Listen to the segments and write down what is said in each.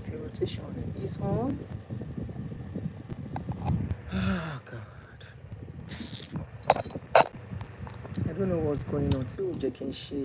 The rotation is on. Oh God. I don't know what's going on. See what can share.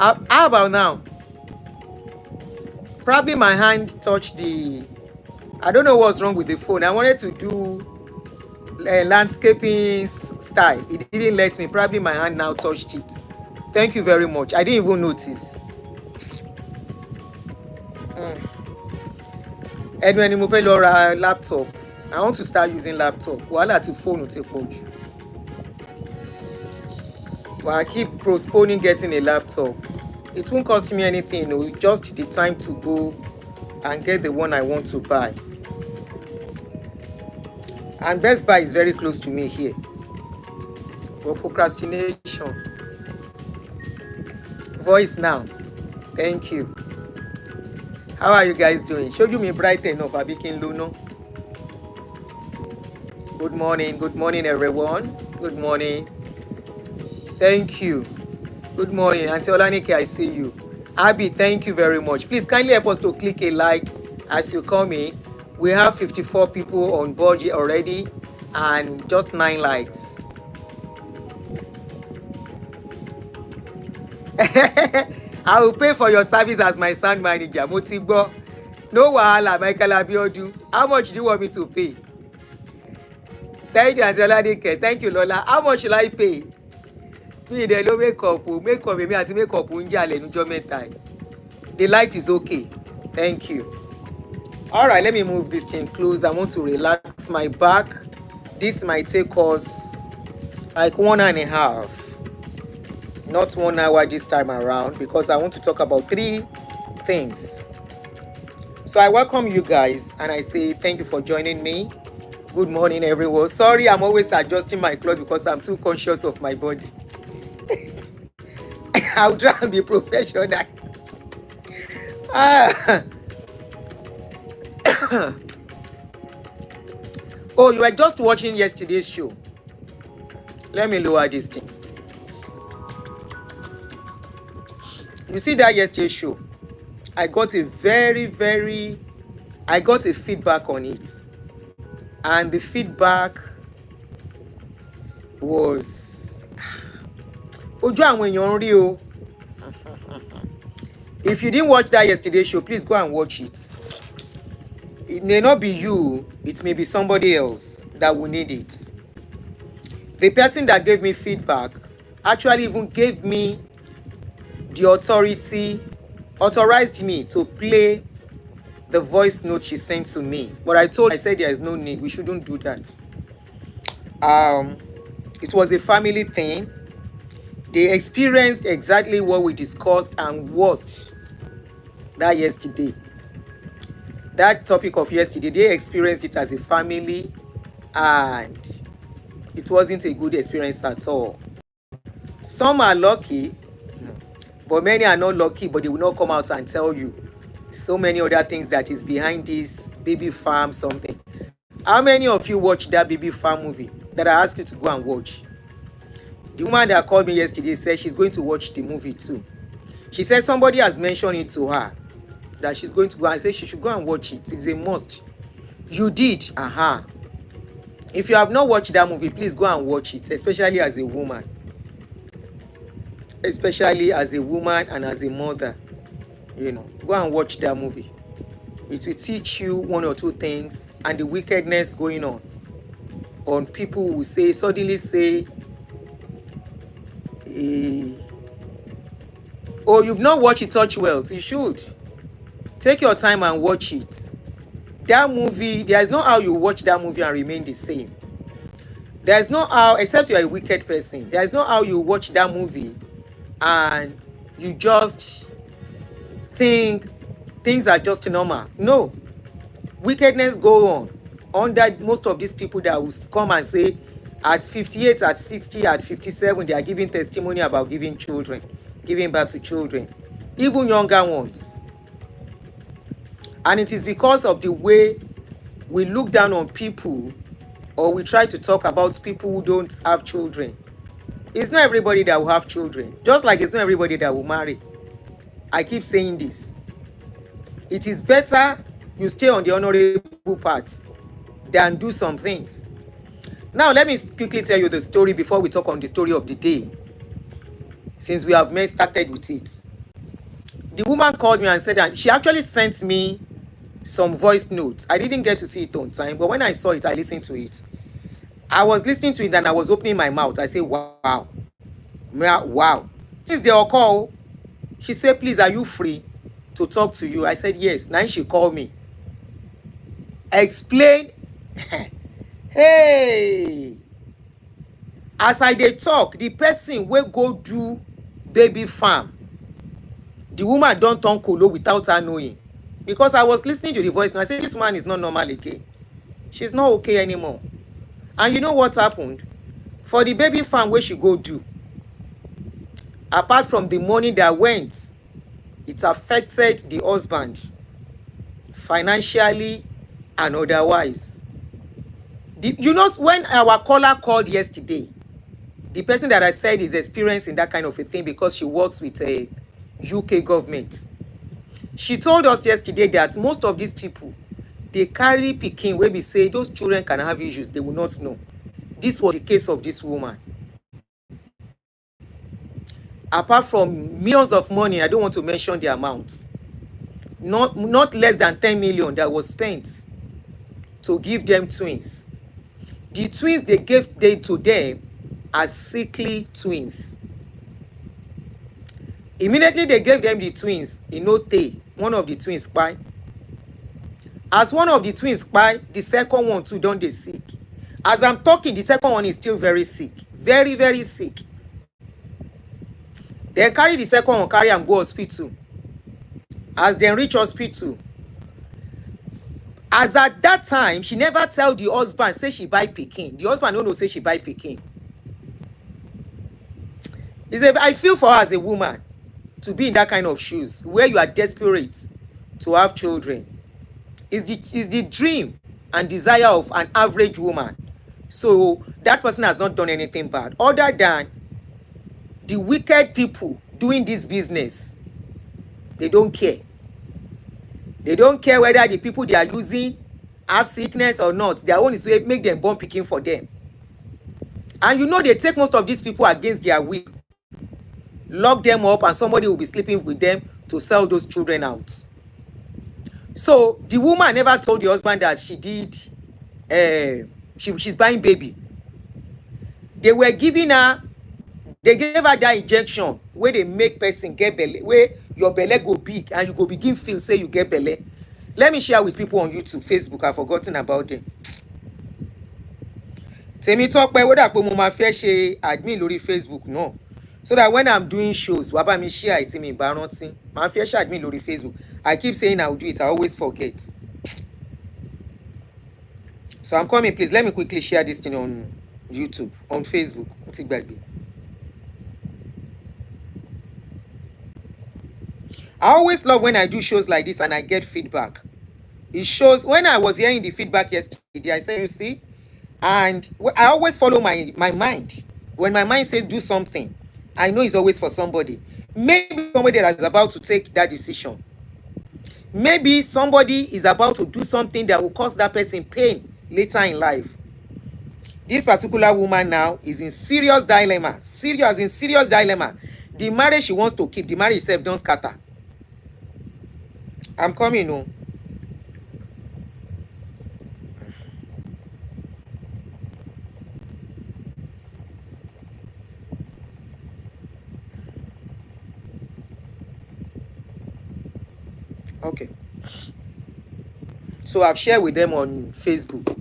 How about now? Probably my hand touched the. I don't know what's wrong with the phone. I wanted to do landscaping style. It didn't let me. Probably my hand now touched it. Thank you very much. I didn't even notice. Ẹnu mo fẹ́ lọ ra laptop. I want to start using laptop. Wàhálà ti phone ti pọ̀ jù. But I keep postponing getting a laptop. It won't cost me anything. No, just the time to go and get the one I want to buy. And Best Buy is very close to me here. For procrastination. Voice now. Thank you. How are you guys doing? Show you me bright enough. Abikin Luno. Good morning everyone. Good morning. Thank you. Good morning. Aunty Olanike, I see you. Abby, thank you very much. Please kindly help us to click a like as you come in. We have 54 people on board here already and just 9 likes. I will pay for your service as my sound manager. Motigbo. No wahala, Michael Abiodun. How much do you want me to pay? Thank you, Aunty Olanike. Thank you, Lola. How much should I pay? Me dey lo makeup me àti makeup ń jà lẹ́nujọ́ mẹ́ta. The light is okay. Thank you. All right, let me move this thing close. I want to relax my back. This might take us like 1.5, not 1 hour this time around, because I want to talk about 3 things. So I welcome you guys and I say thank you for joining me. Good morning, everyone. Sorry, I'm always adjusting my clothes because I'm too conscious of my body. I'll try and be professional. Oh, you were just watching yesterday's show. Let me lower this thing. You see that yesterday's show? I got a feedback on it. And the feedback was ojú àwọn èèyàn rí o. If you didn't watch that yesterday's show, please go and watch it. It may not be you, it may be somebody else that will need it. The person that gave me feedback actually even gave me the authorized me to play the voice note she sent to me. But I said there is no need, we shouldn't do that. It was a family thing. They experienced exactly what we discussed and worst that yesterday. That topic of yesterday, they experienced it as a family, and it wasn't a good experience at all. Some are lucky, but many are not lucky, but they will not come out and tell you so many other things that is behind this baby farm something. How many of you watched that baby farm movie that I asked you to go and watch? The woman that called me yesterday said she's going to watch the movie too. She said somebody has mentioned it to her that she's going to go, and say she should go and watch it. It's a must. You did. If you have not watched that movie, please go and watch it, especially as a woman. Especially as a woman and as a mother. Go and watch that movie. It will teach you one or two things, and the wickedness going on people who suddenly say, oh, you've not watched it, Touch Wealth. You should. Take your time and watch it. That movie, there's no how you watch that movie and remain the same. There's no how, except you're a wicked person, there's no how you watch that movie and you just think things are just normal. No. Wickedness go on under most of these people that will come and say at 58, at 60, at 57, they are giving testimony about giving birth to children, even younger ones. And it is because of the way we look down on people, or we try to talk about people who don't have children. It's not everybody that will have children, just like it's not everybody that will marry. I keep saying this. It is better you stay on the honorable path than do some things. Now, let me quickly tell you the story before we talk on the story of the day, since we have started with it. The woman called me and said that she actually sent me some voice notes. I didn't get to see it on time, but when I saw it, I listened to it. I was listening to it and I was opening my mouth. I said, wow. Since they all call, she said, please, are you free to talk to you? I said, yes. Now she called me. Explain. Hey. As I dey talk, the person wey go do baby farm, the woman don turn kolo without her knowing. Because I was listening to the voice and I said, this woman is not normal again. She's not okay anymore. And you know what happened? For the baby farm where she go do, apart from the money that went, it affected the husband financially and otherwise. When our caller called yesterday, the person that I said is experiencing that kind of a thing because she works with a UK government. She told us yesterday that most of these people, they carry pikin where we say those children can have issues, they will not know. This was the case of this woman. Apart from millions of money, I don't want to mention the amount, not less than 10 million that was spent to give them twins. The twins they gave to them are sickly twins. Immediately they gave them the twins, one of the twins kpai. As one of the twins kpai, the second one too don dey sick. As I'm talking, the second one is still very sick. Very, very sick. They carry the second one, carry am go hospital. As they reach hospital, as at that time, she never tell the husband, say she buy pikin. The husband no know say she buy pikin. I feel for her as a woman to be in that kind of shoes where you are desperate to have children. Is the dream and desire of an average woman. So that person has not done anything bad other than the wicked people doing this business. They don't care. They don't care whether the people they are using have sickness or not. Their own is to make them born pikin for them. And they take most of these people against their will. Lock them up and somebody will be sleeping with them to sell those children out. So the woman never told the husband that she did, she's buying baby. They gave her that injection where they make person get belly, where your belly go big and you go begin feel say you get belly. Let me share with people on YouTube, Facebook. I've forgotten about them. Tèmi Tọ́pẹ́ ó dà pé mo máa fẹ́ ṣe admin lórí Facebook náà. So that when I'm doing shows, wàá bá mi share it mi bá rántí. Màá fẹ́ ṣe admin lórí Facebook. I keep saying I'll do it, I always forget. So I'm coming, please. Let me quickly share this thing on YouTube, on Facebook. Mo ti gbàgbé. I always love when I do shows like this and I get feedback. It shows, when I was hearing the feedback yesterday, I said, you see, and I always follow my mind. When my mind says do something, I know it's always for somebody. Maybe somebody that is about to take that decision. Maybe somebody is about to do something that will cause that person pain later in life. This particular woman now is in serious dilemma. Serious dilemma. The marriage she wants to keep, the marriage itself don't scatter. I'm coming, no. Okay. So I've shared with them on Facebook.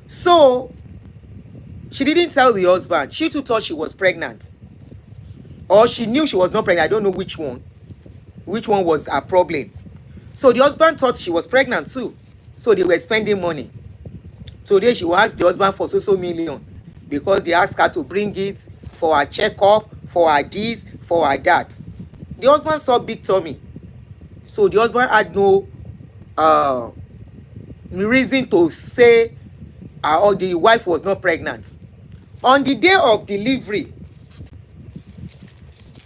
So she didn't tell the husband. She too thought she was pregnant. Or she knew she was not pregnant. I don't know which one. Which one was her problem. So the husband thought she was pregnant too. So they were spending money. Today she will ask the husband for so million. Because they asked her to bring it for her checkup, for her this, for her that. The husband saw big tummy. So the husband had no reason to say or the wife was not pregnant. On the day of delivery,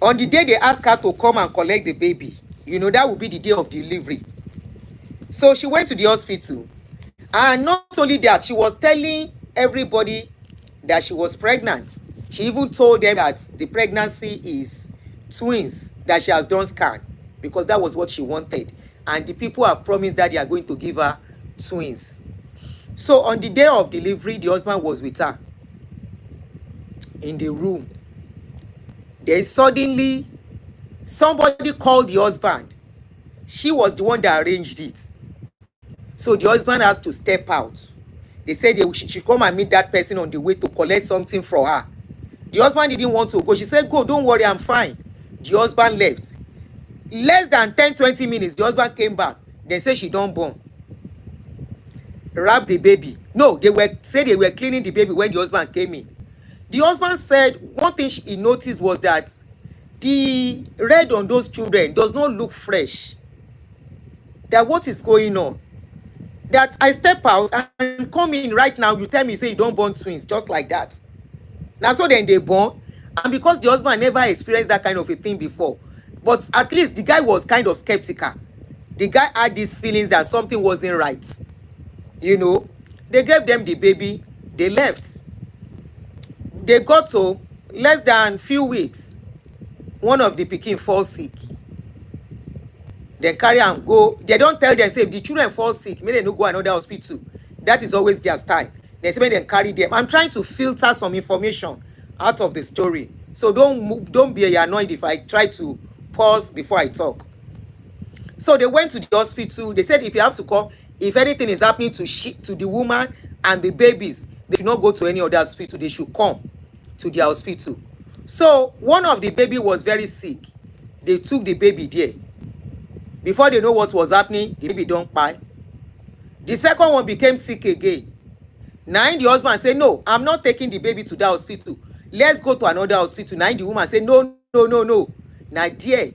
on the day they asked her to come and collect the baby, you know, that would be the day of delivery. So she went to the hospital. And not only that, she was telling everybody that she was pregnant. She even told them that the pregnancy is twins, that she has done scan, because that was what she wanted. And the people have promised that they are going to give her twins. So on the day of delivery, the husband was with her in the room. Then suddenly, somebody called the husband. She was the one that arranged it. So the husband has to step out. They said she should come and meet that person on the way to collect something from her. The husband didn't want to go. She said, go, don't worry, I'm fine. The husband left. Less than 10-20 minutes, the husband came back. They said she don't born. Wrap the baby. No, they were cleaning the baby when the husband came in. The husband said one thing he noticed was that the red on those children does not look fresh. That what is going on? That I step out and come in right now, you tell me, say you don't born twins, just like that. Now so then they born, and because the husband never experienced that kind of a thing before, but at least the guy was kind of skeptical. The guy had these feelings that something wasn't right. You know, they gave them the baby, they left. They got to less than few weeks. One of the pikin falls sick. Then carry and go. They don't tell them, say if the children fall sick, maybe they no go another hospital. That is always their style. They say when they carry them. I'm trying to filter some information out of the story. So don't be annoyed if I try to pause before I talk. So they went to the hospital. They said if you have to come, if anything is happening to the woman and the babies, they should not go to any other hospital. They should come to their hospital. So one of the baby was very sick. They took the baby there. Before they know what was happening, the baby don't die. The second one became sick again. Now the husband said, no, I'm not taking the baby to that hospital. Let's go to another hospital. Now the woman said, no. Now there,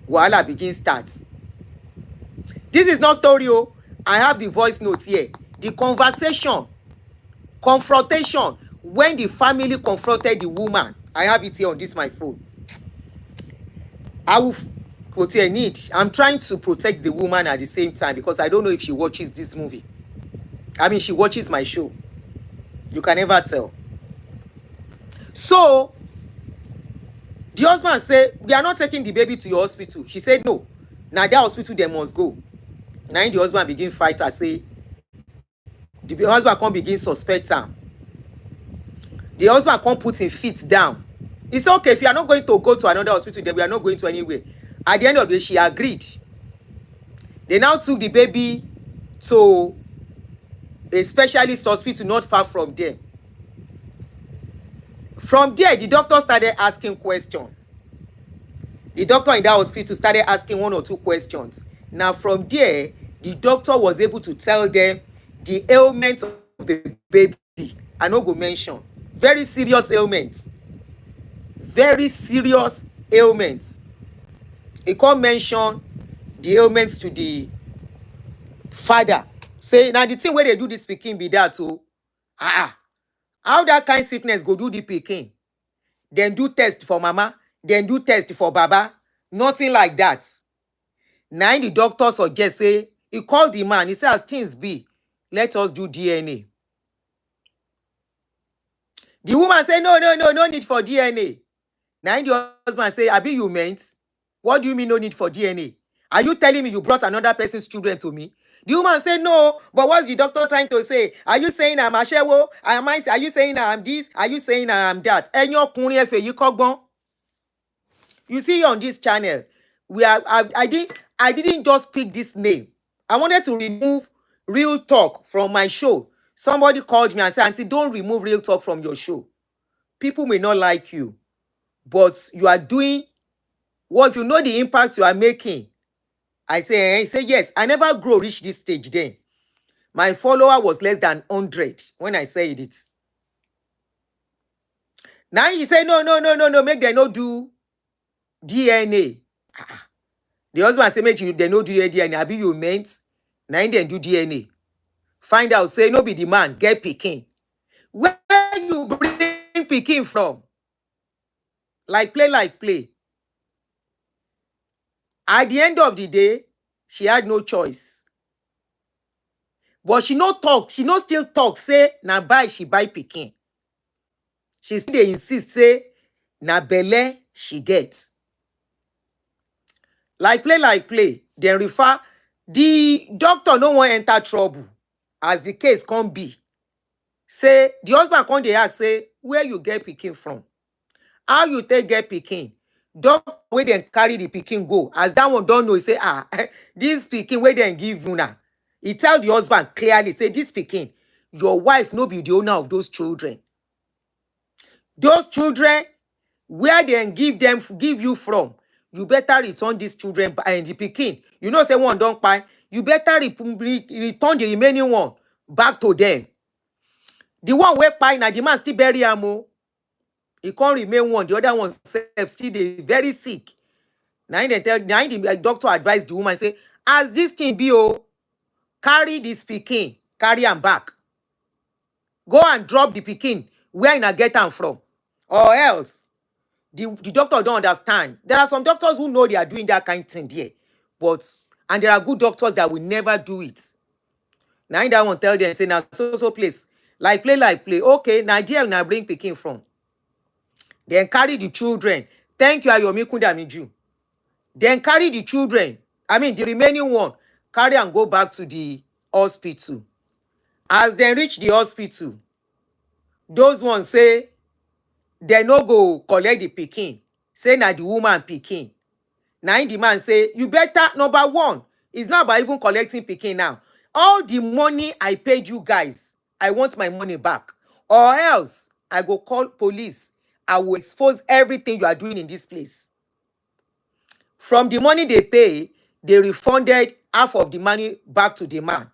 wahala begins start. This is not story. Oh, I have the voice notes here. The conversation, confrontation, when the family confronted the woman. I have it here on this my phone. I will put a need. I'm trying to protect the woman at the same time because I don't know if she watches this movie. I mean, she watches my show. You can never tell. So, the husband said, we are not taking the baby to your hospital. She said, no. Now that hospital, they must go. Now the husband begin fight her, say, the husband can't begin suspect her. The husband can't put his feet down. He said, okay, if you are not going to go to another hospital, then we are not going to anywhere. At the end of the day, she agreed. They now took the baby to a specialist hospital not far from there. From there, the doctor started asking questions. The doctor in that hospital started asking 1 or 2 questions. Now, from there, the doctor was able to tell them the ailment of the baby. I no go mention. Very serious ailments. Very serious ailments. He can't mention the ailments to the father. Say, now the thing where they do this pikin be that too. How that kind of sickness go do the pikin? Then do test for mama, then do test for baba. Nothing like that. Now the doctor suggest say, he called the man, he said, as things be, let us do DNA. The woman say, no need for DNA. Now the husband say, abi you meant? What do you mean no need for DNA? Are you telling me you brought another person's children to me? The woman said, no, but what's the doctor trying to say? Are you saying I'm Ashewo? Are you saying I'm this? Are you saying I'm that? You see on this channel, I didn't just pick this name. I wanted to remove real talk from my show. Somebody called me and said, Aunty, don't remove real talk from your show. People may not like you, but you are doing what, if you know the impact you are making. I say, he said, yes, I never grow reach this stage then. My follower was less than 100 when I said it. Now he say, no, make them not do DNA. The husband say, make you they no do DNA. Abi you meant? Now then do DNA. Find out, say, no be the man, get pikin. Where you bring pikin from? Like play. At the end of the day, she had no choice. But she no talk, she no still talk, say, na buy, she buy pikin. She still dey insist, say, na belle she gets. Like play. Then refer, the doctor no wan enter trouble, as the case come be. Say, the husband come dey ask, say, where you get pikin from? How you take get pikin? Doctor wey dem carry the pikin go, as that one don't know, say, this pikin wey dem give una. He tell the husband clearly, say, this pikin, your wife no be the owner of those children. Those children, where dem give you from, you better return these children and the pikin. You know, say one don't buy. You better return the remaining one back to them. The one wey buy na the man still bury am o. He can't remain one. The other one self still dey very sick. Now the doctor advised the woman, say, as this thing be carry this pikin, carry am back. Go and drop the pikin where una get am from. Or else, the doctor don't understand. There are some doctors who know they are doing that kind of thing there. And there are good doctors that will never do it. Now that one tell them, say, now so place. Like play. Okay, now there una bring pikin from. Then carry the children. Thank you, Ayomi Kundamiju. Then carry the children. The remaining one. Carry and go back to the hospital. As they reach the hospital, those ones say, they no go collect the pikin. Say na the woman pikin. Now the man say, you better, number one, it's not about even collecting pikin now. All the money I paid you guys, I want my money back. Or else, I go call police. I will expose everything you are doing in this place. From the money they pay, they refunded half of the money back to the man.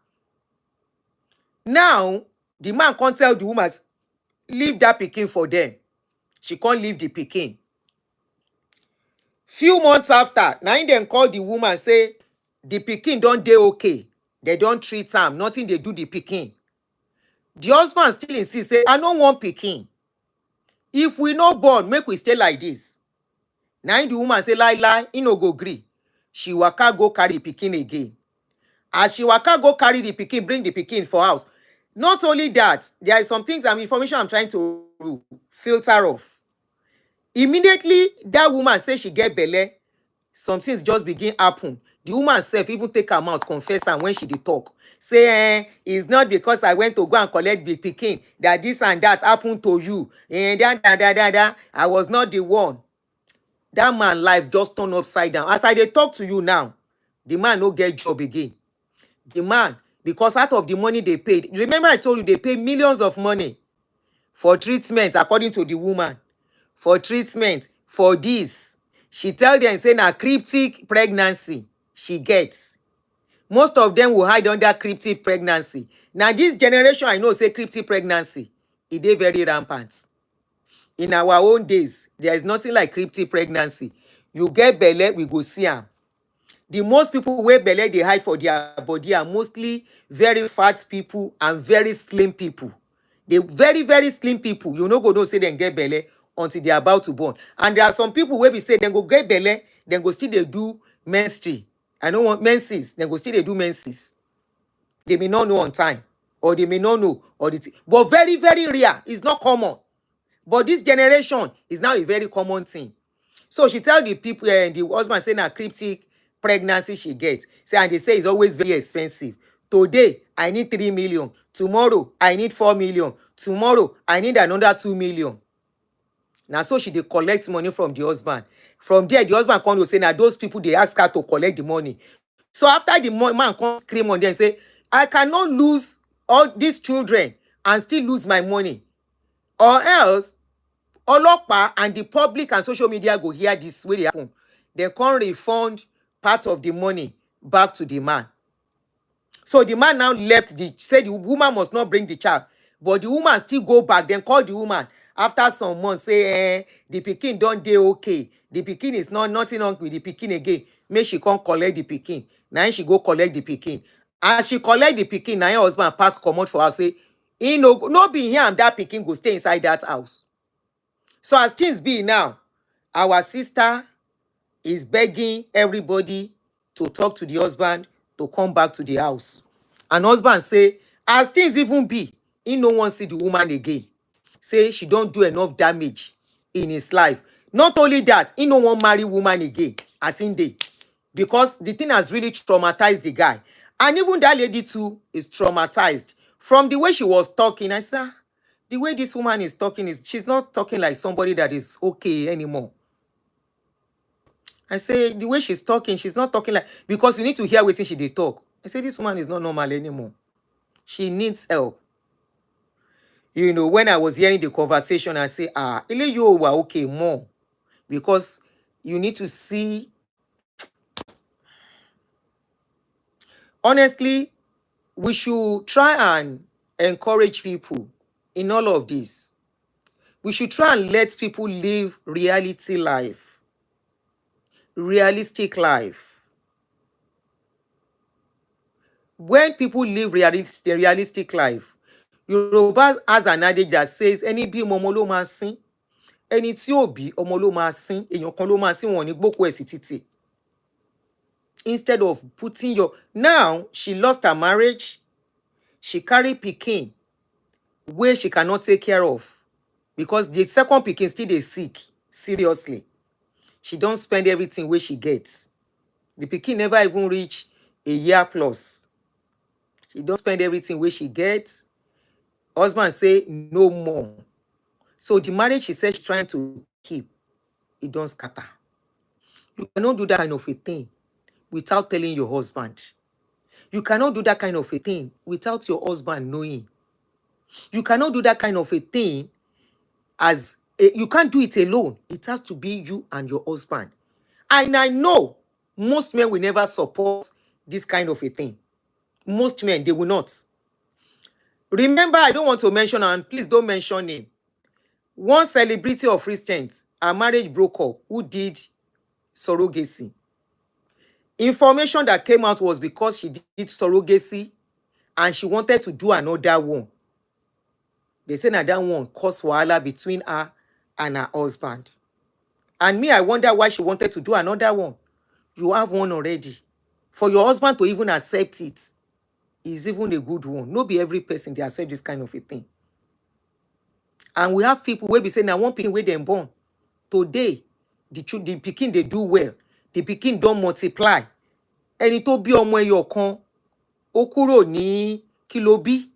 Now, the man can't tell the woman, leave that pikin for them. She can't leave the pikin. Few months after, now them call the woman, say, the pikin don't dey okay. They don't treat am. Nothing they do the pikin. The husband still insists, say, I don't want pikin. If we no born, make we stay like this. Now the woman say, lie, he no go gree. She waka go carry pikin again. As she waka go carry the pikin, bring the pikin for house. Not only that, there are some things and information I'm trying to filter off. Immediately, that woman say she get belle, some things just begin happen. The woman self even take her mouth, confess am when she dey talk. Say, it's not because I went to go and collect the pikin that this and that happened to you. I was not the one. That man life just turned upside down. As I dey talk to you now, the man no get job again. The man because out of the money they paid, remember I told you they pay millions of money for treatment, according to the woman, for treatment, for this. She tell them, say, na cryptic pregnancy she gets. Most of them will hide under cryptic pregnancy. Now, this generation, I know, say cryptic pregnancy, it is very rampant. In our own days, there is nothing like cryptic pregnancy. You get belle, we go see am. The most people wey belle dey hide for their body are mostly very fat people and very slim people. They very, very slim people, you no go know say dem get belle until they are about to born. And there are some people wey be say dem go get belle, dem go still dey do menstrual. I no want menses, dem go still dey do menses. They may not know on time, or they may not know, or but very, very rare. It's not common. But this generation is now a very common thing. So she tell the people, the husband say na cryptic pregnancy she get. Say, and they say it's always very expensive. Today, I need 3 million. Tomorrow, I need 4 million. Tomorrow, I need another 2 million. Now, so she dey collect money from the husband. From there, the husband come to say, now those people, they ask her to collect the money. So after the man come scream on them and say, I cannot lose all these children and still lose my money. Or else, Olokpa and the public and social media go hear this way they happen. They can't refund part of the money back to the man. So the man now left, said the woman must not bring the child. But the woman still go back, then call the woman. After some months, say, the pikin don't dey okay. The pikin is not nothing wrong with the pikin again. Make she come collect the pikin. Now she go collect the pikin. As she collect the pikin, now her husband pack comot for her, say, he no be here and that pikin go stay inside that house. So as things be now, our sister is begging everybody to talk to the husband to come back to the house. And husband say, as things even be, he no wan see the woman again. Say she don't do enough damage in his life. Not only that, he no wan marry woman again, as in day. Because the thing has really traumatized the guy. And even that lady too is traumatized. From the way she was talking, I said, the way this woman is talking, she's not talking like somebody that is okay anymore. I say, the way she's talking, she's not talking like, because you need to hear what she dey talk. I say, this woman is not normal anymore. She needs help. You know, when I was hearing the conversation, I say, Ile you were okay more. Because you need to see. Honestly, we should try and encourage people in all of this. We should try and let people live reality life. Realistic life. When people live realistic life, Yoruba has an adage that says, "Ẹni bí ọmọ ló máa sín, ẹni tí ò bí ọmọ ló máa sín, èèyàn kan ló máa sín, wọn ní gbókù ẹ̀ sí títì." Instead of putting your... Now, she lost her marriage. She carried pikin where she cannot take care of. Because the second pikin still dey sick. Seriously. She don't spend everything where she gets. The pikin never even reach a year plus. She don't spend everything where she gets. Husband say no more. So the marriage she said she's trying to keep, it don't scatter. You cannot do that kind of a thing without telling your husband. You cannot do that kind of a thing without your husband knowing. You cannot do that kind of a thing you can't do it alone. It has to be you and your husband. And I know most men will never support this kind of a thing. Most men, they will not. Remember, I don't want to mention, and please don't mention him. One celebrity of recent, her marriage broke up, who did surrogacy. Information that came out was because she did surrogacy and she wanted to do another one. They say that one caused wahala between her and her husband. And me, I wonder why she wanted to do another one. You have one already. For your husband to even accept it is even a good one. Not be every person they accept this kind of a thing. And we have people where we say, now one pikin where them born. Today, the pikin they do well. The pikin don't multiply. Ẹni tó bí ọmọ ẹyọ kan, ó kúrò ní kí ló bí.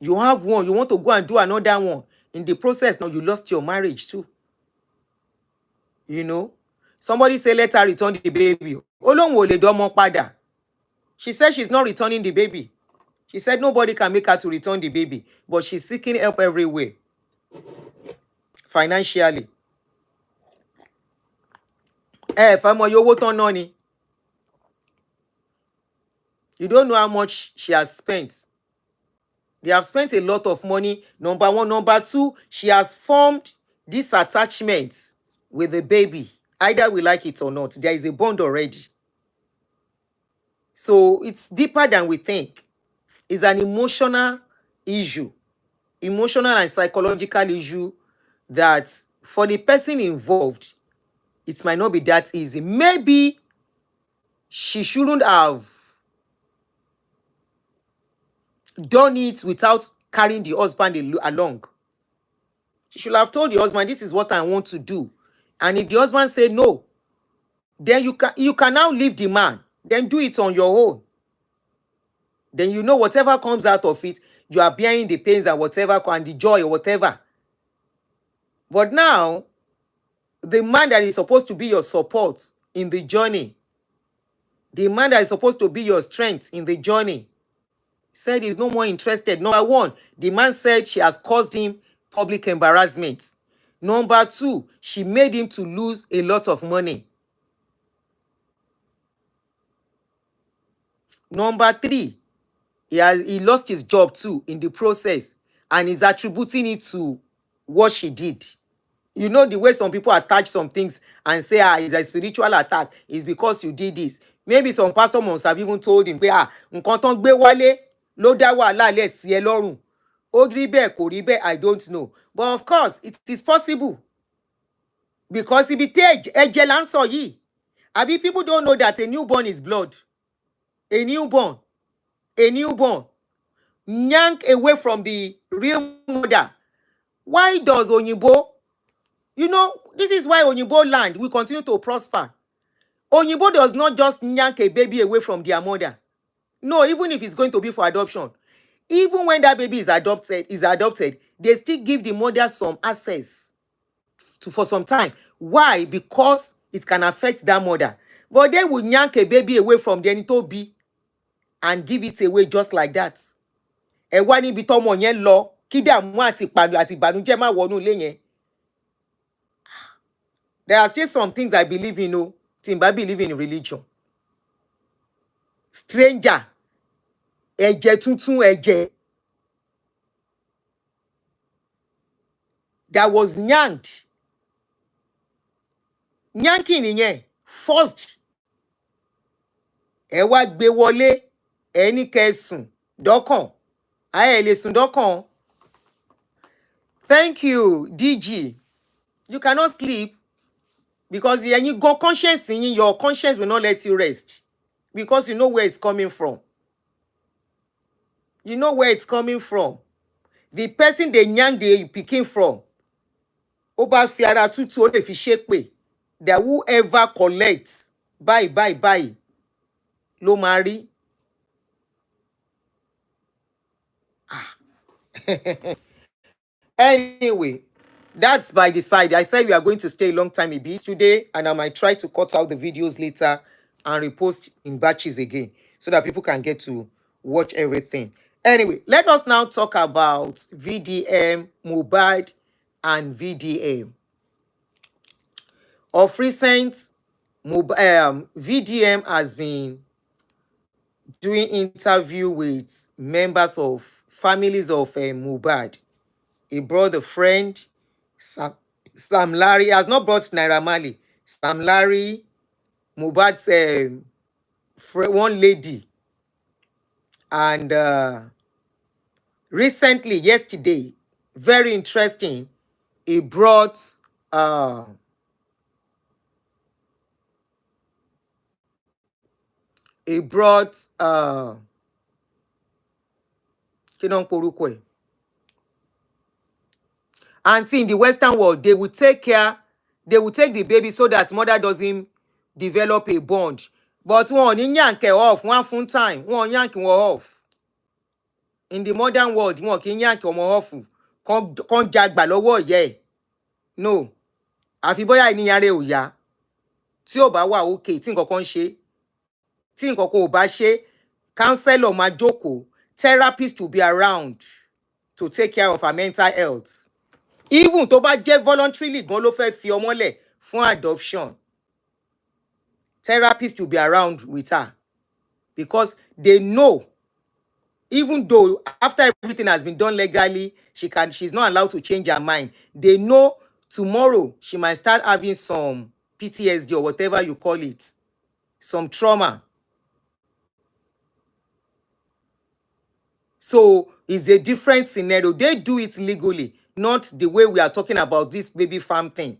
You have one, you want to go and do another one. In the process, now you lost your marriage too. You know? Somebody say, let her return the baby. Olóhùn ò lè dọ́mọ padà. She said she's not returning the baby. She said nobody can make her to return the baby, but she's seeking help everywhere, financially. Famo owó tán ná ni. You don't know how much she has spent. They have spent a lot of money. Number one. Number two, she has formed this attachment with the baby. Either we like it or not, there is a bond already. So it's deeper than we think. It's an emotional issue, emotional and psychological issue that for the person involved, it might not be that easy. Maybe she shouldn't have done it without carrying the husband along. She should have told the husband, this is what I want to do. And if the husband said no, then you can now leave the man. Then do it on your own. Then you know whatever comes out of it, you are bearing the pains and whatever, and the joy or whatever. But now, the man that is supposed to be your support in the journey, the man that is supposed to be your strength in the journey, said he's no more interested. Number one, the man said she has caused him public embarrassment. Number two, she made him to lose a lot of money. Number three, he lost his job too in the process, and is attributing it to what she did. You know the way some people attach some things and say, it's a spiritual attack. It's because you did this. Maybe some pastor must have even told him, nǹkan tán gbé wálé ló dá wàhálà lẹ̀ sí ẹ lọ́rùn. Ó rí bẹ́ẹ̀ kò rí bẹ́ẹ̀, I don't know. But of course, it is possible. Because ibi tí ẹ̀jẹ̀ là ń sọ yìí. Àbí people don't know that a newborn is blood. A newborn. Yank away from the real mother. Why does Oyinbo? You know, this is why Oyinbo land will continue to prosper. Oyinbo does not just yank a baby away from their mother. No, even if it's going to be for adoption. Even when that baby is adopted, they still give the mother some access for some time. Why? Because it can affect that mother. But they will yank a baby away from the Enitobi and give it away just like that. Ẹ wá níbi tọ́mọ yẹn lọ, kí dààmú àti ìbànújẹ́ má wọnú ilé yẹn. There are still some things I believe in, Timba believe in religion. Stranger, ẹ̀jẹ̀ tuntun ẹ̀jẹ̀. That was yanked. Yanking nìyẹn, forced. Ẹ wá gbé wọlé, ẹ ní kẹ́ sùn dọ́kàn. Ẹ lè sùn dọ́kàn. Thank you, DG. You cannot sleep. Because you go conscience in your conscience will not let you rest. Because you know where it's coming from. You know where it's coming from. The person they yank they picking from. Oba fiara tutu o le fi shepe. That whoever collects, buy. Lo mari. Anyway. That's by the side. I said we are going to stay a long time a bit today, and I might try to cut out the videos later and repost in batches again so that people can get to watch everything. Anyway, let us now talk about VDM, Mobad, and VDM. Of recent, VDM has been doing interview with members of families of Mobad. He brought a friend, Sam Larry. Has not brought Naira Marley. Sam Larry, Mobad's one lady, and recently, yesterday, very interesting, he brought Aunty. In the Western world, they will take the baby so that mother doesn't develop a bond. But one yank off, one full time, one yank off. In the modern world, one can yank off. Can't jag balowo, yeah. No. Afiboya ni yare o ya. Tí ó bá wà okay, tí nǹkan kan ṣe. Tí nǹkan kan ò bá ṣe, counselor máa jókòó, therapist to be around to take care of her mental health. Even tó bá jẹ́ voluntarily gan ló fẹ́ fi ọmọ lẹ̀ fún adoption, therapist to be around with her because they know, even though after everything has been done legally, she's not allowed to change her mind. They know tomorrow she might start having some PTSD or whatever you call it, some trauma. So it's a different scenario. They do it legally, not the way we are talking about this baby farm thing.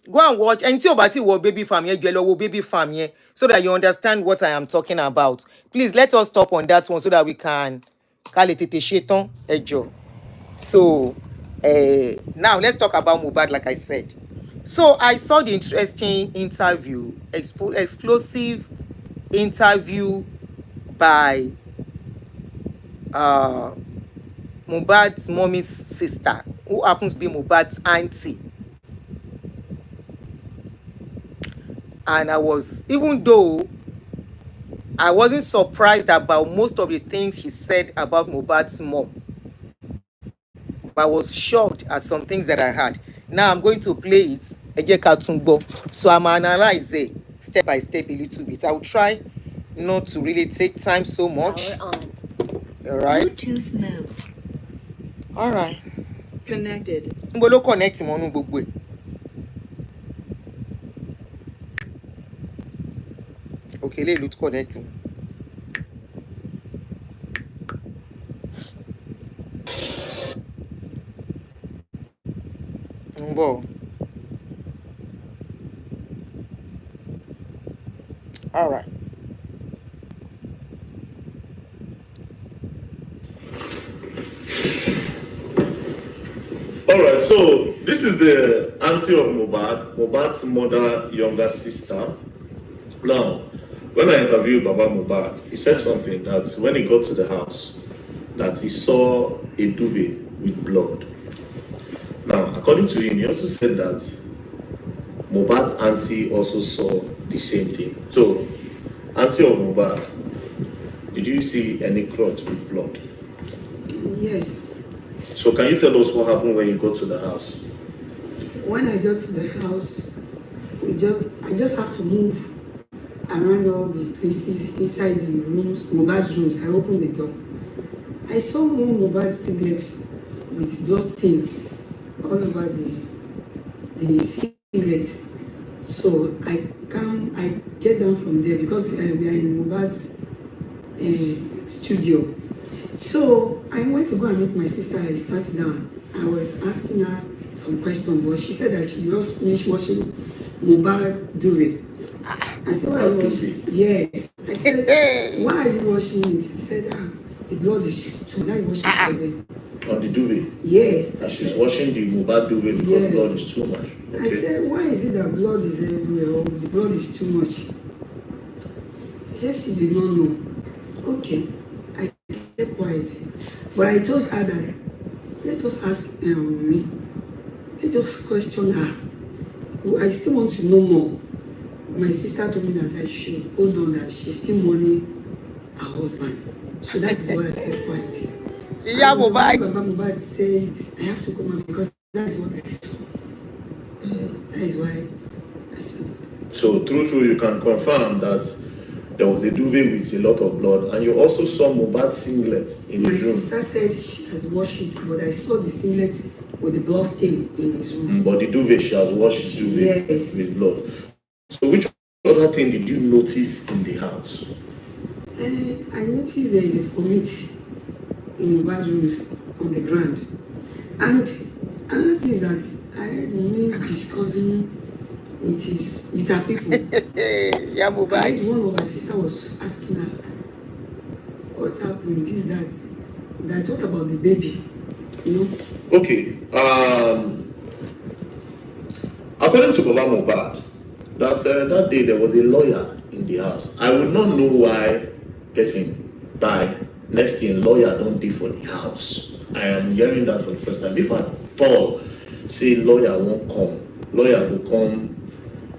Go and watch. And tí o bá ti wo baby farm yẹn, jẹ́ lọ wo baby farm yẹn, so that you understand what I am talking about. Please let us stop on that one so that we can ká lè tètè ṣe tán, ẹ jọ̀ọ́. So now let's talk about Mohbad, like I said. So I saw the interesting interview, explosive interview by Mohbad's mommy's sister, who happens to be Mohbad's auntie. And I was, even though I wasn't surprised about most of the things she said about Mohbad's mom, but I was shocked at some things that I heard. Now I'm going to play it, ẹ jẹ́ ká tún gbọ́. So I'm analyze it step by step a little bit. I will try not to really take time so much. Power on. All right. Bluetooth mode. All right. Connected. Níbo ló connect mọ́ nú gbogbo ẹ̀? Okay, lè ló connect. All right. All right, so this is the auntie of Mobad, Mobad's mother, younger sister. Now, when I interviewed Baba Mobad, he said something that when he got to the house, that he saw a duvet with blood. Now, according to him, he also said that Mobad's auntie also saw the same thing. So, auntie of Mobad, did you see any cloth with blood? Yes. So, can you tell us what happened when you got to the house? When I got to the house, I just have to move around all the places inside the rooms, Mobad's rooms. I opened the door. I saw one Mobad singlet with blood stain all over the singlet. So I get down from there because we are in Mobad's studio. So I went to go and meet my sister. I sat down. I was asking her some questions, but she said that she just finished washing Mobad duvet. I said, why are you washing it? Yes. I said, why are you washing it? She said, the blood is too much. Why are you washing it? On the duvet? Yes. And she's washing the Mobad duvet because yes. blood is too much. Okay. I said, why is it that blood is everywhere? Or the blood is too much? She said she did not know. Okay. I kept quiet. But I told her that, let us ask me. Let us question her. I still want to know more. My sister told me that I should hold on, that she's still mourning her husband. So that is why I kept quiet. Yeah, Mohbad. Baba Mohbad said I have to come out because that is what I saw. That is why I said it. So true, you can confirm that there was a duvet with a lot of blood, and you also saw Mobad singlet in his room. My sister said she has washed it, but I saw the singlet with the blood stain in his room. But the duvet, she has washed the duvet with blood. So which other thing did you notice in the house? I noticed there is a vomit in Mobad's rooms on the ground. And another thing is that I heard me discussing with her people. Yeah, Mohbad. I heard one of her sister was asking her, what happened? Is that what about the baby? You know? Okay. According to Baba Mobad, that day there was a lawyer in the house. I would not know why person died. Next thing, lawyer don't dey for the house. I am hearing that for the first time. If at all say lawyer won't come, lawyer will come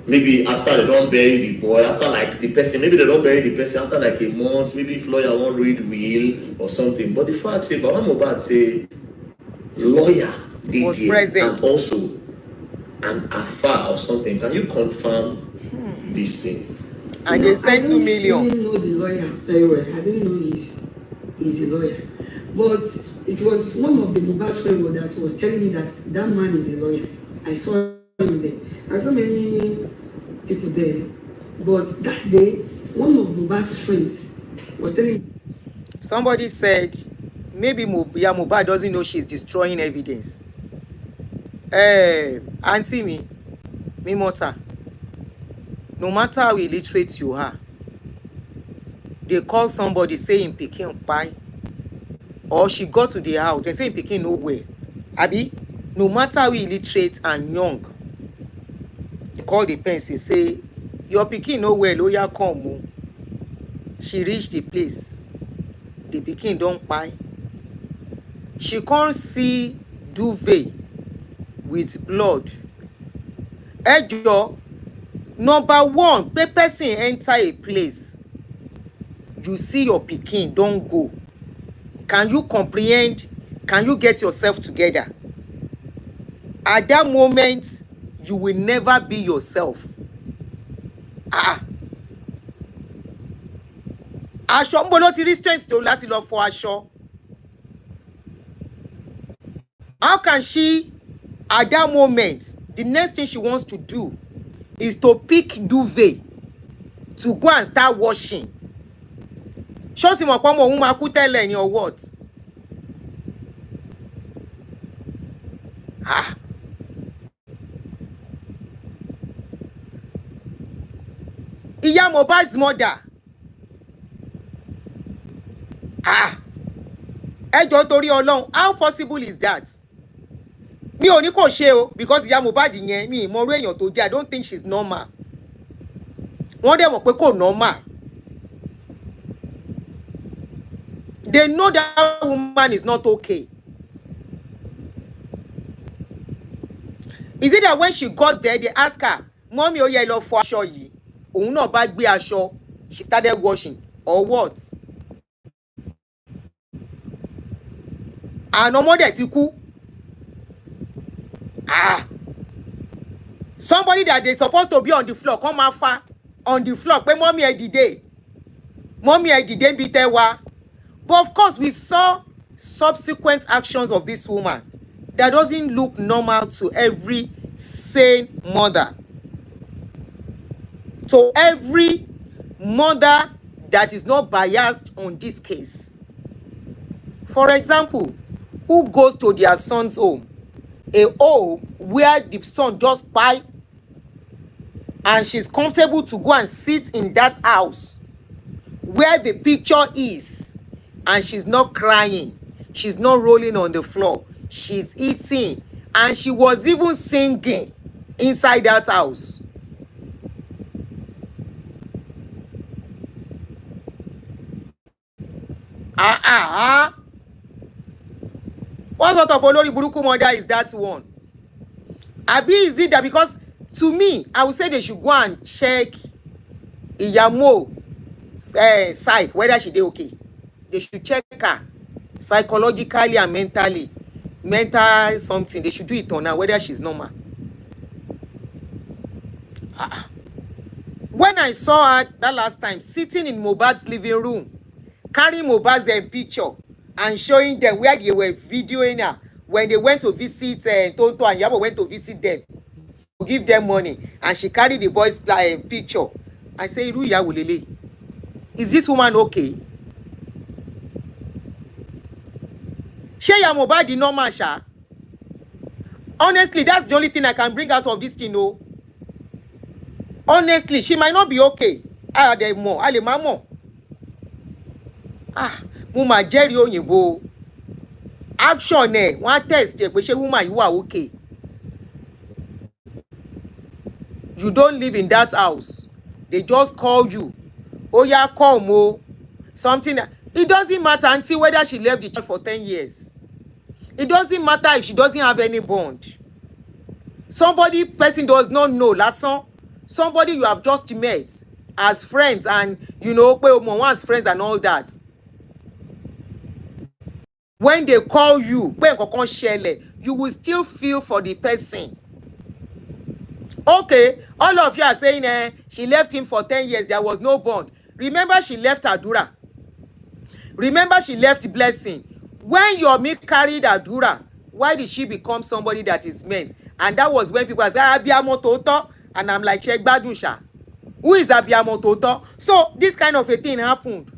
maybe after they don't bury the boy, after like the person, maybe they don't bury the person after like a month, maybe if lawyer won't read will or something. But the fact say Baba Mohbad say lawyer did was there present. and also an affair or something. Can you confirm these things? And they sent 2 million. I didn't know the lawyer very well. I didn't know he's a lawyer. But it was one of the Mohbad's friends that was telling me that man is a lawyer. I saw him there. There are so many people there. But that day, one of Mohbad's friends was telling me. Somebody said, maybe Mobad doesn't know she's destroying evidence. Aunty me mother. No matter how illiterate you are, they call somebody saying Pikin pie, or she got to the house, they say Pikin nowhere. Abi, no matter how illiterate and young, they call the person, say, your Pikin nowhere, lawyer come. Oh. She reached the place. The Pikin don't pie. She can't see duvet with blood. Ejo, number one, the person enter a place, you see your Pikin don't go. Can you comprehend? Can you get yourself together? At that moment, you will never be yourself. Aṣọ ń bọ̀ ló ti rí strength tó láti lọ fọ aṣọ. How can she, at that moment, the next thing she wants to do is to pick duvet to go and start washing? Ṣó sì mọ̀ pé ọmọ òun máa kú tẹ́lẹ̀ ni or what? Ìyá Mohbad's mother. Ẹjọ́ torí Ọlọ́run, how possible is that? Mi ò ní kò ṣe o, because ìyá Mohbad yẹn mi mọ irú èèyàn tó jẹ́. I don't think she's normal. Wọ́n dẹ̀ mọ̀ pé kò normal. They know that woman is not okay. Is it that when she got there, they ask her, Mommy, ó yẹ lọ fọ aṣọ yìí. Òun náà bá gbé aṣọ, she started washing, or what? And ọmọ dẹ̀ ti kú. Somebody that they supposed to be on the floor, come afa on the floor, pé Mommy ẹ dìde. Mommy ẹ dìde níbi tẹ́ wà. But of course, we saw subsequent actions of this woman that doesn't look normal to every sane mother. So every mother that is not biased on this case. For example, who goes to their son's home? A home where the son just buy and she's comfortable to go and sit in that house where the picture is, and she's not crying, she's not rolling on the floor, she's eating, and she was even singing inside that house. What sort of olórí burúkú mother is that one? Abi, is it that, because to me, I would say they should go and check Iyamo psych, whether she dey okay. They should check her psychologically and mentally. Mental something. They should do it on her, whether she's normal. When I saw her that last time sitting in Mobad's living room, carrying Mobad's picture and showing them where they were videoing her when they went to visit Tonto, and Yabo went to visit them to give them money, and she carried the boy's picture. I say, Irú ìyá wo lélẹ̀? Is this woman okay? Ṣé ìyá Mohbad normal ṣá? Honestly, that's the only thing I can bring out of this thing, no. Honestly, she might not be okay. A lè má mọ̀. Mo máa jẹ́rìí òyìnbó. Action ẹ̀, wọ́n á test ẹ̀ pé ṣé woman yìí wà okay. You don't live in that house. They just call you. Oh yeah, come o. Something. It doesn't matter until whether she left the child for 10 years. It doesn't matter if she doesn't have any bond. Person does not know. Lásán. somebody you have just met as friends, and you know, pé one's friends and all that. When they call you, pé nǹkan kan ṣẹlẹ̀, you will still feel for the person. Okay, all of you are saying she left him for 10 years, there was no bond. Remember, she left Adura. Remember, she left Blessing. When Yomi carried Adura, why did she become somebody that is meant? And that was when people say, Abiyamo Toto. And I'm like, Sheikh Badusha. Who is Abiyamo Toto? So this kind of a thing happened.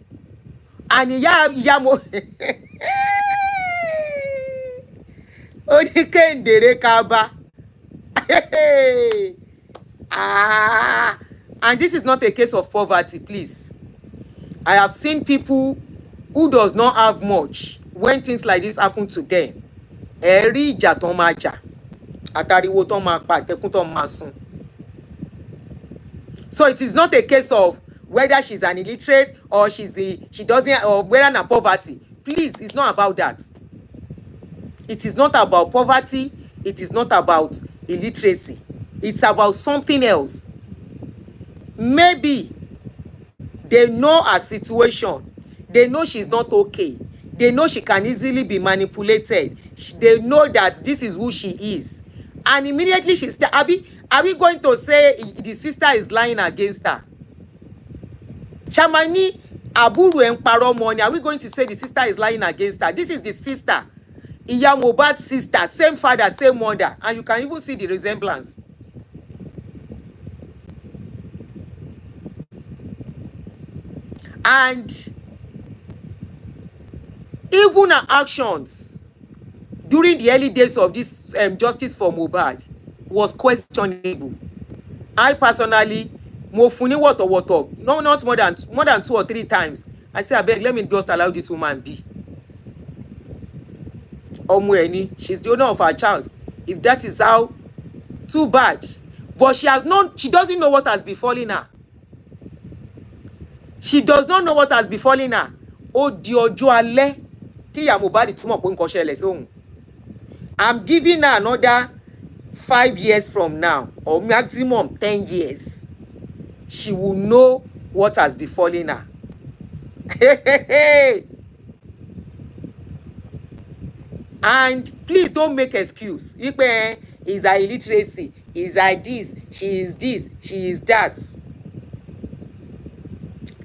And Yamo Onikendere Kaba. And this is not a case of poverty, please. I have seen people who does not have much when things like this happen to them. Ẹ̀rí ìjà tán máa jà, àtàríwó tán máa pa, àtẹkùn tán máa sun. So it is not a case of whether she's an illiterate or she doesn't, or whether na poverty. Please, it's not about that. It is not about poverty. It is not about illiteracy. It's about something else. Maybe they know her situation. They know she's not okay. They know she can easily be manipulated. They know that this is who she is. And immediately she's... Are we going to say the sister is lying against her? Chamani Aburu and Paromoni, are we going to say the sister is lying against her? This is the sister. Iya Mobad's sister. Same father, same mother. And you can even see the resemblance. And even her actions during the early days of this justice for Mobad was questionable. I personally, mo funi woto, no, not more than 2 or 3 times. I say, I beg, let me just allow this woman be. Omueni, she's the owner of her child. If that is how, too bad. But she doesn't know what has befallen her. She does not know what has befallen her. Ó di ọjọ́ alẹ́ kí ìyá Mohbad tó mọ̀ pé nǹkan ṣẹlẹ̀ sóhun. I'm giving her another 5 years from now, or maximum 10 years. She will know what has befallen her. And please don't make excuse. Ipe is her illiteracy, is her this, she is that.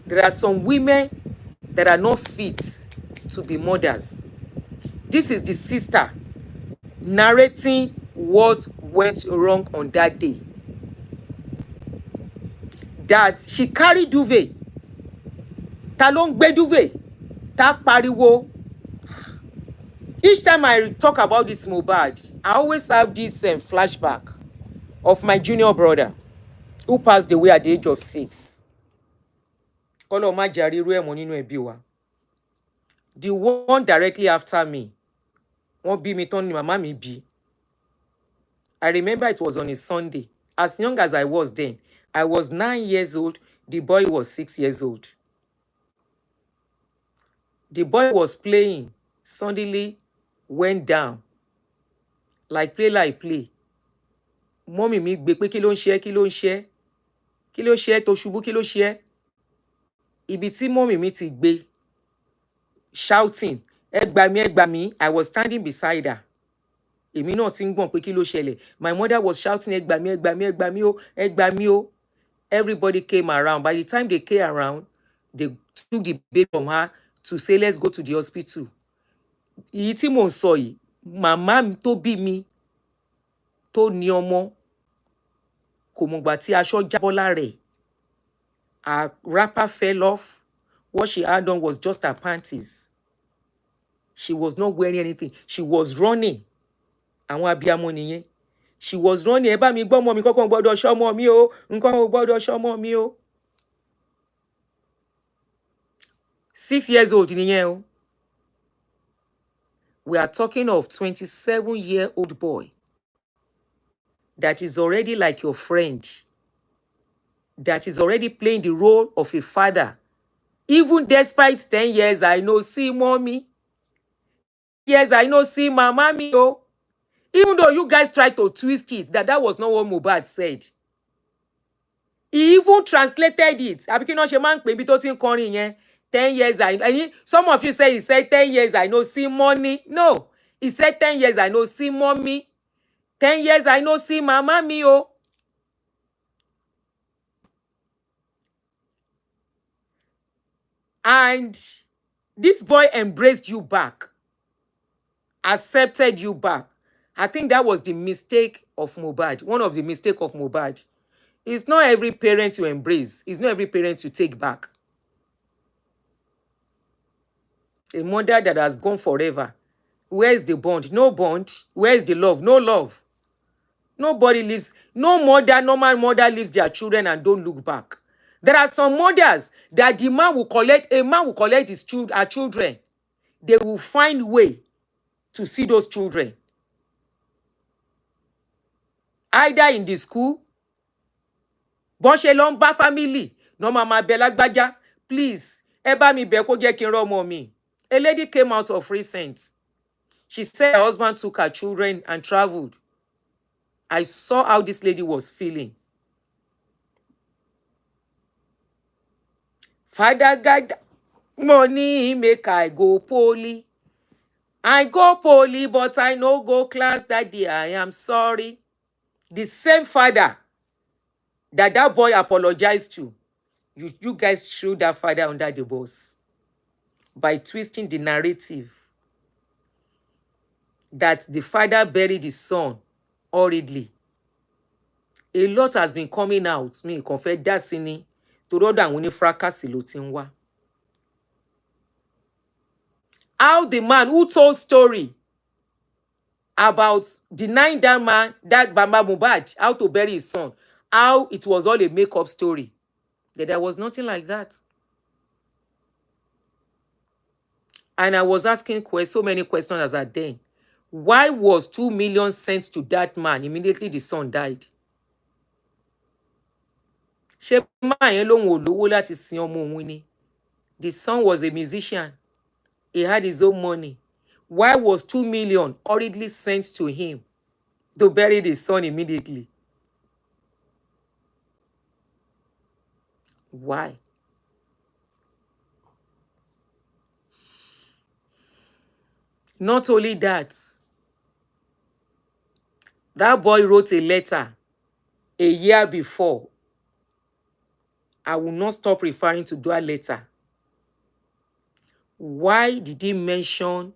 There are some women that are not fit to be mothers. This is the sister narrating what went wrong on that day. That she carried duvet. Ta ló ń gbé duvet? Ta pariwo. Each time I talk about this Mobad, I always have this flashback of my junior brother who passed away at the age of 6. Kọ́lọ́ má jẹ́ àrírú ẹ̀mọ́ nínú ẹbí wa. The one directly after me, wọ́n bí mi tán ni màmá mi bí. I remember it was on a Sunday. As young as I was then, I was 9 years old. The boy was 6 years old. The boy was playing. Suddenly went down. Like play. Mommy mi gbé pé kí ló ń ṣe, kí ló ń ṣe? Kí ló ṣe tó ṣubú, kí ló ṣe? Ibi tí mommy mi ti gbé, shouting, ẹ gbà mí. I was standing beside her. Èmi náà ti ń gbọ̀n pé kí ló ṣẹlẹ̀. My mother was shouting, ẹ gbà mí o, ẹ gbà mí o. Everybody came around. By the time they came around, they took the baby from her to say, let's go to the hospital. Èyí tí mò ń sọ yìí, màmá mi tó bí mi, tó ní ọmọ, kò mọ̀gbà tí aṣọ jábọ́ lára ẹ̀. Her wrapper fell off. What she had on was just her panties. She was not wearing anything. She was running. Àwọn abiyamọ nìyẹn. She was running. Ẹ bá mi gbọ́ ọmọ mi, kọ́kọ́ gbọ́dọ̀ ṣọmọ mi o. Nǹkan ò gbọ́dọ̀ ṣọmọ mi o. 6 years old nìyẹn o. We are talking of 27-year-old boy that is already like your friend, that is already playing the role of a father. Even despite 10 years, I know see mommy. Yes, I know see mama me. Oh. Even though you guys tried to twist it, that was not what Mobad said. He even translated it. Àbí kí náà ṣe máa ń pè ibi tó ti ń kọrin yẹn. 10 years I mean, some of you say he said 10 years I no see money. No. He said 10 years I no see mommy. 10 years I no see mama mi o. And this boy embraced you back. Accepted you back. I think that was the mistake of Mobad. One of the mistake of Mobad. It's not every parent you embrace. It's not every parent you take back. A mother that has gone forever. Where is the bond? No bond. Where is the love? No love. Nobody lives, no mother, normal mother leaves their children and don't look back. There are some mothers that the man will collect, a man will collect his her children. They will find way to see those children. Either in the school, bọ́n family, no mama Belagbaja, please, ẹ bá mi bẹ̀ kó jẹ́ kí n rọ́mọ mi. A lady came out of recent. She said her husband took her children and traveled. I saw how this lady was feeling. Father God, money make I go poly. I go poly, but I no go class that day. I am sorry. The same father that boy apologized to, you guys threw that father under the bus by twisting the narrative that the father buried his son horridly. A lot has been coming out. Me confess that sini to road and winning fracas wá. How the man who told story about denying that man, that Baba Mobad, how to bury his son, how it was all a make-up story. That there was nothing like that. And I was asking so many questions as at then. Why was 2 million sent to that man immediately the son died? Ṣé máa yẹn lóhun ò lówó láti sin ọmọ òun ni? The son was a musician. He had his own money. Why was 2 million hurriedly sent to him to bury the son immediately? Why? Not only that, that boy wrote a letter a year before. I will not stop referring to that letter. Why did he mention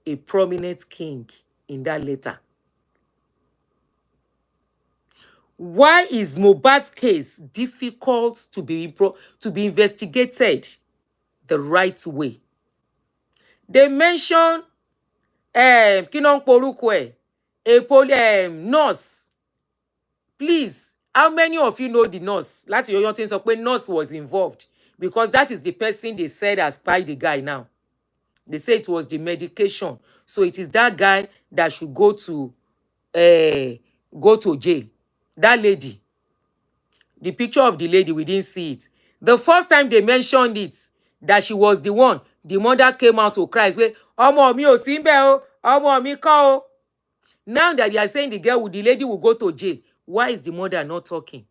a prominent king in that letter? Why is Mobad's case difficult to be investigated the right way? They mention kí ló ń porúkọ ẹ̀, a nurse. Please, how many of you know the nurse? Láti Ọ̀yọ́ tí ń sọ pé nurse was involved, because that is the person they said has spied the guy now. They say it was the medication. So it is that guy that should go to jail. That lady. The picture of the lady, we didn't see it. The first time they mentioned it, that she was the one, the mother came out to cry. Say, ọmọ mi ò sí ńbẹ̀ o, ọmọ mi kọ́ o. Now that they are saying the lady will go to jail, why is the mother not talking?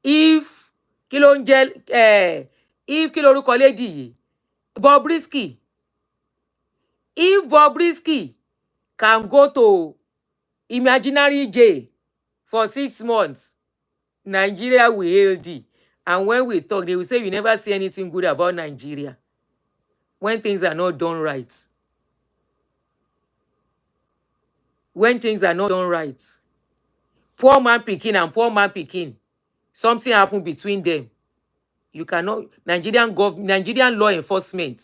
If kí ló ń jẹ́ if kí lorúkọ lady yìí, Bobrisky, if Bobrisky can go to imaginary jail for 6 months, Nigeria will hail thee. And when we talk, they will say you never see anything good about Nigeria when things are not done right. When things are not done right. Poor man pikin and poor man pikin, something happened between them. You cannot, Nigerian law enforcement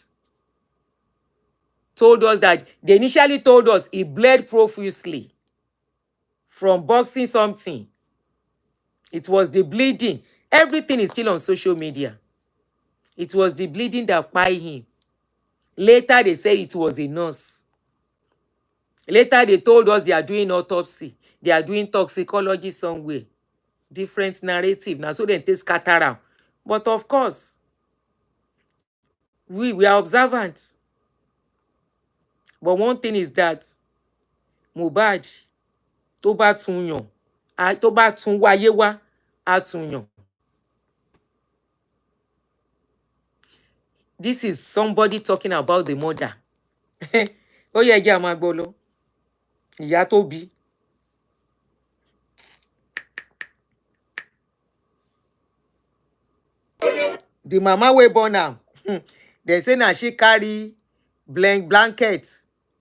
told us that, they initially told us he bled profusely from boxing something. It was the bleeding. Everything is still on social media. It was the bleeding that killed him. Later, they said it was a nurse. Later, they told us they are doing autopsy. They are doing toxicology somewhere. Different narrative. Now, so they take scatter around. But of course, we are observant. But one thing is that Mobad, tó bá tún yàn, tó bá tún wáyé wá á tún yàn. This is somebody talking about the mother. Ó yẹ jẹ́ a máa gbọ́ lọ. Ìyá tó bí. The mama wey born am, dem say na she carry blanket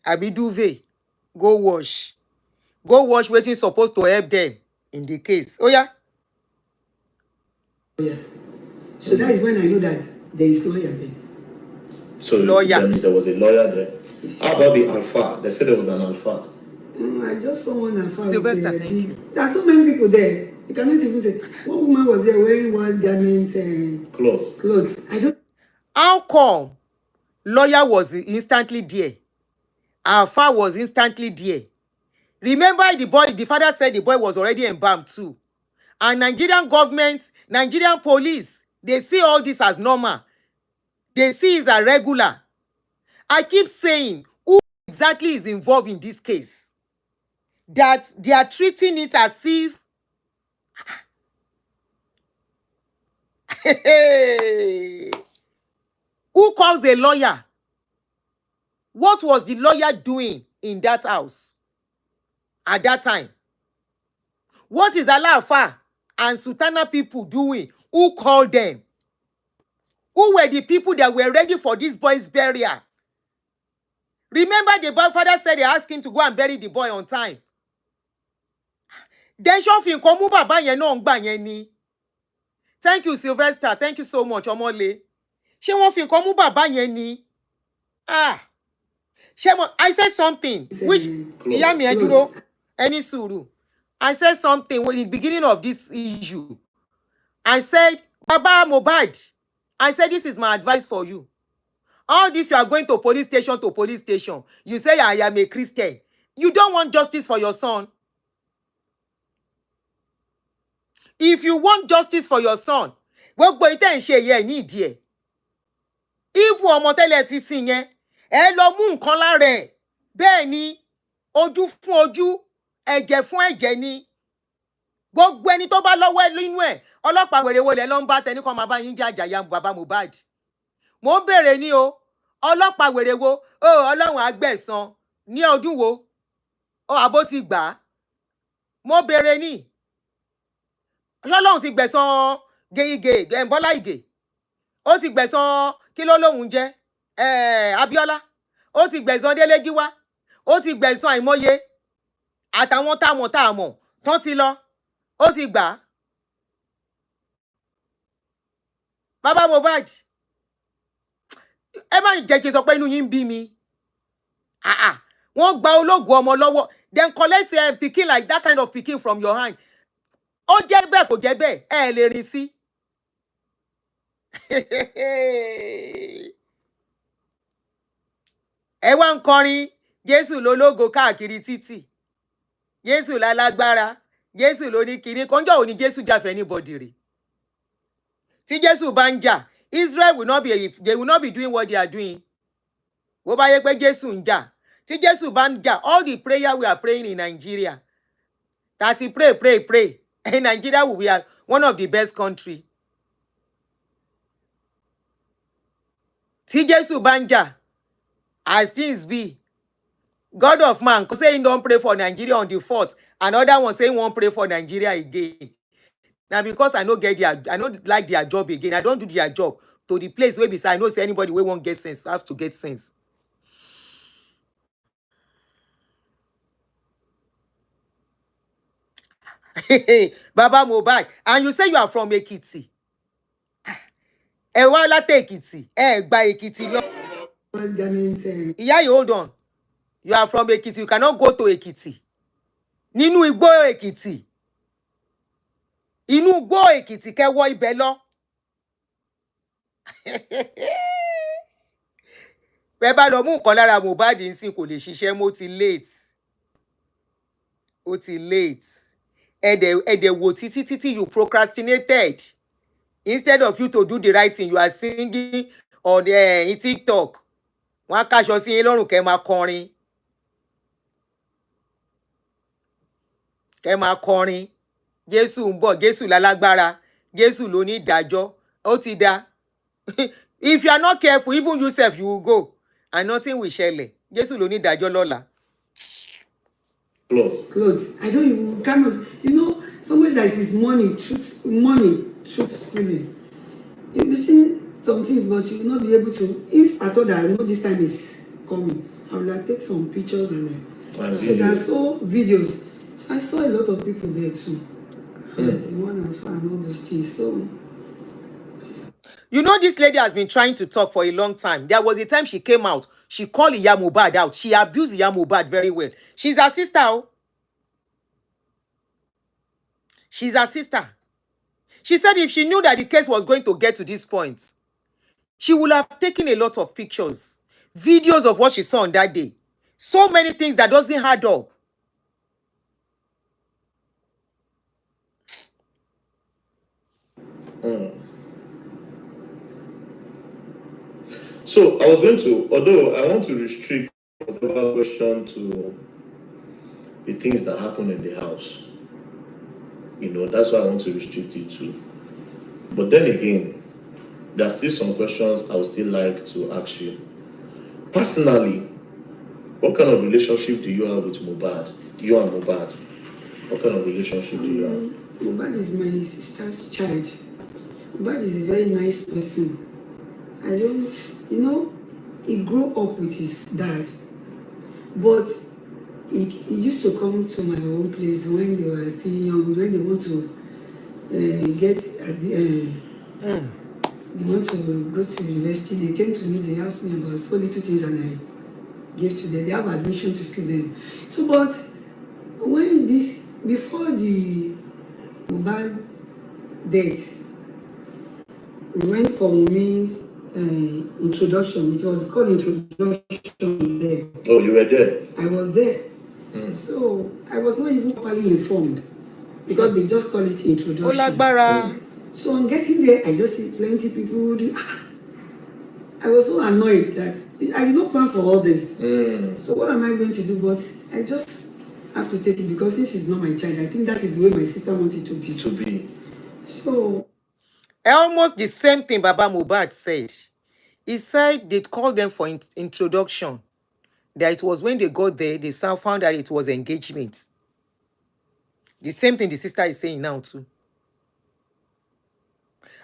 abi duvet go wash wetin suppose to help dem in the case. Oh yeah. Yes. So that is when I know that there is lawyer there. So Lawyer. that means there was a lawyer there. How about the alpha? They said there was an alpha. I just saw one alpha. Sylvester, thank you. There are so many people there. You cannot even say one woman was there wearing one garment clothes. I don't. How come lawyer was instantly there? Alpha was instantly there. Remember the father said the boy was already embalmed too. And Nigerian government, Nigerian police, they see all this as normal. They see it as regular. I keep saying, who exactly is involved in this case? That they are treating it as if who calls a lawyer? What was the lawyer doing in that house at that time? What is Alafa and Sultana people doing? Who called them? Who were the people that were ready for this boy's burial? Remember the boy father said they asked him to go and bury the boy on time. Then Shofin komu baba yen no ngba yen ni. Thank you, Sylvester. Thank you so much, Omole. She won fin komu baba yen ni. I said something which iya mi eduro any suru. I said something in the beginning of this issue. I said, Baba Mobad, I said, this is my advice for you. All this, you are going to police station. You say, I am a Christian. You don't want justice for your son. If you want justice for your son, gbogbo ite nse ye ni idi e. If ọmọ tẹ́lẹ̀ ti sin yẹn, ẹ lọ mú nǹkan lára ẹ̀. Bẹ́ẹ̀ ni, ojú fún ojú, ẹ̀jẹ̀ fún ẹ̀jẹ̀ ni. Gbogbo ẹni tó bá lọ́wọ́ nínú ẹ̀, ọlọ́pàá wèrè wo lẹ lọ ń bá tẹni kan máa bá yín jàjà ya bàbá Mohbad. Mo ń bèrè ní o, ọlọ́pàá wèrè wo, Ọlọ́run àgbẹ̀san ní ọdún wo? Àbó ti gbà á. Mo bèrè ní. Ọlọ́run ti gbẹ̀san Bọ́lá Ìgè. Ó ti gbẹ̀san kí ló lóhun jẹ́? Abíọ́lá. Ó ti gbẹ̀san Délé Gíwá. Ó ti gbẹ̀san àìmọye. Àtàwọn táàmọ̀ tán ti lọ. Ó ti gbà á. Bàbá Mohbad. Ẹ má jẹ́ kí n sọ pé inú yín bí mi. Wọ́n gba ológun ọmọ lọ́wọ́. Then collect pikin like that kind of pikin from your hand. Ó jẹ́ bẹ́ẹ̀ kò jẹ́ bẹ́ẹ̀, ẹ lè rìn sí. Ẹ wá ń kọrin Jésù lológo káàkiri títì. Jésù lálágbára. Jésù ló ní kiri. Kọ́njọ́ ò ní Jésù jà fẹ́ anybody rè. Tí Jésù bá ń jà, Israel will not be doing what they are doing. Bó bá yẹ pé Jésù ń jà. Tí Jésù bá ń jà, all the prayer we are praying in Nigeria. That he pray. And Nigeria will be one of the best country. Tí Jésù bá ń jà, as things be, God of man say he don't pray for Nigeria on the 4th. Another one say he won't pray for Nigeria again. Now because I don't like their job again. I don't do their job to the place where beside I know say anybody we won't get sense. I have to get sense. Baba Mohbad, and you say you are from Ekiti. Ẹ wá láti Ekiti. Ẹ gba Ekiti lọ. Yeah, you hold on. You are from Ekiti. You cannot go to Ekiti. Nínú igbó Ekiti. Inú igbó Ekiti kẹ́ wọ ibẹ̀ lọ. Bẹ́ẹ̀ bá lọ mú nǹkan lára Mohbad nsìn kò lè ṣiṣẹ́ mọ́, ó ti late. Ó ti late. Ede wo títí you procrastinated. Instead of you to do the right thing, you are singing on TikTok. Wọ́n á káṣọ sí yín lọ́rùn kẹ́ máa kọrin. Kẹ́ máa kọrin. Jésù ń bọ̀, Jésù lálágbára, Jésù ló ní ìdájọ́, ó ti dá. If you are not careful, even yourself, you will go and nothing will ṣẹlẹ̀. Jésù ló ní ìdájọ́ lọ́la. Clothes. I don't even kind of, you know, somebody that is truthfully. You'll be seeing some things, but you will not be able to. If I thought that I know this time is coming, I will like take some pictures and so I saw videos. So I saw a lot of people there too. Yes, in one and all those things. So You know, this lady has been trying to talk for a long time. There was a time she came out. She called Iya Mobad out. She abused Iya Mobad very well. She's her sister. Oh. She's her sister. She said if she knew that the case was going to get to this point, she would have taken a lot of pictures, videos of what she saw on that day. So many things that doesn't add up. So I was going to, although I want to restrict the question to the things that happen in the house. You know, that's why I want to restrict it to. But then again, there are still some questions I would still like to ask you. Personally, what kind of relationship do you have with Mobad? You and Mobad. What kind of relationship do you have? Mobad is my sister's child. Mobad is a very nice person. I don't, you know, he grew up with his dad, but he used to come to my own place when they were still young, when they want to get at the they want to go to university. They came to me, they asked me about so little things and I gave to them. They have admission to school then. So, but when this, before the Mobad death, we went for Mumi's introduction. It was called introduction there. Oh, you were there? I was there. So I was not even properly informed because they just call it introduction. So on getting there, I just see plenty people. I was so annoyed that I did not plan for all this. So what am I going to do? But I just have to take it because this is not my child. I think that is the way my sister wanted to be. So almost the same thing Baba Mobad said. He said they called them for introduction. That it was when they got there, they found that it was engagement. The same thing the sister is saying now too.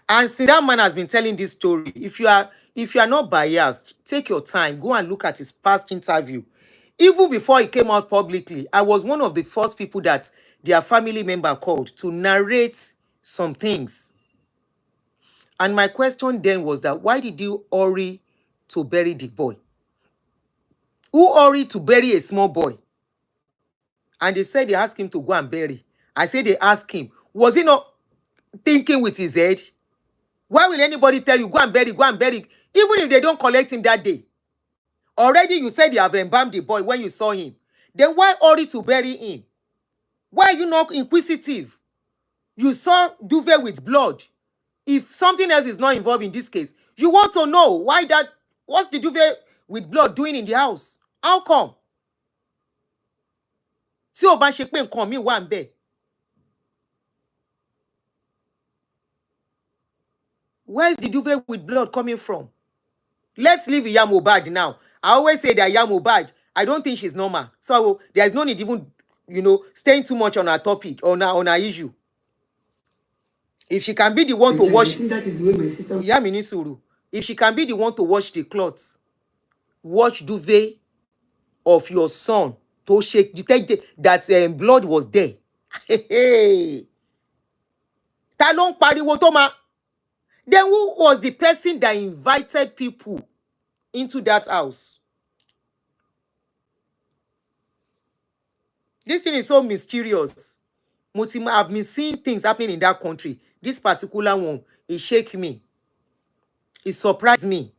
And since that man has been telling this story, if you are not biased, take your time, go and look at his past interview. Even before he came out publicly, I was one of the first people that their family member called to narrate some things. And my question then was that why did you hurry to bury the boy? Who hurried to bury a small boy? And they said they asked him to go and bury. I said they asked him. Was he not thinking with his head? Why will anybody tell you, go and bury, go and bury? Even if they don't collect him that day. Already you said you have embalmed the boy when you saw him. Then why hurry to bury him? Why are you not inquisitive? You saw duvet with blood. If something else is not involved in this case, you want to know why that, what's the duvet with blood doing in the house? How come? Tí ó bá ṣe pé nǹkan mi wà ńbẹ̀. Where is the duvet with blood coming from? Let's leave Iya Mobad now. I always say that Iya Mobad, I don't think she's normal. So there's no need even, staying too much on her topic, on her issue. If she can be the one to wash, I think that is the way my sister. Iya mi ní sùúrù. If she can be the one to wash the clothes, wash duvet of your son to shake, detect that blood was there. Ta ló ń pariwo tó máa? Then who was the person that invited people into that house? This thing is so mysterious. I've been seeing things happening in that country. This particular one, it shake me. It surprised me.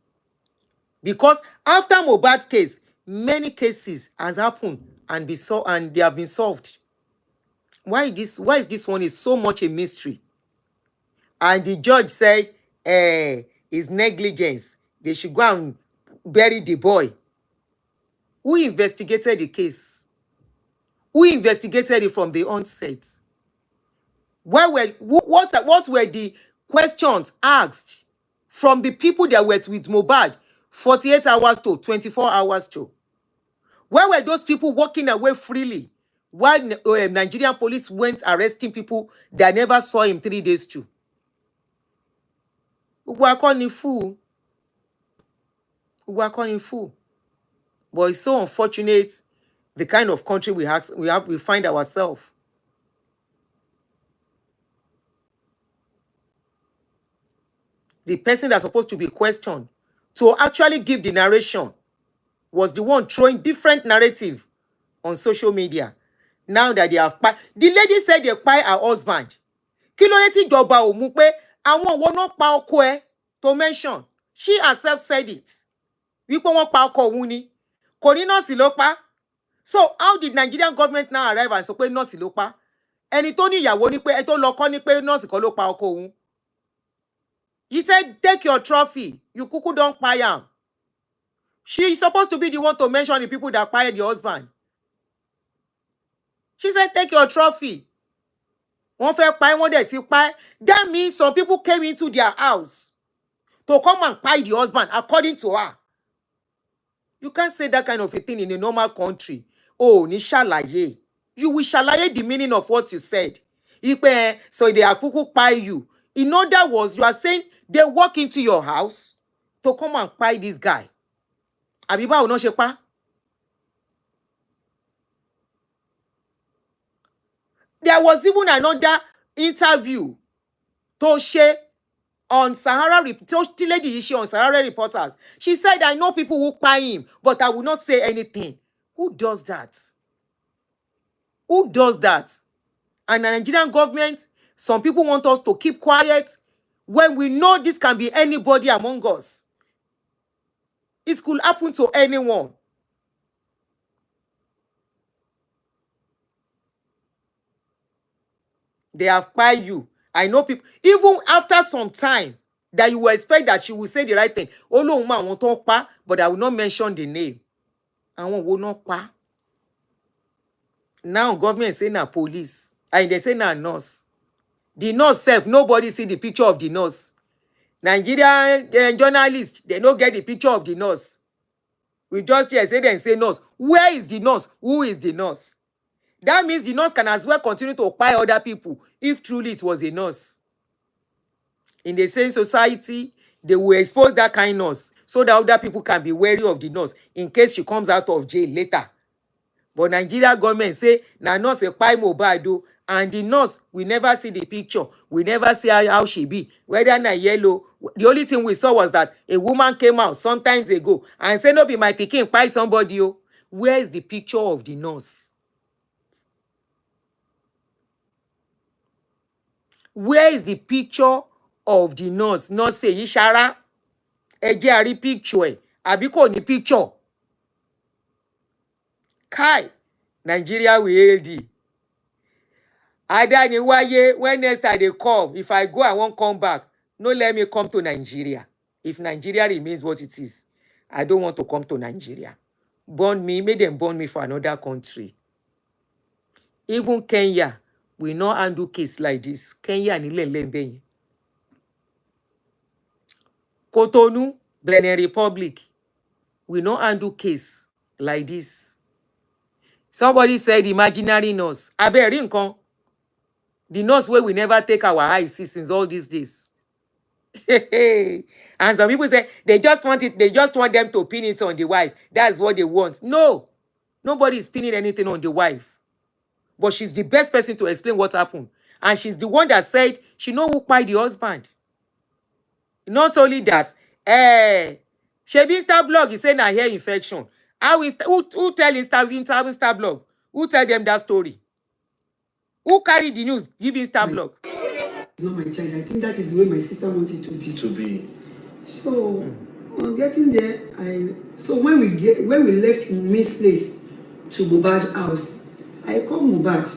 Because after Mohbad's case, many cases has happened and they have been solved. Why is this one is so much a mystery? And the judge said, it's negligence. They should go and bury the boy. Who investigated the case? Who investigated it from the onset? What were the questions asked from the people that were with Mobad 48 hours to 24 hours to? Where were those people walking away freely while Nigerian police went arresting people that never saw him 3 days to? We are calling fool. We are calling fool. But it's so unfortunate the kind of country we find ourselves. The person that's supposed to be questioned to actually give the narration was the one throwing different narrative on social media. Now that they have the lady said they kpai her husband. Kí ló dé tí ìjọba ò mú pé àwọn wo náà pa ọkọ ẹ̀ to mention. She herself said it. Wípé wọ́n pa ọkọ òun ni. Kò ní nọ́ọ̀sì ló pa. So how did Nigerian government now arrive and sọ pé nọ́ọ̀sì ló pa? Ẹni tó ní ìyàwó ní pé ẹ tó lọ kọ́ ní pé nọ́ọ̀sì kọ́ ló pa ọkọ òun. He said, take your trophy. You kuku don't pay am. She is supposed to be the one to mention the people that fired your husband. She said, take your trophy. Wọ́n fẹ́ pa wọ́n dẹ̀ ti pa. That means some people came into their house to come and pay the husband, according to her. You can't say that kind of a thing in a normal country. Oh, ní ṣàlàyé. You will ṣàlàyé the meaning of what you said. So they are kuku pay you. In other words, you are saying they walk into your house to come and pay this guy. Àbí báwo náà ṣe pa? There was even another interview to share on Sahara lady on Sahara Reporters. She said, I know people who pay him, but I will not say anything. Who does that? Who does that? And the Nigerian government, some people want us to keep quiet when we know this can be anybody among us. It could happen to anyone. They have paid you. I know people, even after some time, that you will expect that she will say the right thing. Oh no, ma, won't talk pa, but I will not mention the name. I will not pa. Now government say na police. And they say na nurse. The nurse self, nobody see the picture of the nurse. Nigerian journalists, they don't get the picture of the nurse. We just hear say them say nurse. Where is the nurse? Who is the nurse? That means the nurse can as well continue to occupy other people if truly it was a nurse. In the same society, they will expose that kind of nurse so that other people can be wary of the nurse in case she comes out of jail later. But Nigeria government say, na nurse occupy Mobad, and the nurse, we never see the picture. We never see how she be. Whether na yellow. The only thing we saw was that a woman came out some times ago and said, no be my pikin, buy somebody. Where is the picture of the nurse? Where is the picture of the nurse? Nurse Feyi Shara. Ẹ jẹ́ a rí picture ẹ̀. Àbí kò ní picture. Kai. Nigeria will AD. Ada ni wáyé, when next time they come, if I go, I won't come back. No, let me come to Nigeria. If Nigeria remains what it is, I don't want to come to Nigeria. Burn me, make them burn me for another country. Even Kenya will not handle case like this. Kenya ni lẹ́lẹ́bẹ̀yìn. Cotonou, Benin Republic will not handle case like this. Somebody said imaginary nurse. Abẹ́rí nǹkan. The nurse where we never take our eyes see since all these days. And some people say they just want it, they just want them to pin it on the wife. That's what they want. No, nobody is pinning anything on the wife. But she's the best person to explain what happened. And she's the one that said she know who kpai the husband. Not only that, Shebi Insta blog is saying a hair infection. Who tell Insta blog? Who tell them that story? Who carried the news? Give Insta blog. It's not my child. I think that is the way my sister wanted to be. So on getting there, so when we left in Miss Place to Mobad house, I called Mobad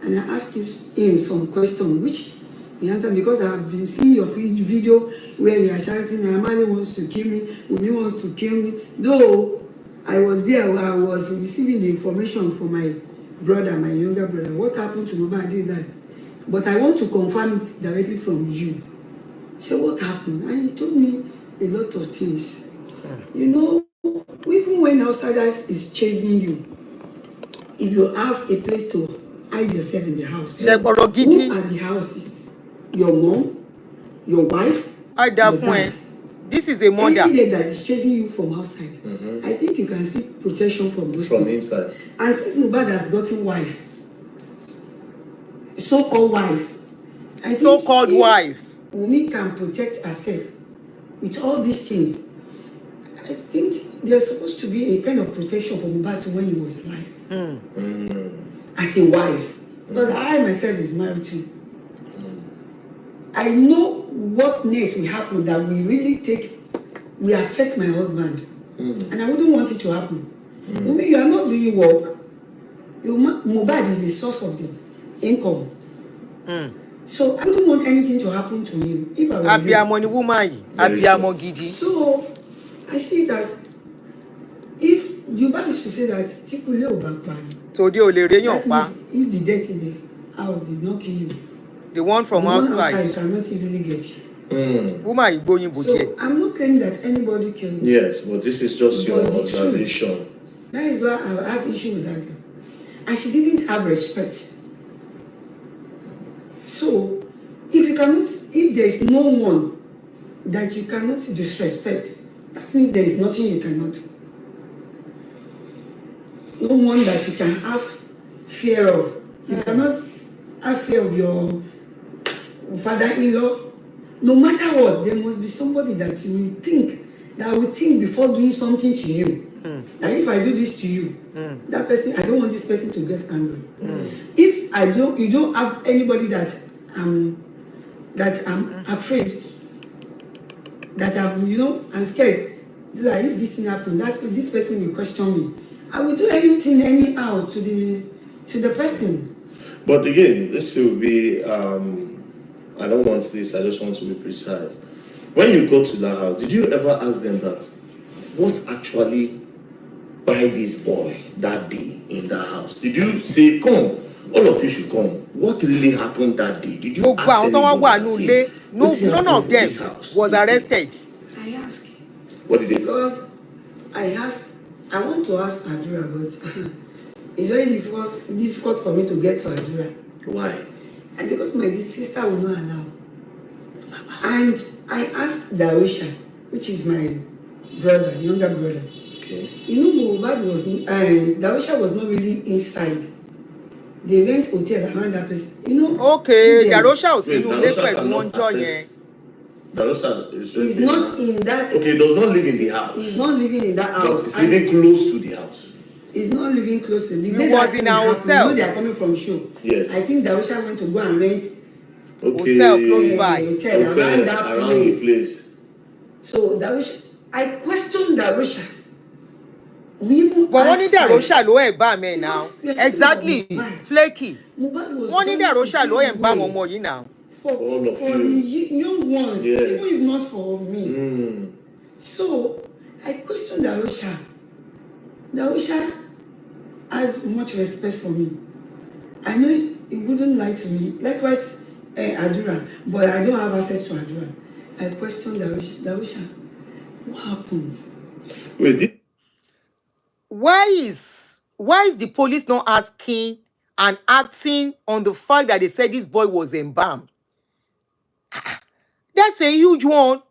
and I asked him some question, which he answered because I have been seeing your video where you are shouting, Amali wants to kill me, Umi wants to kill me. Though I was there, I was receiving the information from my brother, my younger brother. What happened to Mobad is that but I want to confirm it directly from you. He said, what happened? And he told me a lot of things. You know, even when outsiders is chasing you, if you have a place to hide yourself in the house, who are the houses? Your mom, your wife, your dad. This is a mother. Any day that is chasing you from outside, I think you can seek protection from those From people. inside. And since Mobad has gotten wife, so-called wife, I So-called think wife. Wunmi can protect herself with all these things. I think there's supposed to be a kind of protection for Mobad when he was alive. As a wife. Because I myself is married too. I know what next will happen that we affect my husband. And I wouldn't want it to happen. Maybe you are not doing work. Mobad is the source of the income. So I wouldn't want anything to happen to him if I were him. Abiyamo ni woman, abiyamo gidi. So I see it as if Yoruba used to say that Tikule Obapani. Tòde ò lè réyàn That pa. means if the death in the house did not kill you, The one from the one outside. cannot easily get you. Woman igboyinbo So díẹ̀. I'm not claiming that anybody killed me. Yes, but this is just your But the observation. That is why I have issue with that girl. And she didn't have respect. So if there is no one that you cannot disrespect, that means there is nothing you cannot do. No one that you can have fear of. You cannot have fear of your father-in-law. No matter what, there must be somebody that you will think before doing something to you. That if I do this to you, that person, I don't want this person to get angry. If you don't have anybody that I'm afraid, that I'm scared, so that if this thing happens, this person will question me. I will do anything anyhow to the person. But again, this will be, I don't want this, I just want to be precise. When you go to that house, did you ever ask them that, what actually by this boy that day in that house? Did you say, come, all of you should come? What really happened that day? Did you ask anybody? None of them was arrested. I asked. What did they do? Because I want to ask Adura, but it's very difficult for me to get to Adura. Why? And because my sister will not allow. And I asked Dawisha, which is my brother, younger brother. Okay. Mohbad Dawisha was not really inside. They rent hotel around that place. Okay, Dawisha was in Dawisha is not in that. Okay, does not live in the house. He's not living in that house. But he's living close to the house. He's not living close to the He was in a hotel. They are coming from show. Yes. I think Dawisha went to go and rent hotel close by. Hotel around that around place. the place. So Dawisha, I questioned Dawisha. But wọ́n ní Dawisha ló ẹ̀ bá mi now. Exactly, flaky. Wọ́n ní Dawisha ló ẹ̀ bá ọmọ yìí now. For the young ones, yeah. Even if not for me. So I questioned Dawisha. Dawisha has much respect for me. I know he wouldn't lie to me. Likewise, Adura, but I don't have access to Adura. I questioned Dawisha. Dawisha, what happened? Wait, why is the police not asking and acting on the fact that they said this boy was embalmed? That's a huge one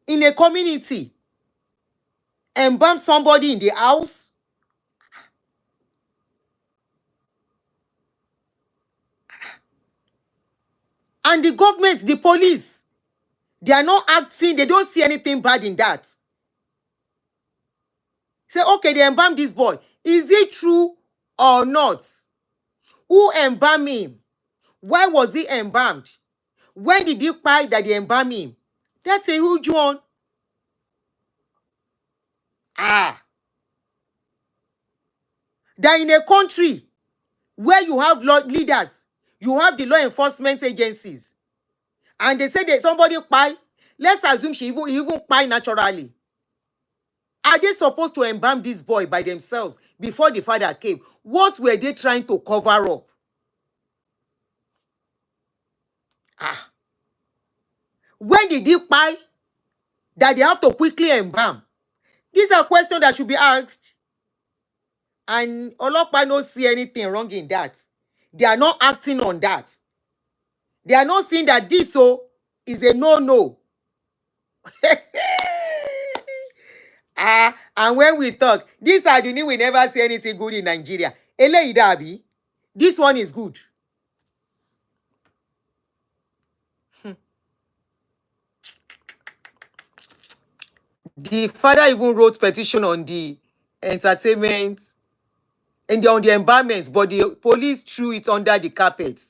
in a community. Embalm somebody in the house. And the government, the police, they are not acting, they don't see anything bad in that. Say, okay, they embalmed this boy. Is it true or not? Who embalmed him? Why was he embalmed? When did you buy that they embalmed him? That's a huge one. That in a country where you have leaders, you have the law enforcement agencies, and they say that somebody buy, let's assume he even buy naturally. Are they supposed to embalm this boy by themselves before the father came? What were they trying to cover up? Ah, when did he buy that they have to quickly embalm? These are questions that should be asked. And Olokpa don't see anything wrong in that. They are not acting on that. They are not saying that this is a no-no. And when we talk, this Aduni will never say anything good in Nigeria. Ele Idabi, this one is good. The father even wrote petition on the entertainment and on the environment, but the police threw it under the carpet.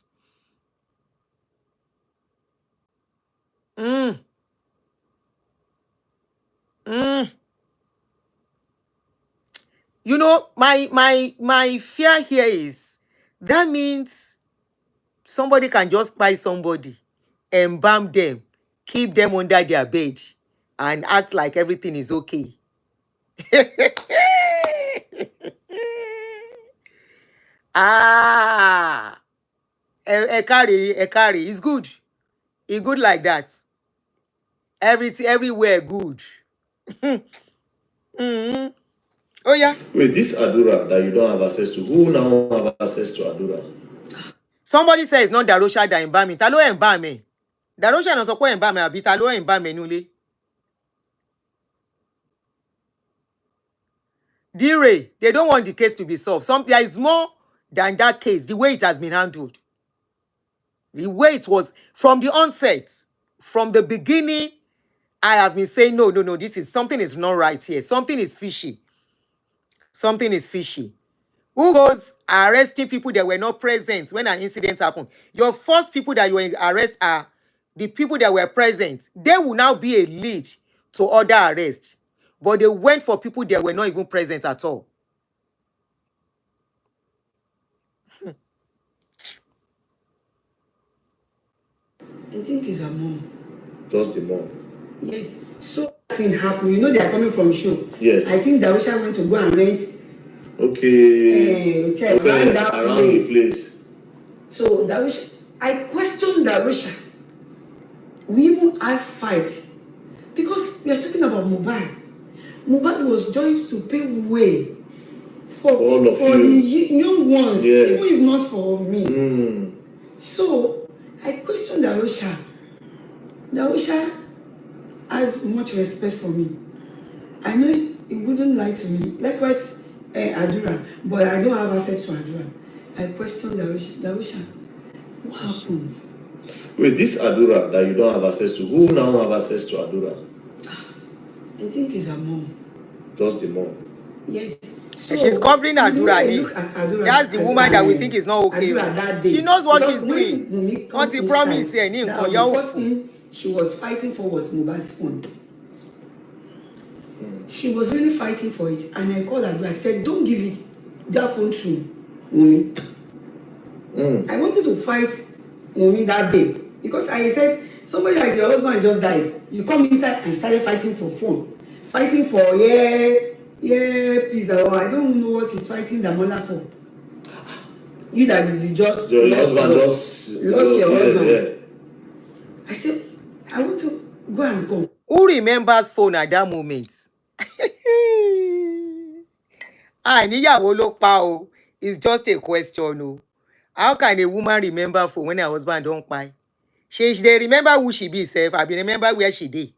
Mm. Mm. You know, my fear here is that means somebody can just buy somebody, embalm them, keep them under their bed, and act like everything is okay. Ekari, it's good. It's good like that. Everything, everywhere good. Mm. Oh yeah. Wait, this Adura that you don't have access to, who now have access to Adura? Somebody says it's not Darosha that embalm me. Ta ló embalm me? Darosha no sọ pé embalm me àbí ta ló embalm me nule. Dire, they don't want the case to be solved. There is more than that case, the way it has been handled. The way it was from the onset, from the beginning, I have been saying, no, something is not right here. Something is fishy. Something is fishy. Who goes arresting people that were not present when an incident happened? Your first people that you arrest are the people that were present. They will now be a lead to other arrest. But they went for people that were not even present at all. I think it's a mom. Just the mom. Yes. So thing happened. You know they are coming from show. Yes. I think Darusha went to go and rent. Okay. Hotel around that around place. the place. So Darusha, I questioned Darusha. We even had fights because we are talking about Mobad. Mobad was just to pave way for the young ones, even if not for me. Mm. So I questioned Darusha. Darusha has much respect for me. I know he wouldn't lie to me. Likewise, Adura, but I don't have access to Adura. I questioned Darusha. Darusha, what happened? Wait, this Adura that you don't have access to, who now have access to Adura? I think it's her mom. Just the mom. Yes. So she's covering Adura. Adura. That's the woman that we think is not okay. Adura that day. She knows what because she's doing. What he promised here, the first thing she was fighting for was Mohbad's phone. She was really fighting for it, and I called Adura. I said, "Don't give it that phone to Wunmi." I wanted to fight Wunmi that day because I said, somebody like your husband just died. You come inside and started fighting for phone, fighting for pizza. Or I don't know what he's fighting Damola for. You that you just your husband lost your husband. Yeah. I said, I want to go and go. Who remembers phone at that moment? Níyàwó ló pa o. It's just a question o. How can a woman remember phone when her husband don't buy? They remember who she be sef. I remember where she dey.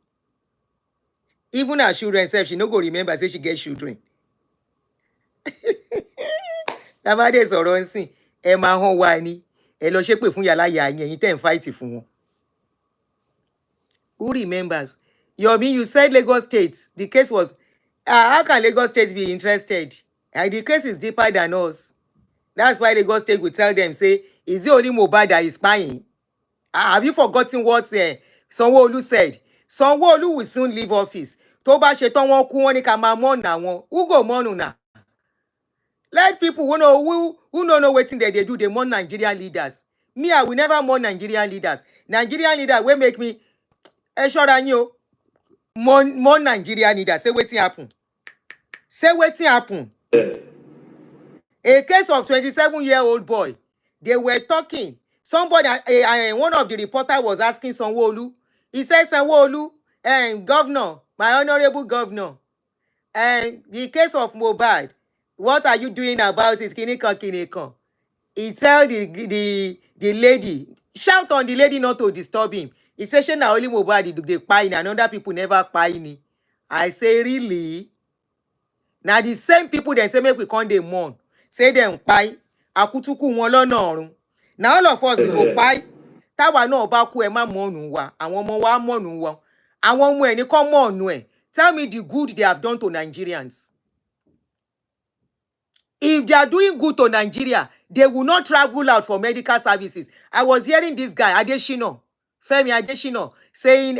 Even her children sef, she no go remember say she get children. Tabade sọ̀rọ̀ nsìn, ẹ máa hàn wá ni. Ẹ lọ ṣépè fún yàrá ìyá yín, ẹ̀yin tẹ́ ń fight fún wọn. Who remembers? Yomi, you said Lagos State. The case was, how can Lagos State be interested? The case is deeper than us. That's why Lagos State will tell them, say, is it only Mobad that is spying? Have you forgotten what Sanwo-Olu said? Sanwo-Olu will soon leave office. Tó bá ṣe tán wọ́n kú wọ́n ní ká máa mourn àwọn. Who go mourn una? Let people who don't know wetin they do, they mourn Nigerian leaders. Me, I will never mourn Nigerian leaders. Nigerian leaders will make me ṣọ́ra yín o. Mourn Nigerian leaders. Say wetin happen. Say wetin happen. A case of 27-year-old boy. They were talking. Somebody, one of the reporter was asking Sanwo-Olu. He said, Sanwo-Olu, governor, my honorable governor, the case of Mobad, what are you doing about it? Kinikan, kinikan. He tell the lady, shout on the lady not to disturb him. He say, shey na only Mobad dey kpai ni, and other people never kpai ni. I say, really? Na the same people dem say make we come dey mourn, say dem kpai akutuku wọn lọ́nà ọ̀run. Na all of us go kpai. Táwa náà bá kú ẹ má mọ̀nù wa, àwọn ọmọ wa mọ̀nù wa. Àwọn ọmọ ẹ̀ ní kọ́ mọ̀nù ẹ̀. Tell me the good they have done to Nigerians. If they are doing good to Nigeria, they will not travel out for medical services. I was hearing this guy, Adeshina, Femi Adeshina, saying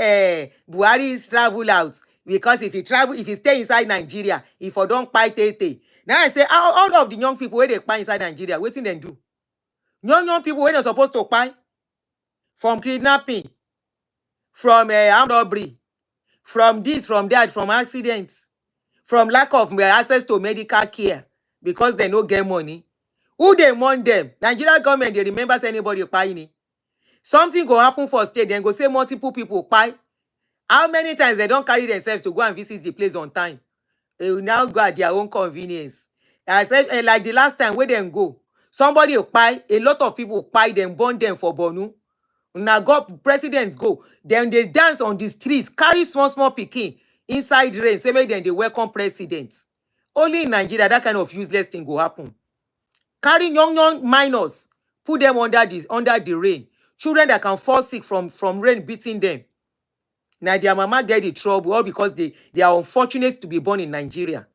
Buhari is travel out because if he stay inside Nigeria, if I don't buy tete. Now I say, all of the young people where they buy inside Nigeria, what thing they do? Young people when they're supposed to buy from kidnapping, from armed robbery, from this, from that, from accidents, from lack of access to medical care because they no get money. Who they mourn them? Nigeria government, they remember anybody buying. Something go happen for state, then go say multiple people buy. How many times they don't carry themselves to go and visit the place on time? They will now go at their own convenience. I said, like the last time where them go, somebody buy, a lot of people buy them, burn them for Bonu. Now God, presidents go. Then they dance on the streets, carry small pikin inside rain, say make them they welcome presidents. Only in Nigeria, that kind of useless thing go happen. Carry young minors, put them under the rain. Children that can fall sick from rain beating them. Now their mama get in trouble all because they are unfortunate to be born in Nigeria.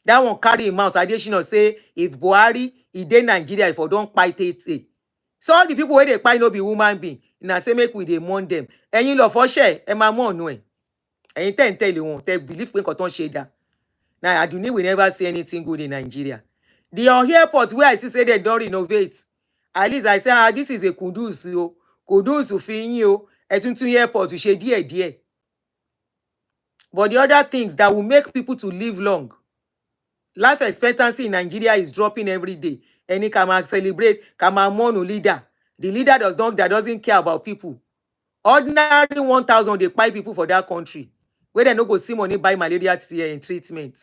That one carry him out. Additional say if Buhari he dey Nigeria, if I don't fight it. So all the people where they fight no be human being. Now say make we dey mourn them. Ẹ̀yin lọ for share, ẹ máa mourn ẹ. Ẹ̀yin tell you they believe pé nǹkan tó ń ṣe dá. Now I do need we never see anything good in Nigeria. The airport where I see say they don't renovate. At least I say this is a Kudus o. Kudus fi yin o. Etuntun airport ṣe díẹ̀. But the other things that will make people to live long. Life expectancy in Nigeria is dropping every day. Any can celebrate, can mourn leader. The leader that doesn't care about people. Ordinary 1,000 they buy people for that country. Where they no go see money buy malaria treatment.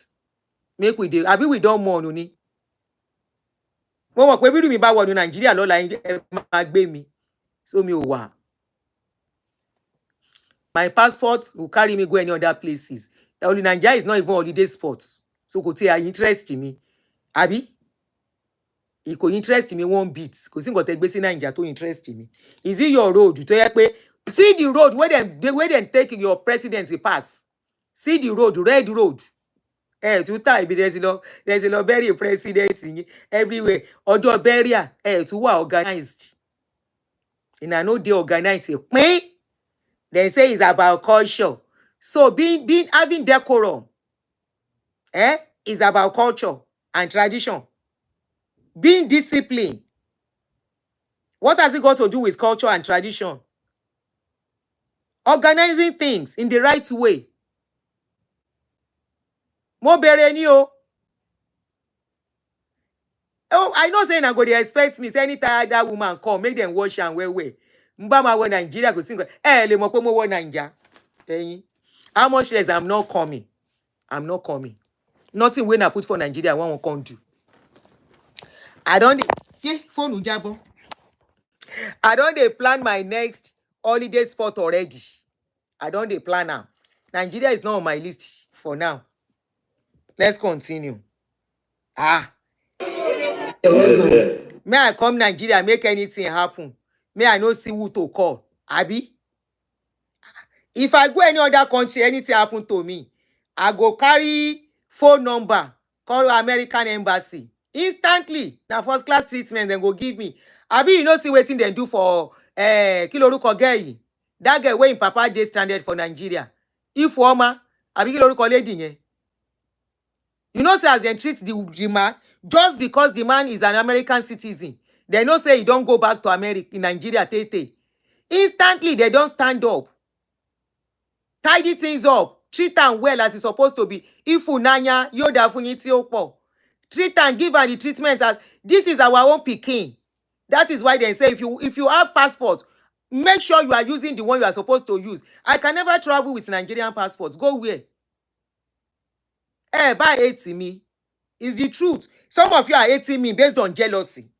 Make we do. Abi we don't mourn ni. Mo mọ̀ pé bí mi bá wọ ní Nigeria lọ́la ẹ máa gbé mi. So mi ò wà. My passport will carry me go any other places. Only Nigeria is not even holiday spot. So kò tí interest me. Abi? It could interest me one bit. Kò sí nǹkan tẹ́ gbé sí Nigeria tó interest me. Is it your road? Tó yẹ pé see the road where them take your presidency pass. See the road, red road. To time there's a lot bury president everywhere. Ọjọ́ burial to wa organized. And I know they organize it. They say it's about culture. So being having decorum is about culture and tradition. Being disciplined. What has it got to do with culture and tradition? Organizing things in the right way. Mo bere ni o. Oh, I know saying I go they expect me. Say anytime that woman come, make them wash and well. Mba ma wo Nigeria go sing. Le mo pe mo wo Naija. How much less I'm not coming. I'm not coming. Nothing when I put for Nigeria, I won't come do. I don't phone ujabo. I don't dey plan my next holiday spot already. I don't dey plan now. Nigeria is not on my list for now. Let's continue. May I come Nigeria, make anything happen. May I not see who to call. Abi? If I go any other country, anything happen to me, I go carry phone number, call American embassy. Instantly, na first class treatment then go give me. Abi, you know see wetin dem do for kí lorúkọ girl yìí. That girl wey im papa dey stranded for Nigeria. If Oma, abi kí lorúkọ lady yẹn. You know say as dem treat the man, just because the man is an American citizen, they know say he don't go back to America in Nigeria tete. Instantly, they don't stand up. Tidy things up. Treat am well as it's supposed to be. If unanya, yoda funiti opo. Treat and give her the treatment as this is our own pikin. That is why they say if you have passport, make sure you are using the one you are supposed to use. I can never travel with Nigerian passport. Go where? Buy hating me. It's the truth. Some of you are hating me based on jealousy.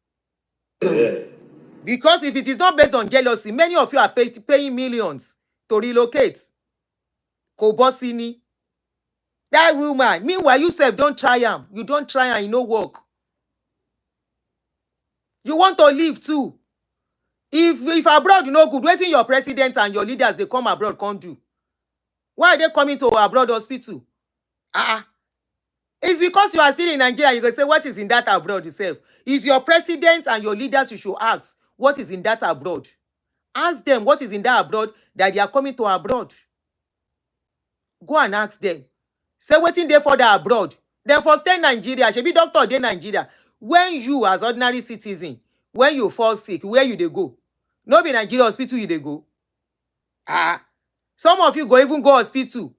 Yeah. Because if it is not based on jealousy, many of you are paying millions to relocate. Kobosini. That woman. Meanwhile, you self don't try am. You don't try and you no work. You want to live too. If abroad you no good, wetin your president and your leaders they come abroad can't do. Why are they coming to abroad hospital? It's because you are still in Nigeria. You can say what is in that abroad yourself. Is your president and your leaders you should ask what is in that abroad. Ask them what is in that abroad that they are coming to abroad. Go and ask them. Say wetin dey for that abroad. Then for stay Nigeria, shebi doctor dey Nigeria. When you as ordinary citizen, when you fall sick, where you dey go? No be Nigeria hospital you dey go. Some of you go even go hospital.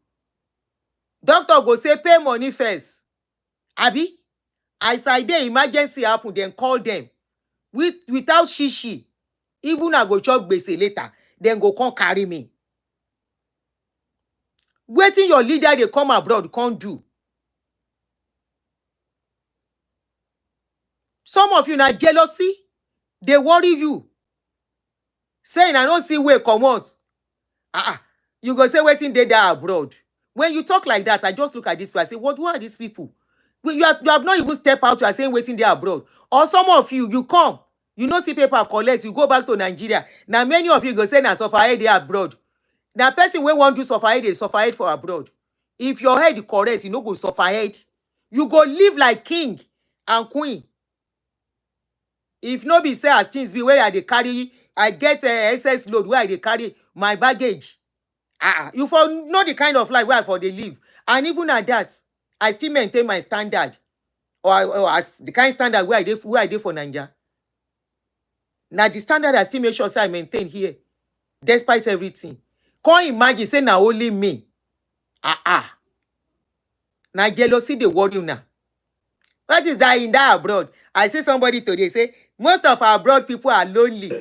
Doctor go say pay money first. Abi, as I dey emergency happen, then call them. Without shishi. Even I go chop gbese later, then go come carry me. Wetin your leader dey come abroad can't do. Some of you na jealousy, they worry you. Saying I don't see where comot. You go say wetin dey there abroad. When you talk like that, I just look at this people. I say, what? Who are these people? You have not even stepped out. You are saying wetin dey abroad. Or some of you, you come, you no see paper collect, you go back to Nigeria. Now many of you go say na suffer head dey abroad. Now person wey wan do suffer head dey suffer head for abroad. If your head correct, you no go suffer head. You go live like king and queen. If no be say as things be where I dey carry, I get excess load where I dey carry my baggage. You for know the kind of life where I for dey live. And even at that, I still maintain my standard. Or as the kind standard where I dey for Nigeria. Now the standard I still make sure say I maintain here. Despite everything. Can't imagine say na only me. Now jealousy dey worry you now. What is that in that abroad? I see somebody today say most of our abroad people are lonely.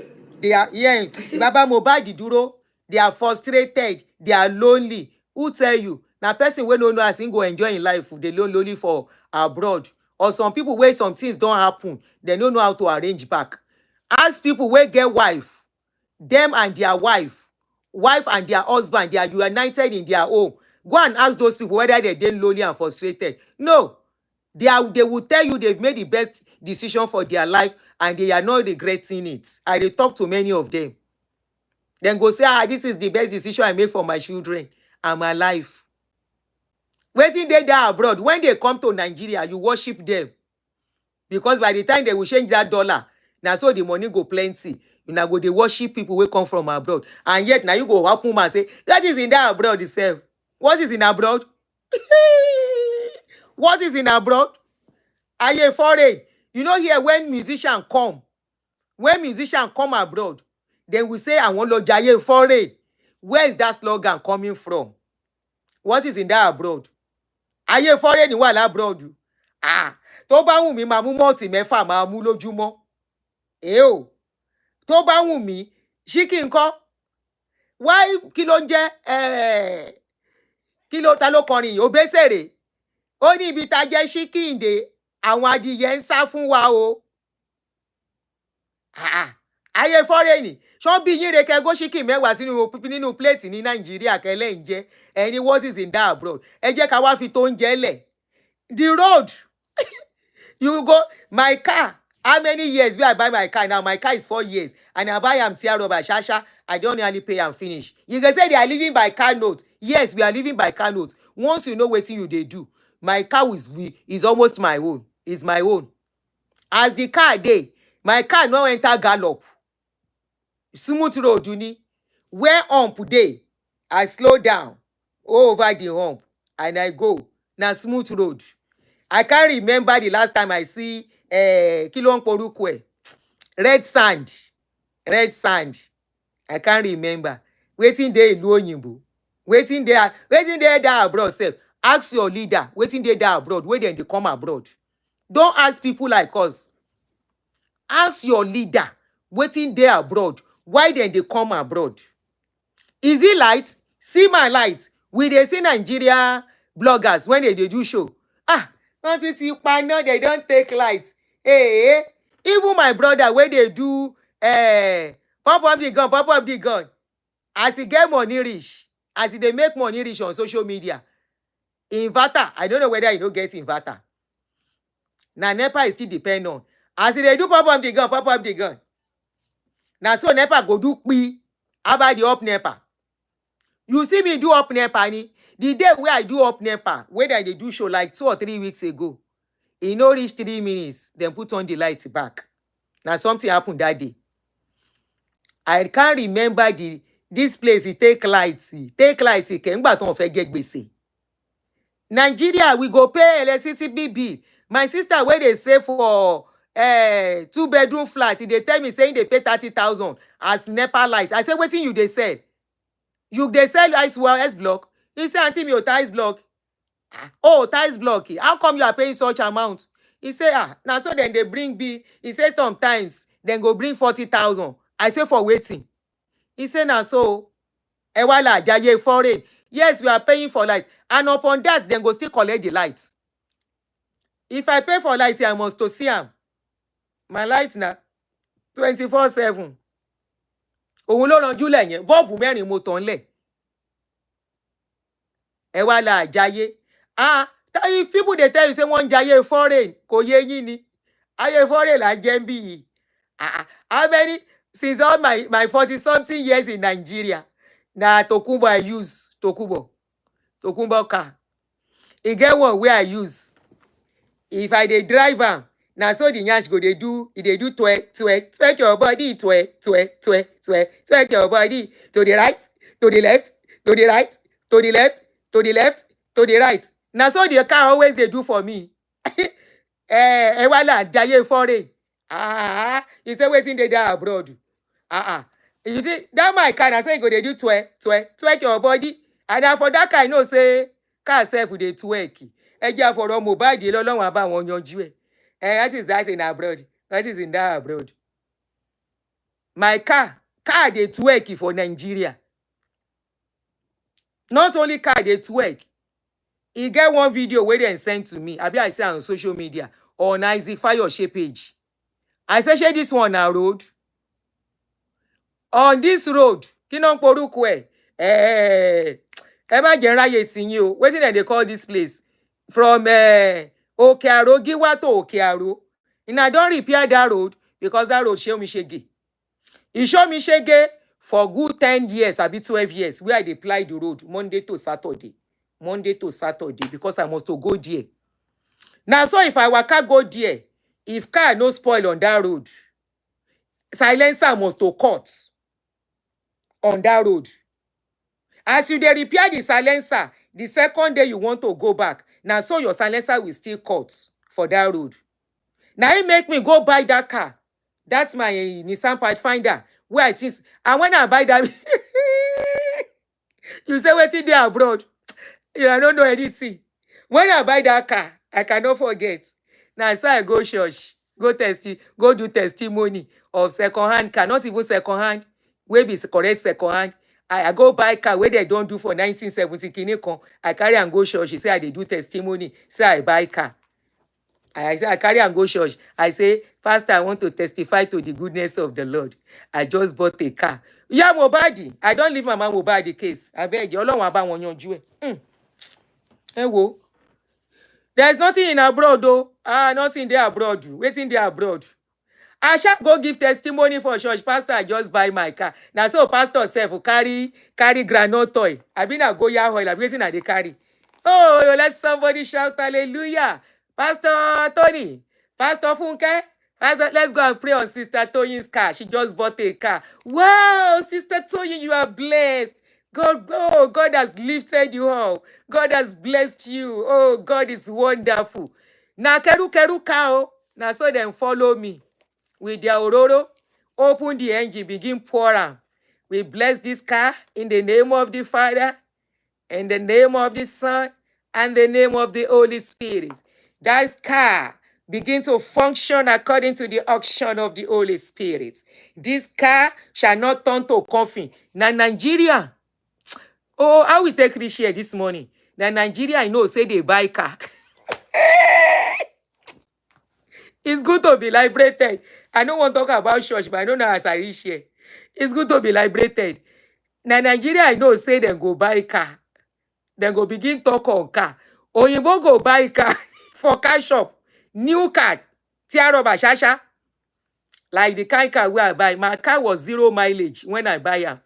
They are Baba Mobad duro. They are frustrated. They are lonely. Who tell you? Now person wey no know as him go enjoy in life, they lonely for abroad. Or some people where some things don't happen, they don't know how to arrange back. Ask people where get wife, them and their wife and their husband, they are united in their home. Go and ask those people whether they're lonely and frustrated. No. They will tell you they've made the best decision for their life and they are not regretting it. I dey talk to many of them. Then go say, this is the best decision I made for my children and my life. Waiting they there abroad, when they come to Nigeria, you worship them. Because by the time they will change that dollar, now so the money go plenty. You now go they worship people who come from abroad. And yet now you go up and say, that is in that abroad itself. What is in abroad? What is in abroad? Are you foreign? You know here when musicians come abroad, then we say I want to jaye foreign. Where is that slogan coming from? What is in that abroad? Are you foreign in what abroad? Tó bá wù mí máa mú mọ́ọ̀tì mẹ́fà máa mú lójúmọ́. Tó bá wù mí, chicken ńkọ́? Why kí ló ń jẹ́ kí ló ta ló kọrin Obesere? Ó ní ibi tá jẹ́ chicken dé, àwọn adìyẹ ń sá fún wa o. Ayé foreign. Ṣó bí yín re kẹ́ go chicken mẹ́wàá nínú plate ní Nàìjíríà kẹ́lẹ́ ń jẹ. Ẹni what is in that abroad? Ẹ jẹ́ ká wá fi tó ń jẹ lẹ̀. The road. You go, my car. How many years will I buy my car? Now my car is 4 years. And I buy am tear rubber, Shasha. I don't only pay and finish. You can say they are living by car note. Yes, we are living by car note. Once you know what you they do, my car is almost my own. It's my own. As the car dey, my car no enter gallop. Smooth road, you need. Where hump dey, I slow down over the hump and I go. Now smooth road. I can't remember the last time I see Kilon Porukwe. Red sand. I can't remember. Waiting there in Luonyimbu. Waiting there abroad. Self. Ask your leader. Waiting there abroad. Wait then they come abroad. Don't ask people like us. Ask your leader waiting there abroad. Why then they come abroad? Is it light? See my light. We dey see Nigeria bloggers when they do show. Ah, Aunty Tipana, they don't take light. Hey, even my brother when they do pop up the gun. As he get money rich, as he they make money rich on social media. Inverter, I don't know whether you don't get inverter. Now NEPA is still depend on. As they do pop up the gun. Now so NEPA go do pi about the up NEPA. You see me do up NEPA ni. The day where I do up NEPA, where they do show like 2 or 3 weeks ago, e no reach 3 minutes, then put on the light back. Now something happened that day. I can't remember this place. It take light. Kengba ton fe get gbese. Nigeria, we go pay electricity bill. My sister, where they say for 2-bedroom flat, they tell me saying they pay 30,000 as NEPA light. I say, wetin you they sell? You they sell ice block? He say, Aunty, me o tiles block. Oh, tiles block. How come you are paying such amount? He say, now so then they bring bill. He say sometimes then go bring 40,000. I say for waiting. He say now so ewala jaye foreign. Yes, we are paying for light. And upon that, then go still collect the lights. If I pay for light, I must to see them. My light now 24/7. Òun ló ranjú lẹ́yìn bọ́ọ̀bù mẹ́rin mo tàn lẹ̀. Ewala jaye. If people they tell you say one jaye foreign, kò yé yín ni. Aye foreign la jẹ́ ń bí yìí. How many since all my 40-something years in Nigeria? Na Tokumbo I use. Tokumbo car. E get one where I use. If I dey drive am, na so the nyash go dey do twerk your body, twerk your body to the right, to the left, to the right, to the left, to the left, to the right. Na so the car always dey do for me. Ewala jaye foreign. You say wetin dey there abroad. You see that my car na so e go dey do twerk your body. And na for that car I know say car sef dey twerk. Eja for Mobad lọ́lọ́run á bá wọn yanjú ẹ̀. What is that in abroad? What is in that abroad? My car dey twerk for Nigeria. Not only car dey twerk. E get one video where they sent to me. Abi I say on social media on Isaac Fayose page. I say share this one na road. On this road, kí ló ń porúkọ ẹ̀? Ẹ má jẹ́ ráyè sí yín o. Wetin dem dey call this place? From Òkè Àró Gíwá to Òkè Àró. And I don repair that road because that road show me shege. E show me shege for good 10 years, abi 12 years, where I dey ply the road Monday to Saturday. Because I must to go there. Now, so if I waka go there, if car no spoil on that road, silencer must to cut on that road. As you dey repair the silencer, the second day you want to go back, now so your silencer will still cut for that road. Now it make me go buy that car. That's my Nissan Pathfinder. Where it is. And when I buy that, you say wetin dey abroad. You don't know anything. When I buy that car, I cannot forget. Now so I go church, go do testimony of second-hand car, not even second-hand, wey be correct second-hand. I go buy car where they don't do for 1970 kini. I carry and go church. She say I dey do testimony. Say I buy car. I say I carry and go church. I say, Pastor, I want to testify to the goodness of the Lord. I just bought a car. Yeah, Mobad. I don't leave my man Mobad case. I beg you. Ọlọ́run á bá wọn yanjú ẹ̀. Wo. There's nothing in abroad though. Nothing there abroad. Waiting there abroad. I shall go give testimony for church. Pastor, I just buy my car. Now so pastor self will carry granite toy. I been a Goya oil. I'm waiting at the carry. Oh, let somebody shout hallelujah. Pastor Tony, Pastor Funke, Pastor, let's go and pray on Sister Toyin's car. She just bought a car. Wow, Sister Toyin, you are blessed. God has lifted you up. God has blessed you. Oh, God is wonderful. Now, keru cow. Now, so then follow me. With their ororo, open the engine, begin pouring. We bless this car in the name of the Father, in the name of the Son, and the name of the Holy Spirit. That car begin to function according to the auction of the Holy Spirit. This car shall not turn to coffin. Now, Nigeria, oh, how we take this share this morning? Now, Nigeria, I know, say they buy car. It's good to be liberated. I don't want to talk about church, but I don't know as I reach here. It's good to be liberated. Now, Nigeria, I know, say they go buy car. Then go begin talk on car. Oyinbo go buy car for car shop. New car. Tiaroba Shasha. Like the kind car where I buy. My car was 0 mileage when I buy am.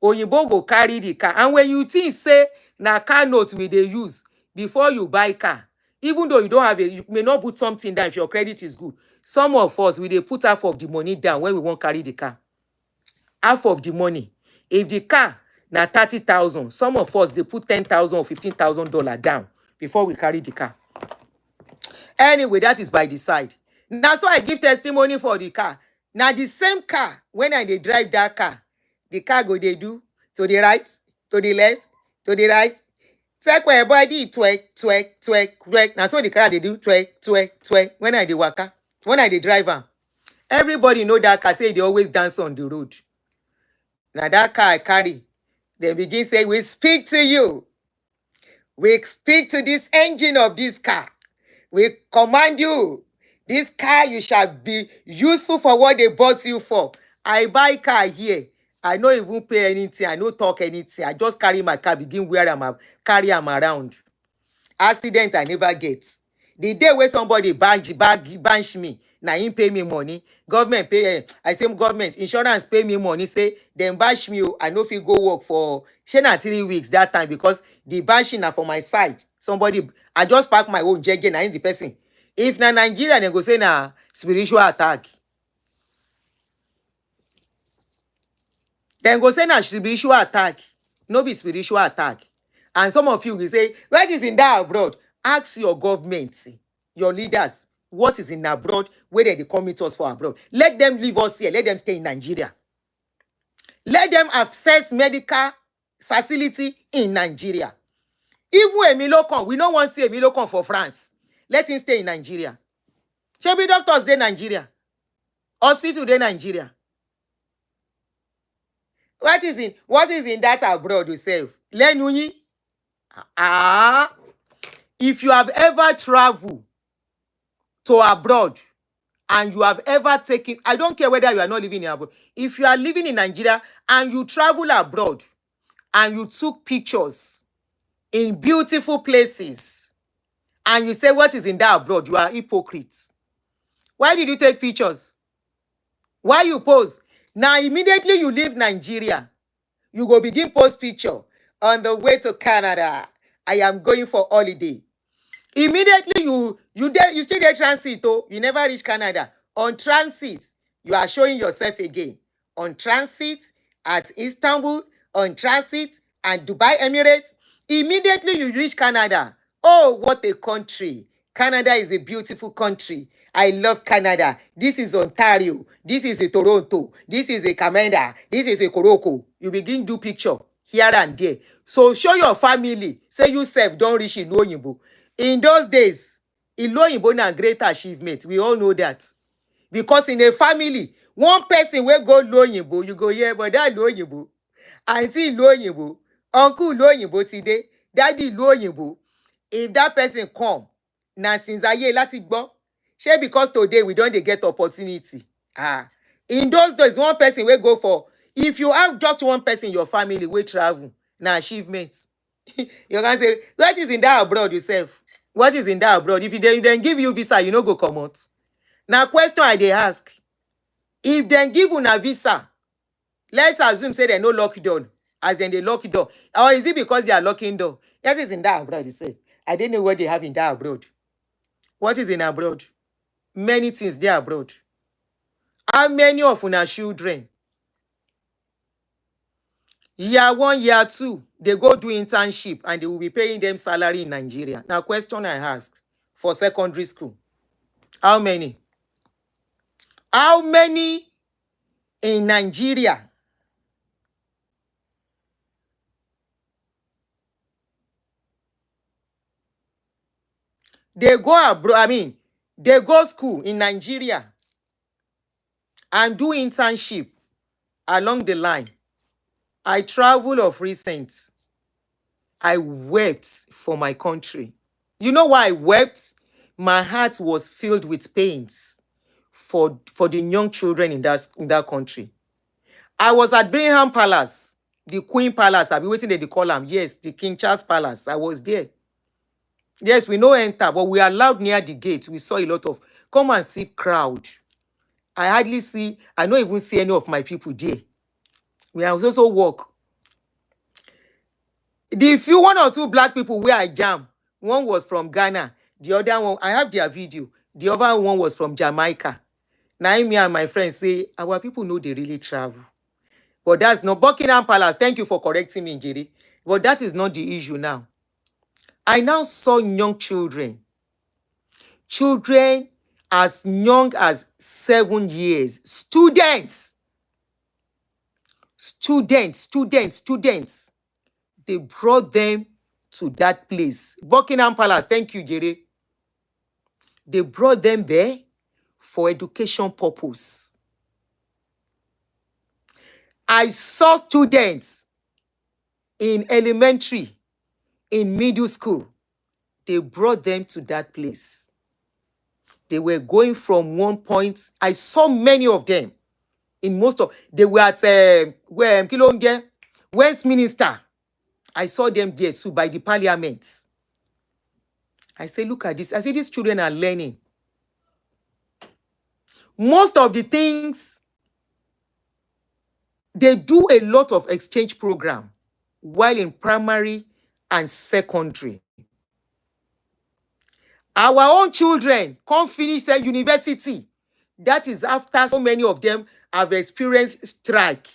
Oyinbo go carry the car. And when you think say na car notes we dey use before you buy car, even though you don't have you may not put something down if your credit is good. Some of us we dey put half of the money down when we won't carry the car. Half of the money. If the car na 30,000, some of us they put 10,000 or $15,000 down before we carry the car. Anyway, that is by the side. Now, so I give testimony for the car. Now, the same car, when I dey drive that car, the car go they do to the right, to the left, to the right. Take where body twerk, twerk, twerk, twerk. Now, so the car they do twerk, twerk, twerk. When I dey waka, when I dey drive am, everybody know that car say they always dance on the road. Now, that car I carry, they begin say, we speak to you. We speak to this engine of this car. We command you. This car, you shall be useful for what they bought you for. I buy car here. I no even pay anything. I no talk anything. I just carry my car, begin wear am, carry am around. Accident I never get. The day where somebody banch me, na him pay me money. Government pay, I say government, insurance pay me money, say, them bash me, I no fit go work for, say na 3 weeks that time because the banshing na for my side. Somebody, I just pack my own jege, na him the person. If na Nigeria, they go say na spiritual attack. Then go say na spiritual attack. No be spiritual attack. And some of you will say, what is in that abroad? Ask your government, your leaders, what is in abroad, where they commit us for abroad. Let them leave us here. Let them stay in Nigeria. Let them access medical facility in Nigeria. Even Emilokon, we don't want to see Emilokon for France. Let him stay in Nigeria. Should be doctors in Nigeria. Hospital in Nigeria. What is in that abroad yourself? Lenuni. If you have ever traveled to abroad and you have ever taken, I don't care whether you are not living in abroad. If you are living in Nigeria and you travel abroad and you took pictures in beautiful places and you say what is in that abroad, you are hypocrites. Why did you take pictures? Why you pose? Now immediately you leave Nigeria, you go begin post picture on the way to Canada. I am going for holiday. Immediately you still there transit, oh, you never reach Canada. On transit, you are showing yourself again. On transit at Istanbul, on transit at Dubai Emirates. Immediately you reach Canada. Oh, what a country. Canada is a beautiful country. I love Canada. This is Ontario. This is a Toronto. This is a Canada. This is a Koroko. You begin do picture here and there. So show your family. Say you self don't reach Ilu Oyinbo. In those days, Ilu Oyinbo na great achievement. We all know that. Because in a family, one person will go Ilu Oyinbo, you go here, but that Ilu Oyinbo. Aunty Ilu Oyinbo, uncle Ilu Oyinbo today, daddy Ilu Oyinbo. If that person come, na since aye láti gbọ́. Shey because today we don't get opportunity. In those days, one person will go for, if you have just one person in your family will travel, na achievement. You can say, what is in that abroad yourself? What is in that abroad? If you then give you visa, you no go come out. Now question I dey ask. If then give una visa, let's assume say they no lock down, as then they lock door. Or is it because they are locking door? What is in that abroad yourself? I don't know what they have in that abroad. What is in abroad? Many things there abroad. How many of una children? Year 1, year 2, they go do internship and they will be paying them salary in Nigeria. Now, question I ask for secondary school. How many? How many in Nigeria? They go abroad, They go school in Nigeria and do internship along the line. I travel of recent. I wept for my country. You know why I wept? My heart was filled with pains for the young children in that country. I was at Buckingham Palace, the Queen Palace. I've been waiting at the column. Yes, the King Charles Palace. I was there. Yes, we no enter, but we are allowed near the gate. We saw a lot of come and see crowd. I hardly see, I don't even see any of my people there. We are also walk. The few one or two black people where I jam, one was from Ghana, the other one, I have their video. The other one was from Jamaica. Now me and my friends say, our people know they really travel. But that's not Buckingham Palace. Thank you for correcting me, Jerry. But that is not the issue now. I now saw young children. Children as young as 7 years. Students. They brought them to that place. Buckingham Palace. Thank you, Jerry. They brought them there for education purpose. I saw students in elementary, in middle school. They brought them to that place. They were going from one point. I saw many of them. In most of, they were at Westminster. I saw them there too by the parliament. I say, look at this. I say, these children are learning. Most of the things, they do a lot of exchange program while in primary and secondary. Our own children can't finish their university. That is after so many of them have experienced strike.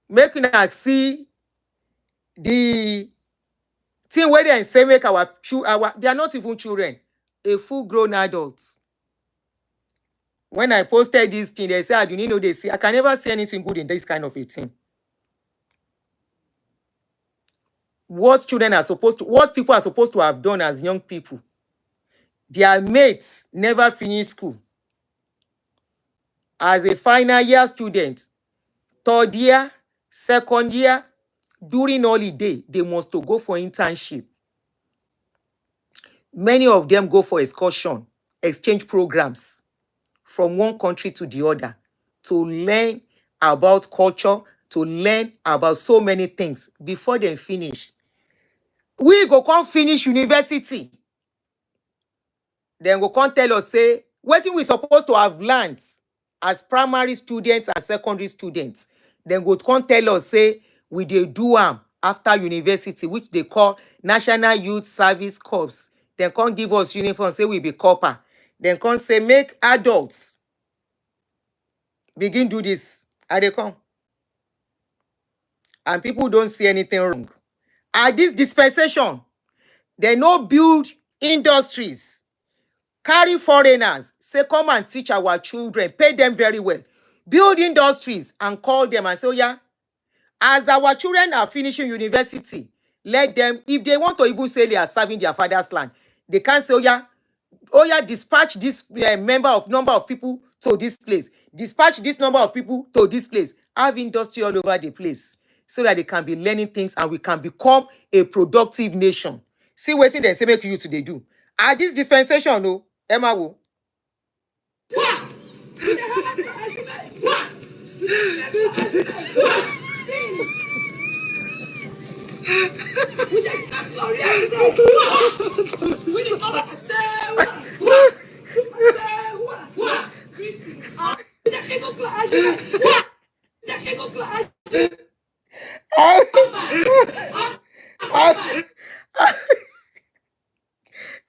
Make us see the thing where they say make our they are not even children, a full-grown adults. When I posted this thing, they said, you know, they say I can never see anything good in this kind of a thing. What children are supposed to, what people are supposed to have done as young people. Their mates never finish school. As a final year student, third year, second year, during holiday, they must to go for internship. Many of them go for excursion, exchange programs from one country to the other to learn about culture, to learn about so many things before they finish. We go come finish university. Then go come tell us, say, what we supposed to have learned as primary students and secondary students. Then go come tell us, say, we dey do after university, which they call National Youth Service Corps. Then come give us uniform, say we be copper. Then come say, make adults begin do this. And they come. And people don't see anything wrong. At this dispensation, they no build industries. Carry foreigners, say, come and teach our children, pay them very well. Build industries and call them and say, oh yeah, as our children are finishing university, let them, if they want to even say they are serving their father's land, they can say, oh yeah, dispatch this number of people to this place. Dispatch this number of people to this place. Have industry all over the place so that they can be learning things and we can become a productive nation. See what they say make you today do. At this dispensation, no, Emma will.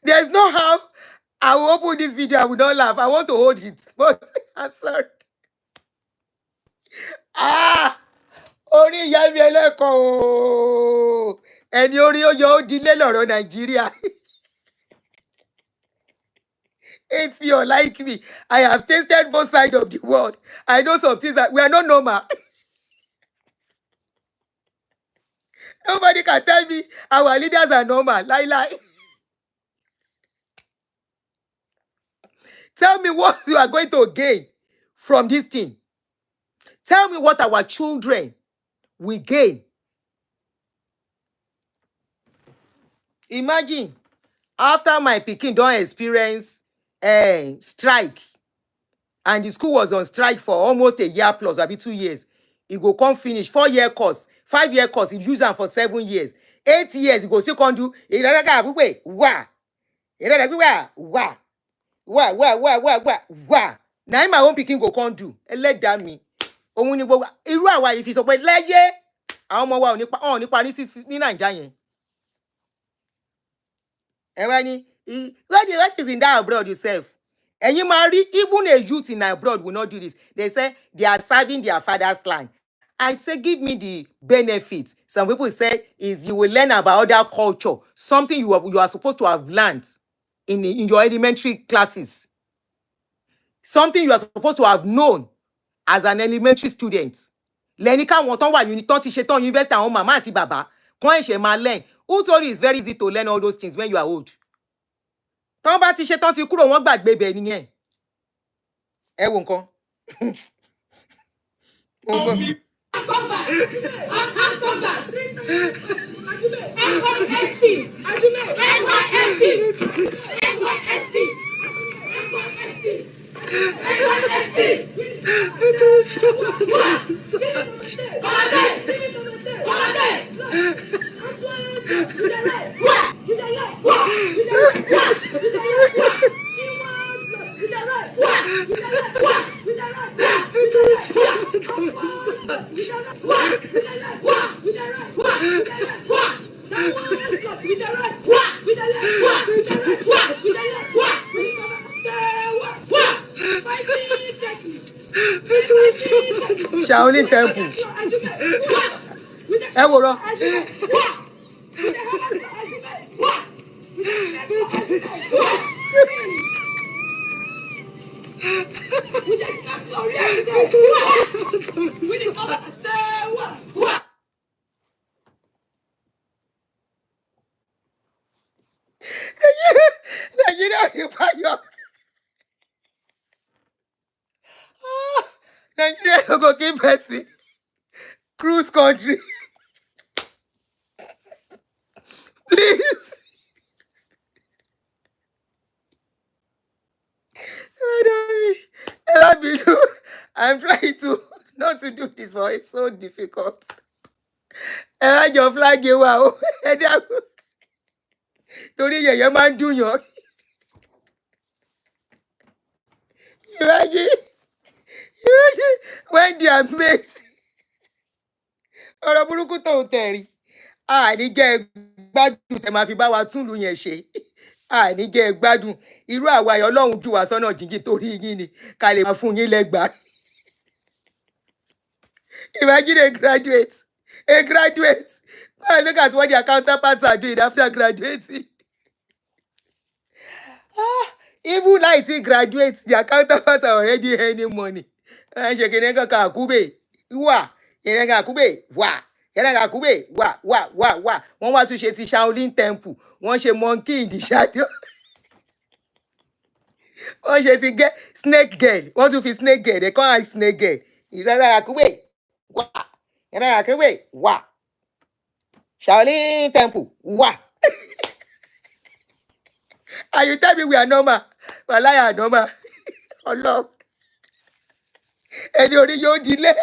There's no how I will open this video. I will not laugh. I want to hold it, but I'm sorry. Orí ìyá mi ẹlẹ́kọ̀ọ́ o. Ẹni orí ó yọ ó dilé lọ́rọ̀ Nàìjíríà. Hate me or like me, I have tasted both sides of the world. I know some things that we are not normal. Nobody can tell me our leaders are normal. Lie. Tell me what you are going to gain from this thing. Tell me what our children will gain. Imagine after my pikin don experience strike, and the school was on strike for almost a year plus, abi 2 years. E go come finish 4-year course, 5-year course, e use am for 7 years. 8 years, e go still come do wah. Na him my own pikin go come do. Ẹlẹ́dàá mi. Òun ni gbogbo irú àwa yìí fi sọ pé lẹ́yẹ àwọn ọmọ wa ò ní parí ní Nàìjíríà yẹn. Ẹ wá ní what is in that abroad yourself? Ẹ̀yin máa rí, even a youth in abroad will not do this. They say they are serving their father's land. I say, give me the benefits. Some people say is you will learn about other culture, something you are supposed to have learned in your elementary classes, something you are supposed to have known as an elementary student. Lẹ́ni káwọn tán wà tán ti ṣe tán university àwọn màmá àti bàbá kán ẹ̀ṣẹ̀ máa learn. Who told you it's very easy to learn all those things when you are old? Tán bá ti ṣe tán ti kúrò wọ́n gbàgbé bẹ̀ nìyẹn. Ẹ wo nǹkan. Shaolin Temple. Ẹ wò lọ. Nigeria Hypocrisy. Nigeria no go keep person. Cruise country. Please. I'm trying to not to do this, but it's so difficult. Your flag you wow. Torí yẹ̀yẹ́ máa ń dùn yàn. Imagine when they are mates. Ọ̀rọ̀ burúkú tó ń tẹ̀rí. Àní jẹ́ gbádùn tẹ̀ máa fi bá wa túnlù yẹn ṣe. Àní jẹ́ gbádùn. Irú àwa ayọ̀ Ọlọ́run jù wá sọ́nà jíjìn torí yín ni ká lè máa fún yín lẹ́gbàá. Imagine a graduate. Look at what their counterparts are doing after graduating. Even like graduates, their counterparts are already earning money. Shekenega kakube, wa, yenega kube, wa, yenega kube, wa. Wọ́n wá tún ṣe ti Shaolin Temple. Wọ́n ṣe monkey in the shadow. Wọ́n ṣe ti get snake girl. Wọ́n tún fi snake girl. They call her snake girl. Yenega kube, wa, yenega kube, wa. Shaolin Temple, wa. And you tell me we are normal. Well, I am normal. Oh, Lord. Ẹni orí yóò dilé.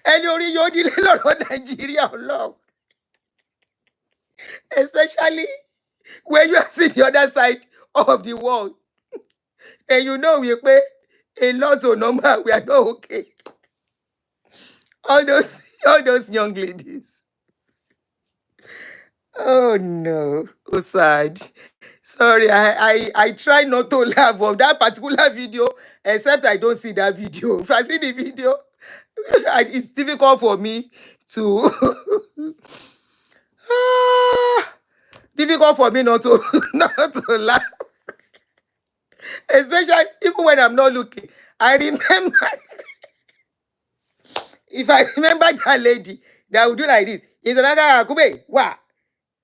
Ẹni orí yóò dilé lọ́rọ̀ Nàìjíríà, Ọlọ́run. Especially when you are seeing the other side of the world. And you know we pay a lot of number. We are not okay. All those young ladies. Oh no, so sad. Sorry, I try not to laugh of that particular video, except I don't see that video. If I see the video, it's difficult for me to difficult for me not to laugh. Especially even when I'm not looking. I remember if I remember that lady that would do like this. It's another akube, wa.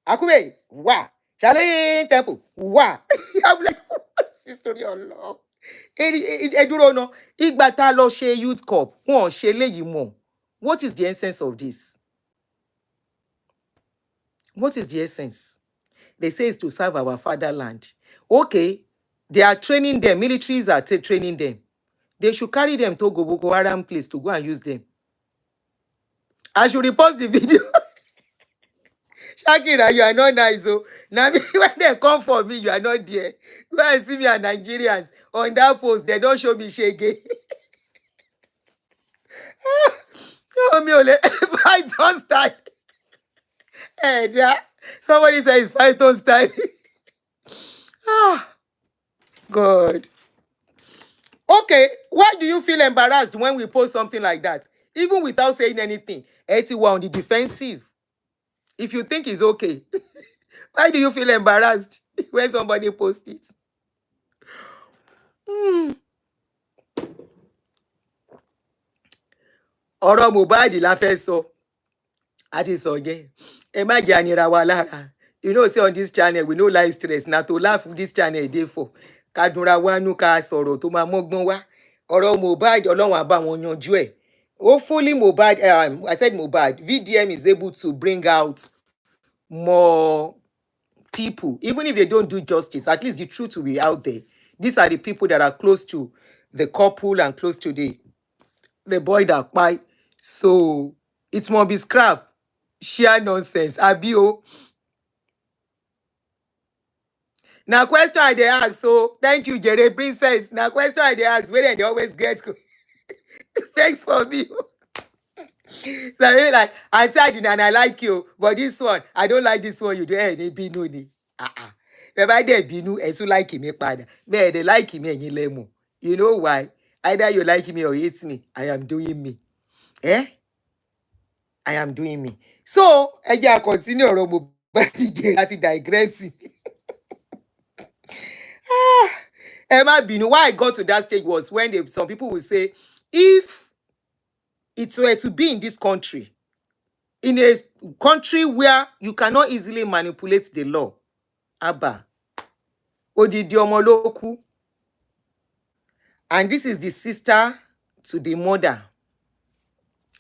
Akube, wa. Charlie Temple, wow. I'm like, what is this story on law? Ẹ dúró ná, ìgbà tá a lọ ṣe youth corp, wọn ò ṣe eléyìí mọ́. What is the essence of this? What is the essence? They say it's to serve our fatherland. Okay, they are training them. Militaries are training them. They should carry them to Boko Haram place to go and use them. I should repost the video. Shakira, you are not nice. So now when they come for me, you are not there. Go and see me and Nigerians on that post. They don't show me shege. Oh, me only fight on style. Hey, yeah. Somebody says fight on style. Ah, God. Okay, why do you feel embarrassed when we post something like that? Even without saying anything, we're on the defensive. If you think it's okay, why do you feel embarrassed when somebody posts it? Ọ̀rọ̀ Mohbad la fẹ́ sọ. A ti sọ again. Ẹ má jẹ́ anira wa lára. You know, say on this channel, we no like stress. Na to laugh this channel dey for. Ká dunra wa nú ká sọ̀rọ̀ tó máa mọ́gbọ́n wá. Ọ̀rọ̀ Mohbad, Ọlọ́run á bá wọn yanjú ẹ̀. Hopefully Mohbad, I said Mohbad, VDM is able to bring out more people. Even if they don't do justice, at least the truth will be out there. These are the people that are close to the couple and close to the boy that died. So it must be scrap. Sheer nonsense. Abio. Now question I dey ask. So thank you, Jerry Princess. Now question I dey ask. Where they always get thanks for me. Like I said, and I like you, but this one, I don't like this one. You do any binu ni. Bẹ́ẹ̀ dẹ̀ bínú, ẹ tún like me padà. Bẹ́ẹ̀ dẹ̀ like me ẹ̀yin lẹ́mọ̀. You know why? Either you like me or hate me. I am doing me. I am doing me. So, ẹ jẹ́ a continue ọ̀rọ̀ Mohbad jẹ́ láti digress. Ẹ má bínú. Why I got to that stage was when some people will say, if it were to be in this country, in a country where you cannot easily manipulate the law, Abba, odidi ọmọ ló kú. And this is the sister to the mother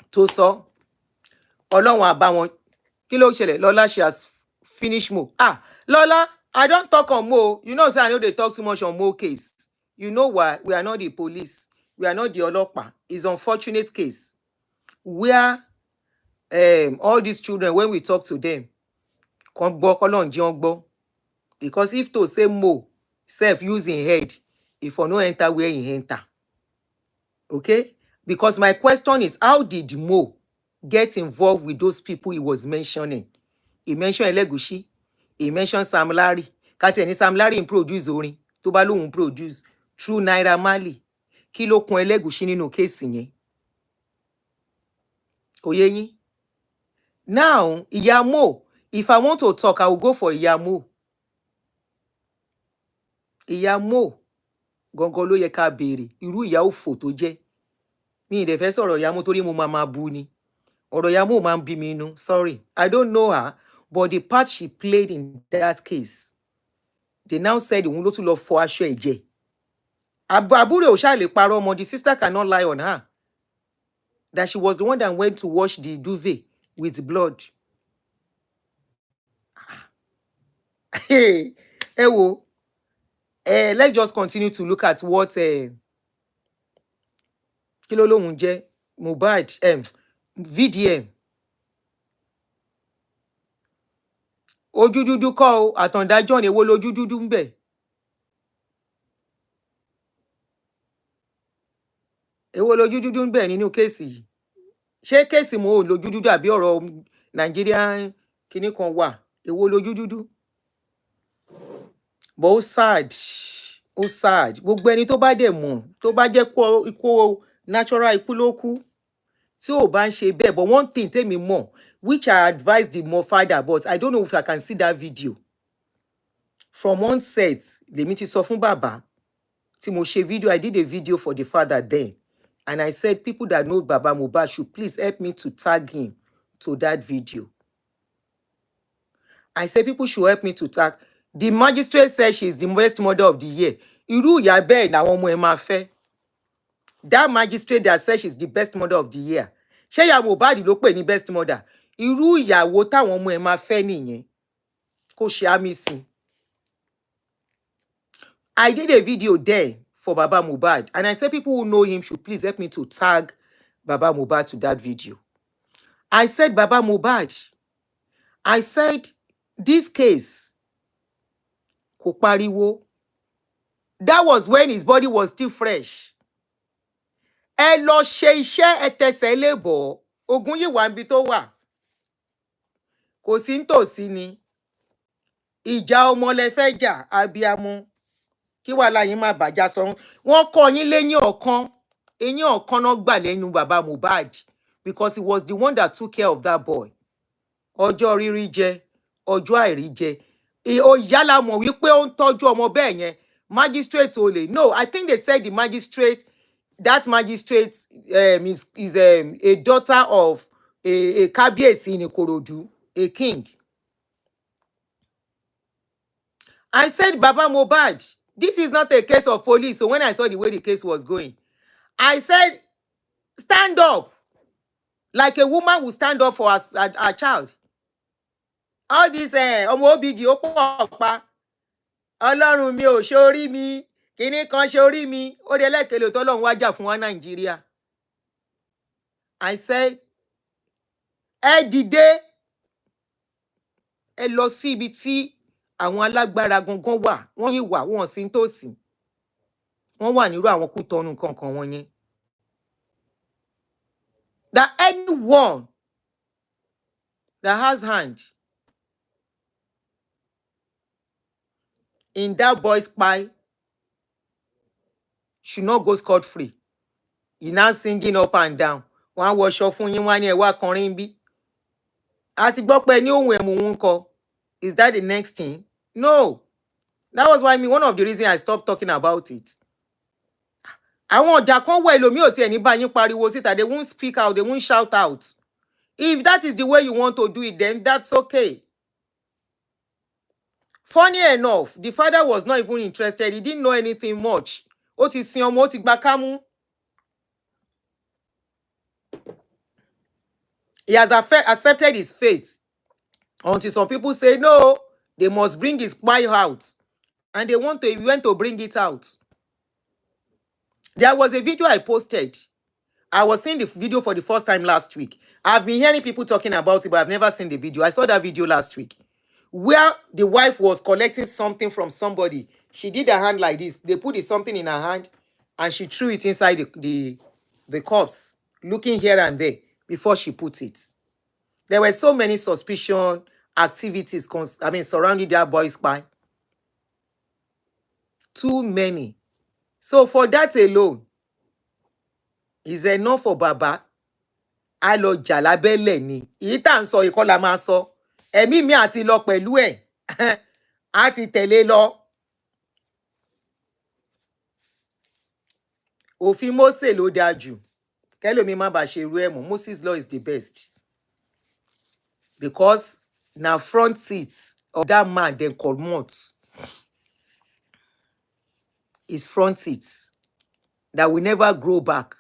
tó sọ. Ọlọ́run á bá wọn. Kí ló ṣẹlẹ̀? Lola, she has finished Mo. Lola, I don't talk on Mo. You know, say I know they talk too much on Mo case. You know why? We are not the police. We are not the Olopa. It's an unfortunate case where all these children, when we talk to them, because if to say Mo, self using head, if I no enter where he enter. Okay? Because my question is, how did Mo get involved with those people he was mentioning? He mentioned Elegushi. He mentioned Sam Larry. Kati ẹni Sam Larry produce orin. Tó bá lóhun produce through Naira Marley. Kí ló kun Elegushi nínú case yẹn? Kò yé yín? Now, Ìyá Mo, if I want to talk, I will go for Ìyá Mo. Ìyá Mo, gangan ló yẹ ká béèrè. Irú ìyá òfò tó jẹ́. Mi ì dẹ̀ fẹ́ sọ̀rọ̀ Ìyá Mo torí mo máa bú ni. Ọ̀rọ̀ Ìyá Mo máa ń bí mi inú. Sorry, I don't know her, but the part she played in that case, they now said òun ló tún lọ fọ aṣọ ẹ̀jẹ̀. Àbúrò ò ṣáà lè parọ́ ọmọ. The sister cannot lie on her that she was the one that went to wash the duvet with blood. Hey, wo. Let's just continue to look at what kí ló lóhun jẹ́ Mohbad, VDM. Ojú dúdú kọ́ o, Àtàndá John, èwo lójú dúdú ń bẹ̀? Èwo lójú dúdú ń bẹ̀ nínú kéèsì yìí? Ṣé kéèsì Mo ò lójú dúdú àbí ọ̀rọ̀ Nigerian kíní kan wà? Èwo lójú dúdú? But ó sad. Ó sad. Gbogbo ẹni tó bá dẹ̀ mọ̀, tó bá jẹ́ ikú natural ikú ló kú. Tí ò bá ń ṣe bẹ́ẹ̀, but one thing tèmi mọ̀, which I advised the more father, but I don't know if I can see that video. From onset, lèmi ti sọ fún bàbá. Tí mo ṣe video, I did a video for the father then. And I said, people that know Baba Mohbad should please help me to tag him to that video. I said, people should help me to tag. The magistrate said she is the best mother of the year. Irú ìyá bẹ́ẹ̀ làwọn ọmọ ẹ máa fẹ́. That magistrate that said she's the best mother of the year. Ṣé ìyá Mohbad ló pè ní best mother? Irú ìyàwó táwọn ọmọ ẹ máa fẹ́ nìyẹn. Kò ṣe àmì sí. I did a video there for Baba Mohbad, and I said people who know him should please help me to tag Baba Mohbad to that video. I said, Baba Mohbad, I said, this case, kò pariwo. That was when his body was still fresh. Ẹ lọ ṣe iṣẹ́ ẹ tẹsẹ̀ lébọ̀. Ogun yìí wà níbi tó wà. Kò sí nítòsí ni. Ìjà ọmọ lẹ fẹ́ jà, abiyamọ. Kí wàhálà yín má bàjá sọ́run. Wọ́n kọ́ yín lẹ́yìn ọ̀kan. Eyín ọ̀kan náà gbà lẹ́nu Baba Mohbad, because he was the one that took care of that boy. Ọjọ́ rírí jẹ, ọjọ́ àìrí jẹ. Ó yálà mọ̀ wípé ó ń tọ́jú ọmọ bẹ́ẹ̀ yẹn. Magistrate olè. No, I think they said the magistrate, that magistrate is a daughter of a kábíyèsí in Ikorodu, a king. I said, Baba Mohbad, this is not a case of police. So when I saw the way the case was going, I said, stand up. Like a woman would stand up for her child. All this, ọmọ obìgì ó pọ̀ pa. Ọlọ́run mi ò ṣorí mi. Kíní kan ṣorí mi. Ó dé lẹ́kẹ̀lẹ́ tó lọ́run wájà fún wa Nàìjíríà. I said, ẹ dìde. Ẹ lọ sí ibi tí àwọn alágbára gangan wà. Wọ́n yìí wà, wọ́n sì ń tòsí. Wọ́n wà nírú àwọn Kútọ́nù kankan wọn yẹn. That anyone that has hand in that boy's pie should not go scot-free. He now singing up and down. Wọ́n á wọṣọ fún yín, wọ́n á ní ẹ wá kọrin bí. A ti gbọ́ pé ní ohun ẹ̀mú ń kọ. Is that the next thing? No. That was why one of the reasons I stopped talking about it. Àwọn ọjà kan wọ ẹlòmíì ò tiẹ̀ ní bá yín pariwo síta. They won't speak out, they won't shout out. If that is the way you want to do it, then that's okay. Funny enough, the father was not even interested. He didn't know anything much. Ó ti sin ọmọ, ó ti gba kámú. He has accepted his fate. Until some people say, no, they must bring his pie out. And they went to bring it out. There was a video I posted. I was seeing the video for the first time last week. I've been hearing people talking about it, but I've never seen the video. I saw that video last week, where the wife was collecting something from somebody. She did her hand like this. They put something in her hand, and she threw it inside the cups, looking here and there before she put it. There were so many suspicion activities, surrounding that boy's pie. Too many. So for that alone, is enough for Baba. A lọ jà lábẹ́lẹ̀ ni. Èyí tá ń sọ ìkọ́ la máa sọ. Ẹ̀mí mi àti lọ pẹ̀lú ẹ̀. A ti tẹ̀lé lọ. Òfin Mósè ló dáa jù. Kẹ́lòmí má bàa ṣe irú ẹ̀ mọ́. Moses' law is the best. Because na front seat of that man then comot. His front seat that will never grow back.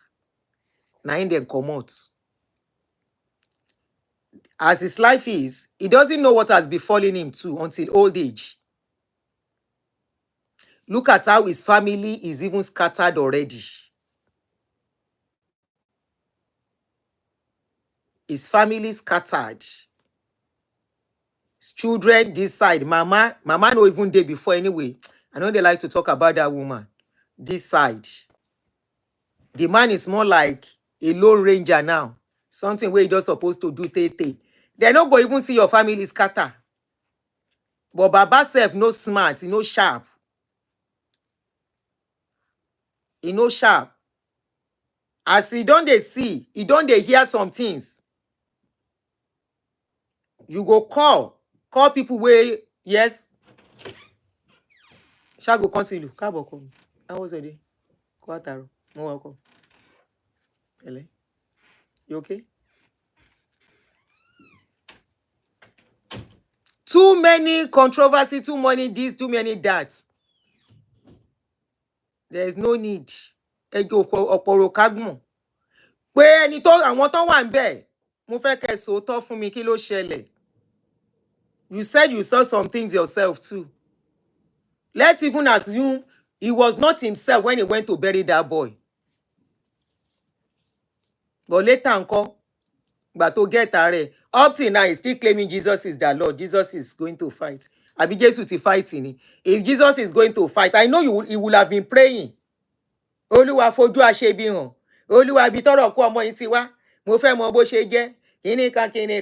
Na him then comot. As his life is, he doesn't know what has befallen him too until old age. Look at how his family is even scattered already. His family scattered. His children this side. Mama no even day before anyway. I know they like to talk about that woman. This side. The man is more like a lone ranger now. Something where you're just supposed to do tay. They not go even see your family scatter. But Baba self no smart, he no sharp. He no sharp. As he don't they see, he don't they hear some things. You go call people where, yes. Shall go continue. Come. How was the day? Quarter. No welcome. Hello. You okay? Too many controversy, too many this, too many that. There is no need. Ẹjọ́ ọ̀pọ̀rọ̀ kágbọ̀n. Pé ẹni tó àwọn tó wà ń bẹ̀, mo fẹ́ kẹ́ sòótọ́ fún mi kí ló ṣẹlẹ̀. You said you saw some things yourself too. Let's even assume he was not himself when he went to bury that boy. But later ńkọ́, but to get her, up till now, he's still claiming Jesus is the Lord. Jesus is going to fight. Abi Jesus ti fighting. If Jesus is going to fight, I know he will have been praying. Olúwa fojú àṣebi hàn. Olúwa bí tọ́rọ̀ kú ọmọ yìí ti wá. Mo fẹ́ mọ bó ṣe jẹ́. Kíní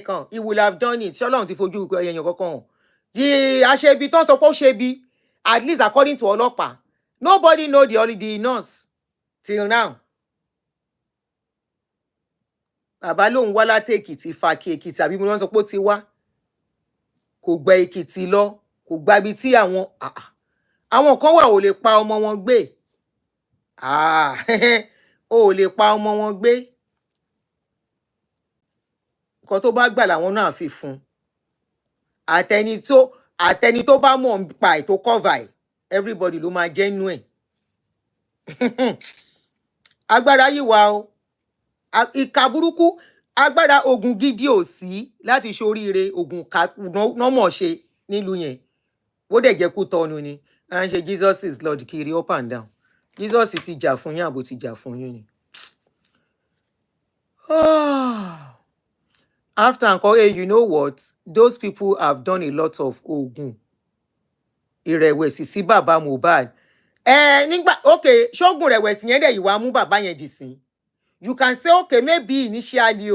kan. He will have done it. Ṣọ́lọ́run ti fojú èèyàn kankan hàn. Di àṣebi tó sọ pé ó ṣe bí, at least according to ọlọ́pàá. Nobody know the nurse till now. Bàbá lòun wá láti Èkìtì, Fàkì Èkìtì, àbí mo lọ sọ pé ó ti wá. Kò gba Èkìtì lọ, kò gba ibi tí àwọn kan wà ò lè pa ọmọ wọn gbé. Ò lè pa ọmọ wọn gbé. Nǹkan tó bá gbà làwọn náà fi fún. Àtẹni tó bá mọ̀ nípa ẹ̀ tó cover ẹ̀, everybody ló máa jẹ́ nú ẹ̀. Agbára yìí wà o. Ìkà burúkú, agbára ogun gidi ò sí láti ṣoríire, ogun nọ́mọ̀ ṣe nílùú yẹn. Bó dẹ̀ jẹ́ kú tọ́nu ni. À ń ṣe Jesus is Lord kiri up and down. Jesus ti jà fún yín, àbò ti jà fún yín ni. After ńkọ́, hey, you know what? Those people have done a lot of ogun. Ìrẹ̀wẹ̀sì sí bàbá Mohbad. Okay, ṣógun rẹ̀wẹ̀sì yẹn dẹ̀ yìí wá mú bàbá yẹn jì sí. You can say, okay, maybe initially,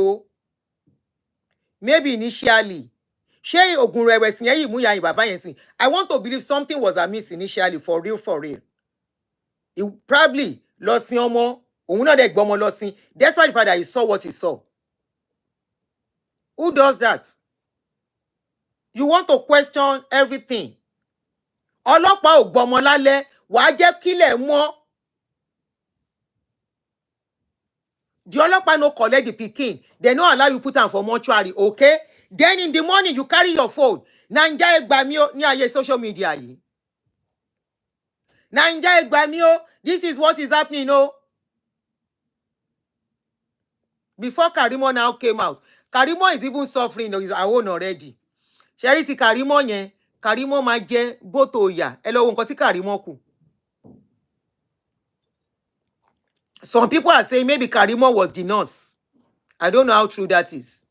Ṣé ogun rẹ̀wẹ̀sì yẹn yìí mú ya bàbá yẹn sí? I want to believe something was amiss initially, for real. He probably lọ sin ọmọ, òun náà dẹ̀ gbọ́mọ lọ sin, despite the fact that he saw what he saw. Who does that? You want to question everything. Ọlọ́pàá ò gbọ́mọ lálẹ́, wàá jẹ́ kílẹ̀ mọ́. The ọlọ́pàá no collect the pikin. They no allow you put am for mortuary, okay? Then in the morning, you carry your phone. Naija ẹgbà mí o ní ayé social media yìí. Naija ẹgbà mí o. This is what is happening, Before Karimo now came out, Karimo is even suffering on his own already. Ṣẹ́rí ti Karimo yẹn, Karimo máa jẹ́ bótò ìyà. Ẹ lọ wo nǹkan tí Karimo kù. Some people are saying maybe Karimo was the nurse. I don't know how true that is.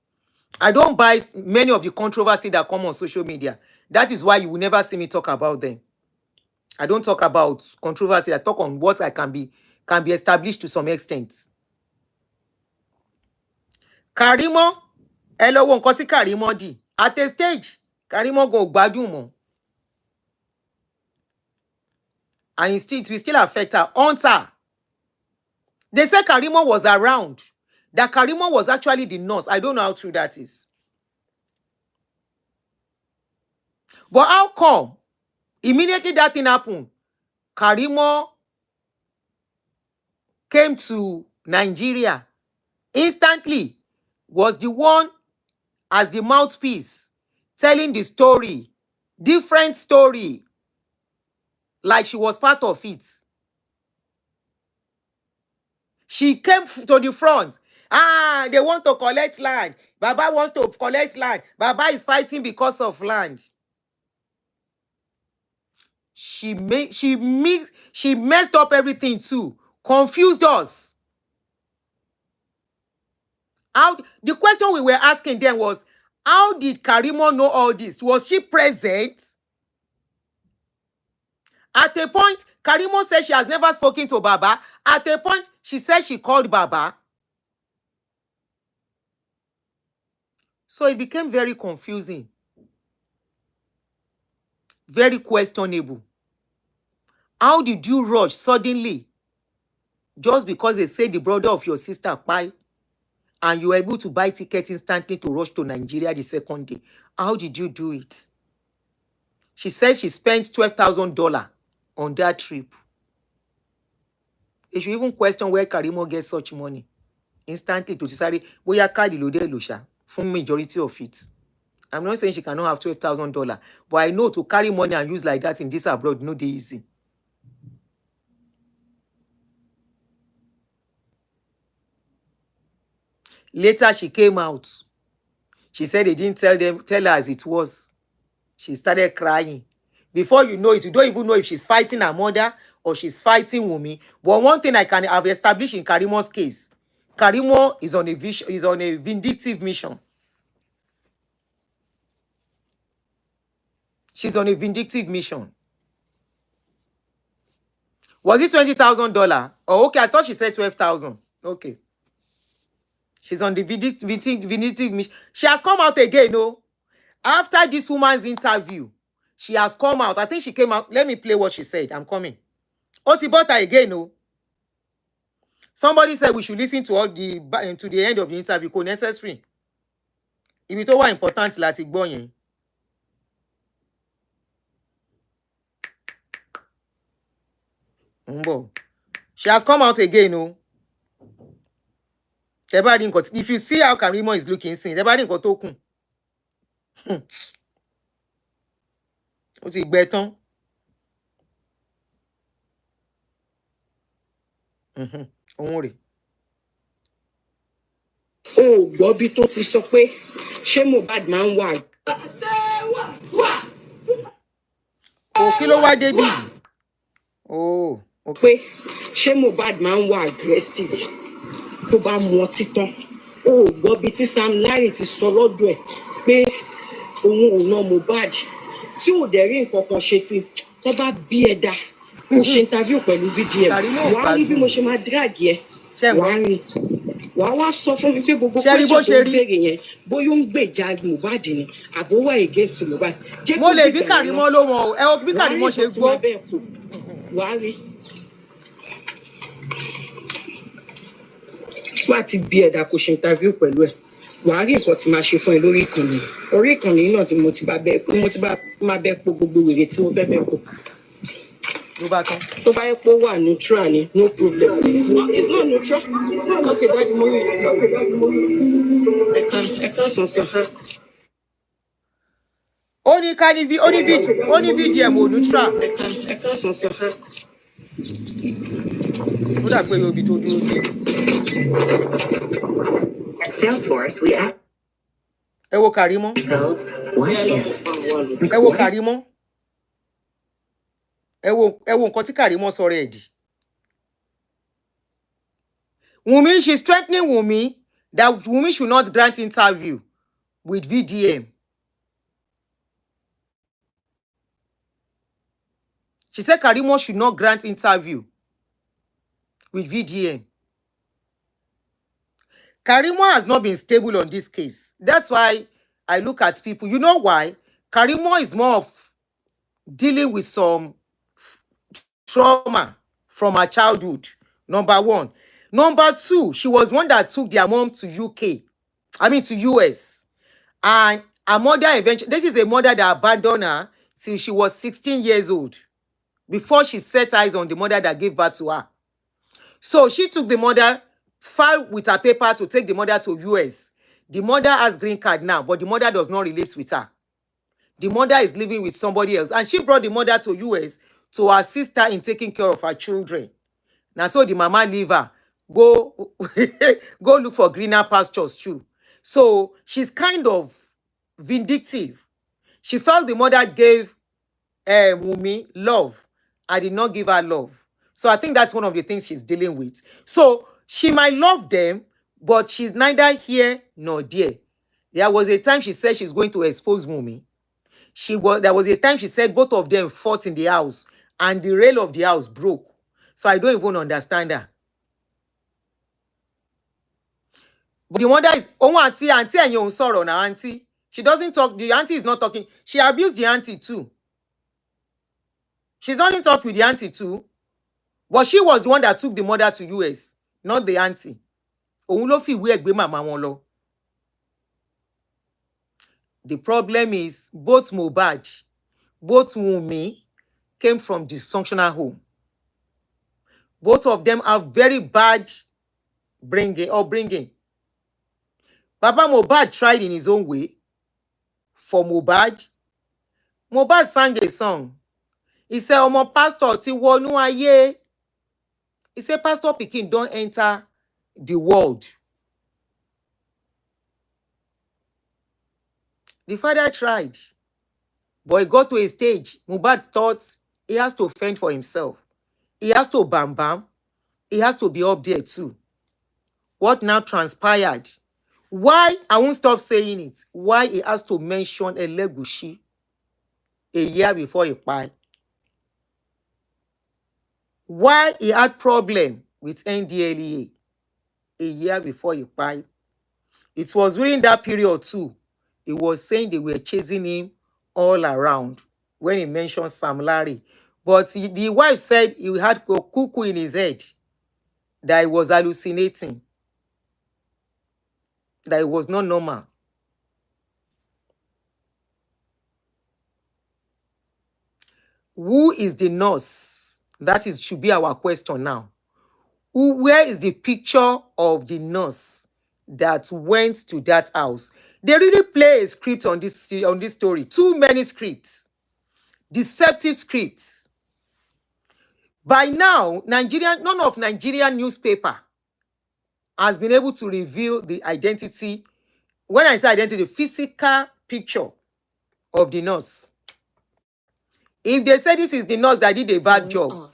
I don't buy many of the controversy that come on social media. That is why you will never see me talk about them. I don't talk about controversy. I talk on what I can be established to some extent. Karimo, ẹ lọ wo nǹkan tí Karimo dì. At a stage, Karimo go gbádùn mọ́. And it will still affect her. Aunty. They say Karimo was around. That Karimo was actually the nurse. I don't know how true that is. But how come? Immediately that thing happened, Karimo came to Nigeria. Instantly was the one as the mouthpiece telling the story. Different story. Like she was part of it. She came to the front. They want to collect land. Baba wants to collect land. Baba is fighting because of land. She messed up everything too. Confused us. The question we were asking them was, how did Karimo know all this? Was she present? At a point, Karimo said she has never spoken to Baba. At a point, she said she called Baba. So it became very confusing. Very questionable. How did you rush suddenly? Just because they say the brother of your sister died, and you were able to buy tickets instantly to rush to Nigeria the second day. How did you do it? She says she spent $12,000 on that trip. They should even question where Karimo gets such money. Instantly to decide, boya card lo de lo sha, for majority of it. I'm not saying she cannot have $12,000, but I know to carry money and use like that in this abroad, no dey easy. Later, she came out. She said they didn't tell her as it was. She started crying. Before you know it, you don't even know if she's fighting her mother or she's fighting Wunmi. But one thing I can have established in Karimo's case, Karimo is on a vindictive mission. She's on a vindictive mission. Was it $20,000? Oh, okay. I thought she said 12,000. Okay. She's on the vindictive mission. She has come out again, no? After this woman's interview, she has come out. I think she came out. Let me play what she said. I'm coming. Oti bought her again, no? Somebody said we should listen to to the end of the interview. Kò necessary. Ibi tó wà important láti gbọ́ yẹn. She has come out again, no? If you see how Karimo is looking, see, everybody got token. Ó ti gbẹ tán. Òun rè. O gbọ́ bí tó ti sọ pé ṣé Mohbad máa ń wà. O kí ló wá débi? Oh, okay. Pé ṣé Mohbad máa ń wà aggressive tó bá mu ọtí tán. O gbọ́ bí tí Sam Larry ti sọ lọ́dọ̀ ẹ̀ pé òun ò ná Mohbad tí ò dẹ̀ rí nǹkan kan ṣe sí tó bá bí ẹ dá. Mo ṣe interview pẹ̀lú VDM. Wàá rí bí mo ṣe máa drag ẹ. Wàá rí. Wàá wá sọ fún mi pé gbogbo question tó ń béèrè yẹn bóyá ó ń gbèjà Mohbad ni àbó wà against Mohbad. Mo lè bí Karimo lóhùn o. Ẹ o bí Karimo ṣe gbọ́. Wàá rí. Wá ti bí ẹ̀dá kò ṣe interview pẹ̀lú ẹ̀. Wàá rí nǹkan tí máa ṣe fún ẹ lórí ìkànnì. Orí ìkànnì náà tí mo ti máa bẹ po gbogbo wèrè tí mo fẹ́ bẹ po. Tó bá yẹ pé ó wà neutral ni, no problem. It's not neutral. Okay, Daddy, mo rí. Ẹ ká sàn sàn. Ó ní VDM ò neutral. Ẹ ká sàn sàn. Ó dà pé ibi tó dúró dé. Salesforce, we ask Ẹ wo Karimo. ourselves, what if? Ẹ wo Karimo. Ẹ wo nǹkan tí Karimo sọ rẹ̀ dì. Wunmi, she's threatening Wunmi that Wunmi should not grant interview with VDM. She said Karimo should not grant interview with VDM. Karimo has not been stable on this case. That's why I look at people. You know why? Karimo is more of dealing with some trauma from her childhood. Number one. Number two, she was one that took their mom to to US. And her mother eventually, this is a mother that abandoned her till she was 16 years old, before she set eyes on the mother that gave birth to her. So she took the mother, filed with her paper to take the mother to US. The mother has green card now, but the mother does not relate with her. The mother is living with somebody else. And she brought the mother to US to assist her in taking care of her children. Now, so the mama leave her, go look for greener pastures too. So she's kind of vindictive. She felt the mother gave Wunmi love. I did not give her love. So I think that's one of the things she's dealing with. So she might love them, but she's neither here nor there. There was a time she said she's going to expose Wunmi. There was a time she said both of them fought in the house and the rail of the house broke. So I don't even understand her. But the mother is, auntie, and you sorrow now, auntie. She doesn't talk, the auntie is not talking. She abused the auntie too. She's not in talk with the auntie too. But she was the one that took the mother to US, not the auntie. Òun ló fi ìwé ẹ̀gbé màmá wọn lọ. The problem is both Mobad, both Wunmi came from dysfunctional home. Both of them have very bad bringing. Baba Mobad tried in his own way, for Mobad. Mobad sang a song. He said, Omo pastor ti wonu aye. He said, Pastor Pikin don't enter the world. The father tried, but he got to a stage. Mobad thought he has to fend for himself. He has to bam bam. He has to be up there too. What now transpired? Why? I won't stop saying it. Why he has to mention Elegushi a year before he died? Why he had problem with NDLEA a year before he died? It was during that period too. He was saying they were chasing him all around when he mentioned Sam Larry. But the wife said he had a cuckoo in his head, that he was hallucinating, that it was not normal. Who is the nurse? That is should be our question now. Where is the picture of the nurse that went to that house? They really play a script on this story. Too many scripts. Deceptive scripts. By now, none of Nigerian newspaper has been able to reveal the identity. When I say identity, the physical picture of the nurse. If they say this is the nurse that did a bad job,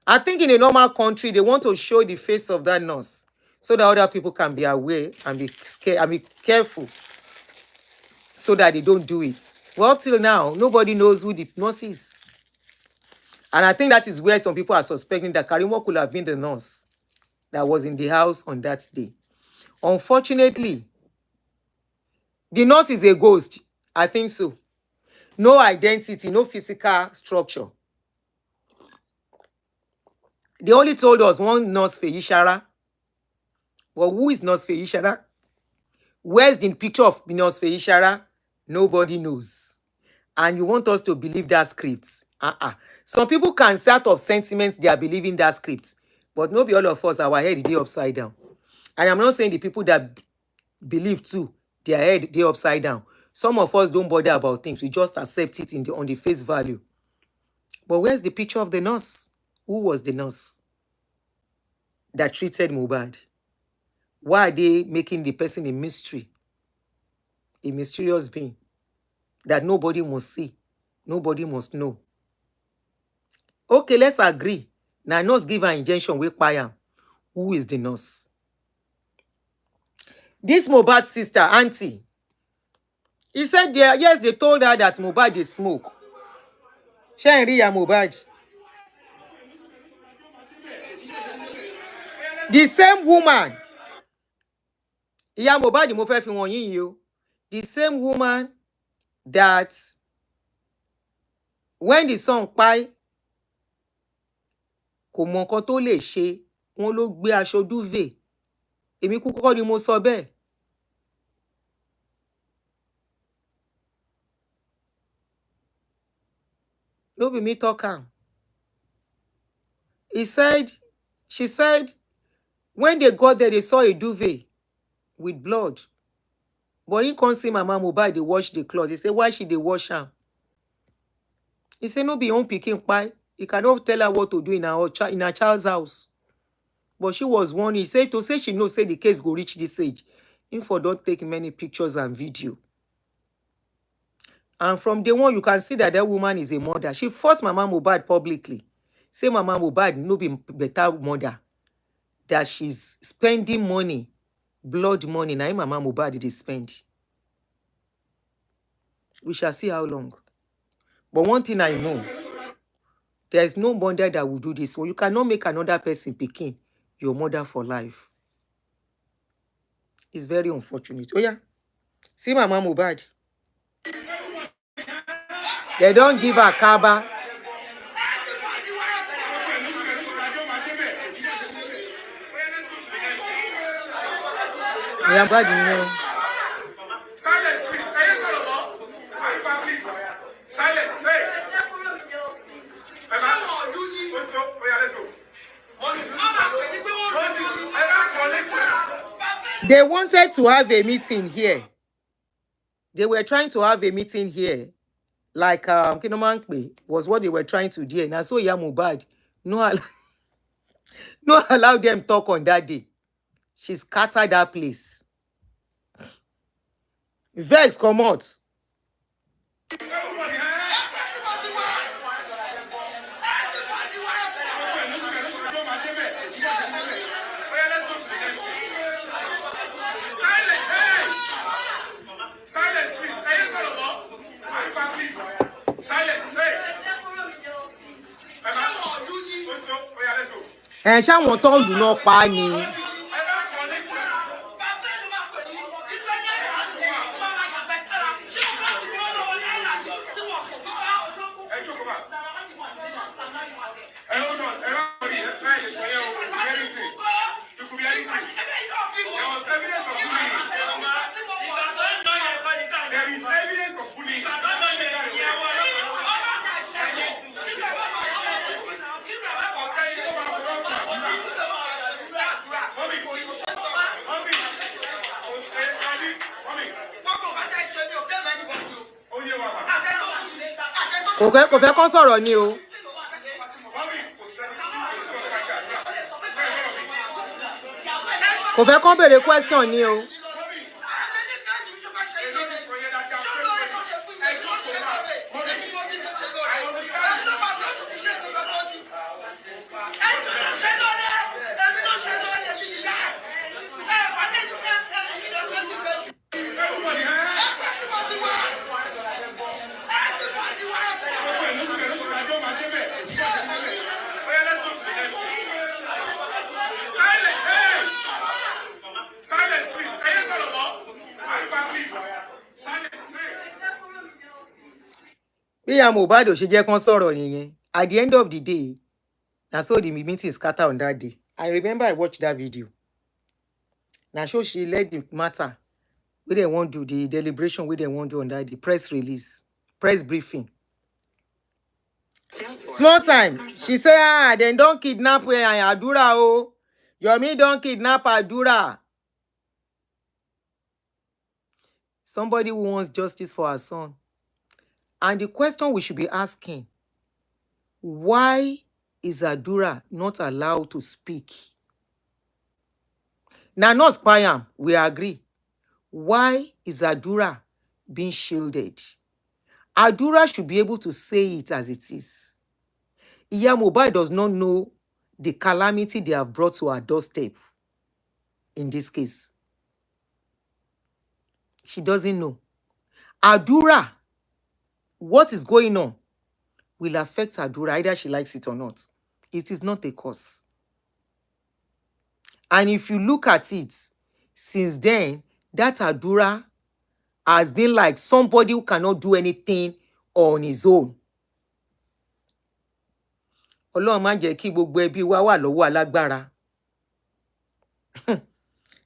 I think in a normal country, they want to show the face of that nurse so that other people can be aware and be scared and be careful so that they don't do it. Well, up till now, nobody knows who the nurse is. And I think that is where some people are suspecting that Karim could have been the nurse that was in the house on that day. Unfortunately, the nurse is a ghost. I think so. No identity, no physical structure. They only told us one nurse Feyishara. Well, who is nurse Feyishara? Where's the picture of nurse Feyishara? Nobody knows. And you want us to believe that script. Some people can say out of sentiments they are believing that script. But not be all of us, our head is upside down. And I'm not saying the people that believe too, their head they upside down. Some of us don't bother about things. We just accept it on the face value. But where's the picture of the nurse? Who was the nurse that treated Mobad? Why are they making the person a mystery? A mysterious being that nobody must see, nobody must know. Okay, let's agree. Now, nurse give an injection with Payam. Who is the nurse? This Mobad's sister, Aunty, he said, yes, they told her that Mobad is smoke. She ain't real Mobad. The same woman. Yeah, Mobad, mo fẹ́ fi wọ̀n yín yìí o. The same woman that when the song pai, kò mọ nǹkan tó lè ṣe, wọ́n ló gbé aṣọ duvet. Èmi kúkú kọ́ ni mo sọ bẹ́ẹ̀. No be me talk am. She said, when they got there, they saw a duvet with blood. But he can't see Mama Mobad, they wash the clothes. He said, why should they wash her? He said, no be own pikin pie. He cannot tell her what to do in her child's house. But she was warned. He said, to say she knows, say the case go reach this age. Info don't take many pictures and video. And from day one, you can see that that woman is a mother. She fought Mama Mobad publicly. Say Mama Mobad no be better mother. That she's spending money, blood money. Now Mama Mobad did spend. We shall see how long. But one thing I know, there is no mother that will do this. Well, you cannot make another person picking your mother for life. It's very unfortunate. Oh yeah. See Mama Mobad. They don't give her kaba. Yeah, bad, you know. Silence, please. Silence, please. They wanted to have a meeting here. They were trying to have a meeting here, like Kinomankwe was what they were trying to do. And I saw Mohbad. No, no allow them talk on that day. She scattered that place. Vex come out. Silence, please. Silence, hey. Ẹ ṣáwọn tó ń lù náà pa ni. Kò fẹ́ kó sọ̀rọ̀ ni o. Kò fẹ́ kó béèrè question ni o. Bí ìyá Mohbad ò ṣe jẹ́ kán sọ̀rọ̀ nìyẹn. At the end of the day, na so the meeting scatter on that day. I remember I watched that video. Na so she led the matter. We didn't want to do the deliberation. We didn't want to do on that day. Press release, press briefing. Small time. She say, then don't kidnap Adura. Oh, Yomi don't kidnap Adura. Somebody who wants justice for her son. And the question we should be asking, why is Adura not allowed to speak? Now, not spy am, we agree. Why is Adura being shielded? Adura should be able to say it as it is. Iya Mobad does not know the calamity they have brought to her doorstep in this case. She doesn't know. Adura, what is going on will affect Adura, either she likes it or not. It is not a cause. And if you look at it, since then, that Adura has been like somebody who cannot do anything on his own. Ọlọ́run má jẹ́ kí gbogbo ẹbí wa wà lọ́wọ́ alágbára.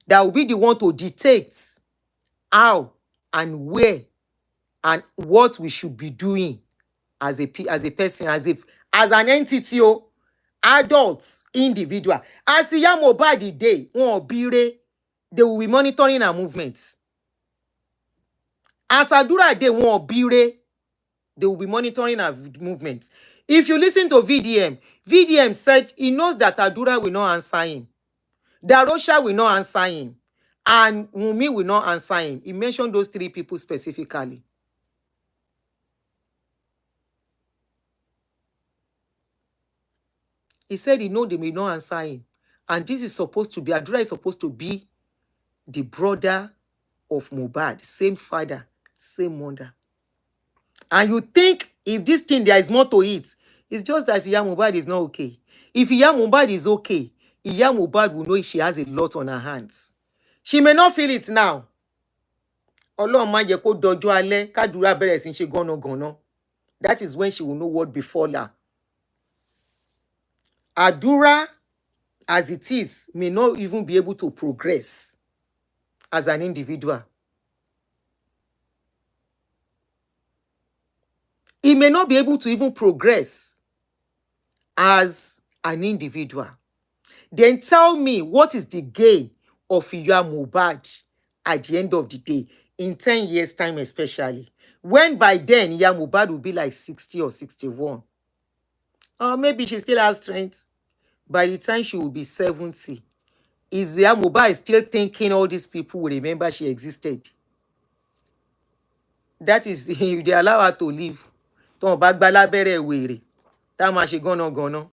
That will be the one to dictate how and where and what we should be doing as a person, as an entity, adult, individual. As Iya Mohbad day, they will be monitoring our movements. As Adura day, they will be monitoring our movements. If you listen to VDM said he knows that Adura will not answer him. Darosha will not answer him. And Wunmi will not answer him. He mentioned those three people specifically. He said he knows they may not answer him. And this is supposed to be, Adura is supposed to be the brother of Mobad. Same father, same mother. And you think if this thing, there is more to it, it's just that Iya Mohbad is not okay. If Iya Mohbad is okay, Iya Mohbad will know she has a lot on her hands. She may not feel it now. Ọlọ́run má jẹ́ kó dọjọ́ alẹ́ k'Adura bẹ̀rẹ̀ sí ṣe gánagànà. That is when she will know what befall her. Adura, as it is, may not even be able to progress as an individual. He may not be able to even progress as an individual. Then tell me, what is the gain of Iya Mohbad at the end of the day? in 10 years' time, especially. When by then, Iya Mohbad will be like 60 or 61. Or maybe she still has strength. By the time she will be 70, is Iya Mohbad still thinking all these people will remember she existed? That is, if they allow her to live. Tó bá gbá lábẹ́rẹ́ wèrè, tá máa ṣe gánà.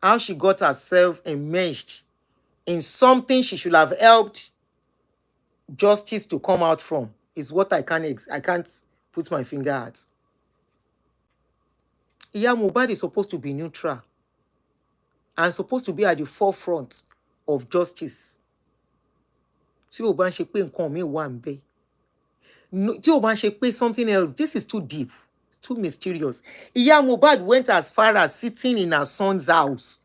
How she got herself enmeshed in something she should have helped justice to come out from is what I can't put my finger at. Iya Mohbad is supposed to be neutral and supposed to be at the forefront of justice. Tí ó bá ń ṣe pé nǹkan mi wà ńbẹ̀. Tí ó bá ń ṣe pé something else, this is too deep, too mysterious. Iya Mohbad went as far as sitting in her son's house.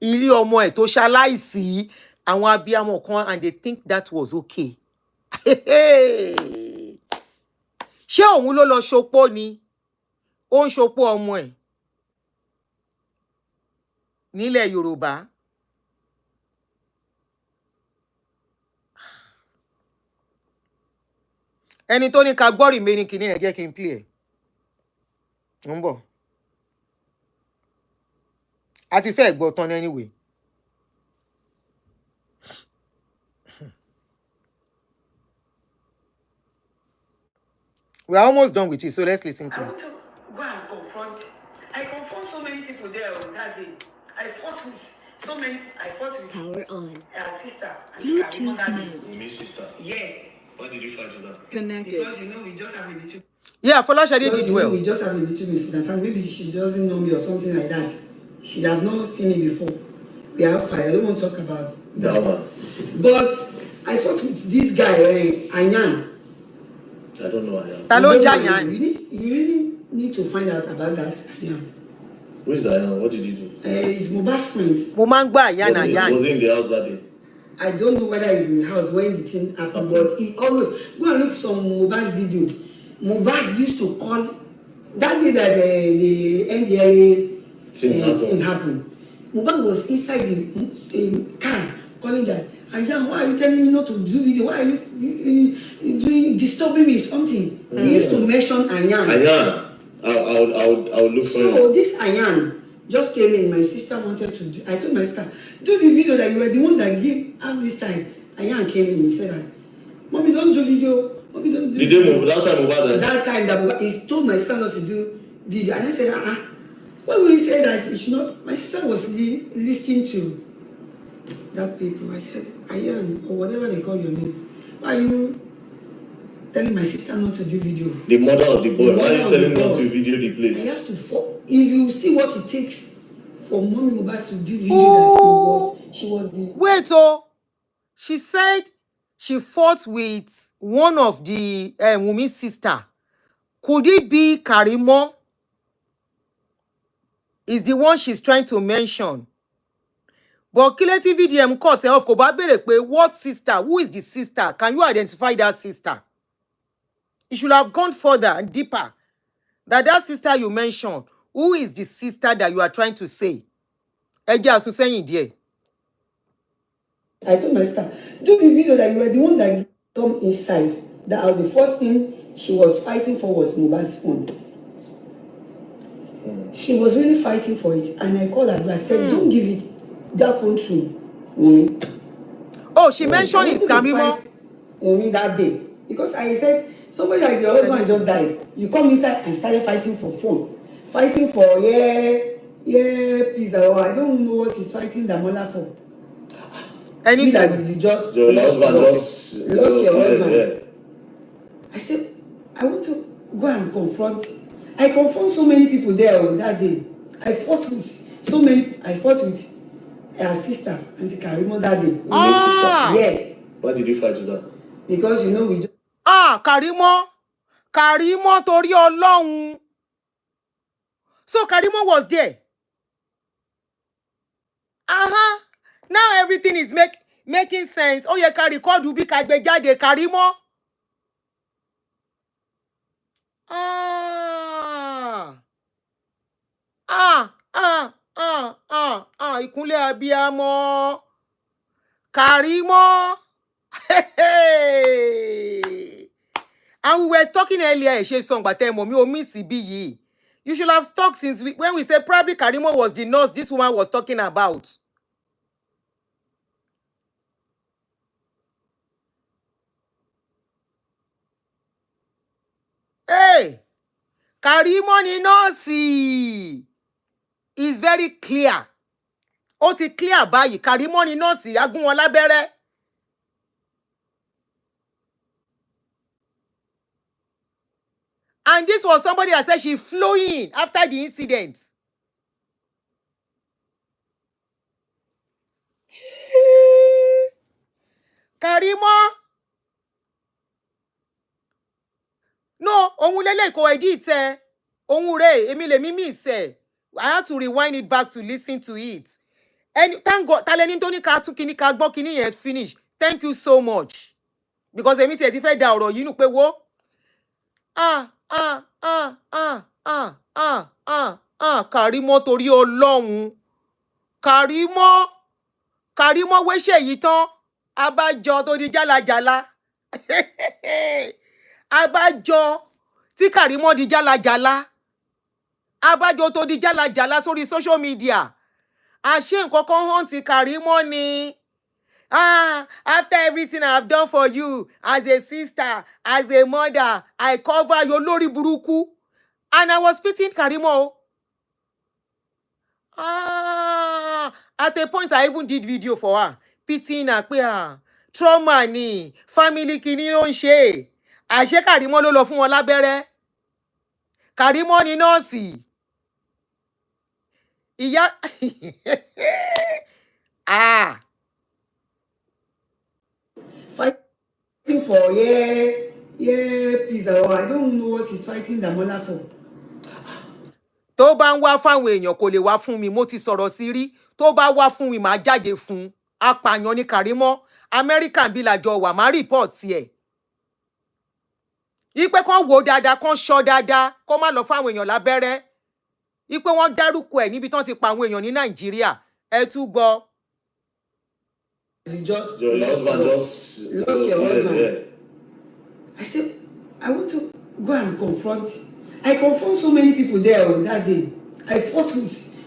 Ilé ọmọ ẹ̀ tó ṣaláìsí, àwọn abiyamọ kan, and they think that was okay. Ṣé òun ló lọ ṣopó ni? Ó ń ṣopó ọmọ ẹ̀ nílẹ̀ Yorùbá. Ẹni tó ní ká gbọ́ remaining kìíní ẹ̀ jẹ́ kí n play ẹ̀. Ń bọ̀. A ti fẹ́ gbọ́ tán anyway. We are almost done with it, so let's listen to I it. want to go and confront. I confront so many people there on that day. I fought with so many. I fought with Power on. her sister and Karim on that day. My sister. Yes, Why did you fight with her? Connected. because we just have a little. Yeah, Folashade Because did well. we just have a little misunderstanding. Maybe she doesn't know me or something like that. She have not seen me before. We have fight. I don't want to talk about That one. But I fought with this guy, Anyan. I don't know. I am. Ta ló ń You jà don't know, yàn? you really need to find out about that Anyan. Who is Diana? What did you do? He's Mobad's friend. Mo máa ń gbọ́ àyàn Was àyàn. he in the house that day? I don't know whether he's in the house when the thing happened, but he always go and look some Mobad video. Mobad used to call that day that the NDLA thing happened. Mobad was inside the car calling that. Ayan, why are you telling me not to do video? Why are you doing disturbing me something? He used to mention Ayan. Ayan. I'll look for him. So this Ayan just came in. My sister wanted to do. I told my sister, do the video that you were the one that gave up this time. Ayan came in. He said that, Mommy, don't do video. Mommy, don't do Did video. they move? That time Mobad died? That time that Mobad, he told my sister not to do video. And I said, when will he say that he should not? My sister was listening to that people. I said, Ayan, or whatever they call your name. Why are you telling my sister not to do video? The mother of the boy. The Why are mother you of telling the me not boy. to video the I place? have to if you see what it takes for Mommy Mobad to do video that she was the Wait, oh. She said she fought with one of the Wumi's sister. Could it be Karimo? Is the one she's trying to mention. But Kileti VDM cut off. Kò bá béèrè pé what sister? Who is the sister? Can you identify that sister? It should have gone further and deeper. That sister you mentioned, who is the sister that you are trying to say? Ẹ jẹ́ àsún sẹ́yìn díẹ̀. I told my sister, do the video that you were the one that come inside. That the first thing she was fighting for was Mobad's phone. She was really fighting for it. And I called her. I said, don't give it that phone to me. Oh, she mentioned it's Karimo. Me that day. Because I said, somebody like your husband just died. You come inside and started fighting for phone. Fighting for, pizza. Or I don't know what he's fighting the mother for. Any That you just Your lost husband lost your husband. Yeah. I said, I want to go and confront. I confront so many people there on that day. I fought with her sister, Aunty Karim, that day. Ah! Yes. Why did you fight with her? Because we just Karimo torí Ọlọ́run. So Karimo was there. Now everything is making sense. Oh, yeah, record will be Kagbejade Karimo. Ìkúnlẹ̀ abiyamọ. Karimo. Hey. And we were talking earlier, she song, but mommy o miss CBE. You should have stuck since when we said probably Karimo was the nurse this woman was talking about. Hey, Karimo ni nurse is very clear. Ó ti clear báyìí. Karimo ni nurse agún wọn lábẹ́rẹ́. And this was somebody that said she flew in after the incident. Karimo. No, ohun lele ko edit ẹ. Ohun re, èmi lè mímí ṣe. I had to rewind it back to listen to it. And thank God, taleni tó ní ká tún kíní ká gbọ́ kíní yẹn finish. Thank you so much. Because èmi tí ẹ ti fẹ́ da ọ̀rọ̀ yìí nù pé wo. Karimo torí Ọlọ́run. Karimo wéṣẹ̀ yìí tán. Abájọ tó di jálajàla. Abájọ tí Karimo di jálajàla. Abájọ tó di jálajàla sórí social media. Àṣé nǹkan kan hàn tí Karimo ni. After everything I have done for you, as a sister, as a mother, I cover your lórí burúkú. And I was pitying Karimo. At a point, I even did video for her. Pitying her, pé trauma ni, family kini ló ń ṣe. Àṣé Karimo ló lọ fún wọn lábẹ́rẹ́. Karimo ni nọ́ọ̀sì. Ìyá. Fighting for peace. I don't know what he's fighting the mother for. Tó bá ń wá fáwọn èèyàn kò lè wá fún mi, mo ti sọ̀rọ̀ sí rí. Tó bá wá fún mi, màá jáde fún. Apààyàn ni Karimo. American bí làjọ wà, màá report ẹ̀. Ipe kan wò dáadáa, kan ṣọ́ dáadáa, kó má lọ fáwọn èèyàn lábẹ́rẹ́. Ipe wọ́n dárúkọ ẹ̀ níbi tán ti pa àwọn èèyàn ní Nàìjíríà. Ẹ tún gbọ́. You just Your husband lost your husband. Yeah. I said, I want to go and confront. I confront so many people there that day. I fought with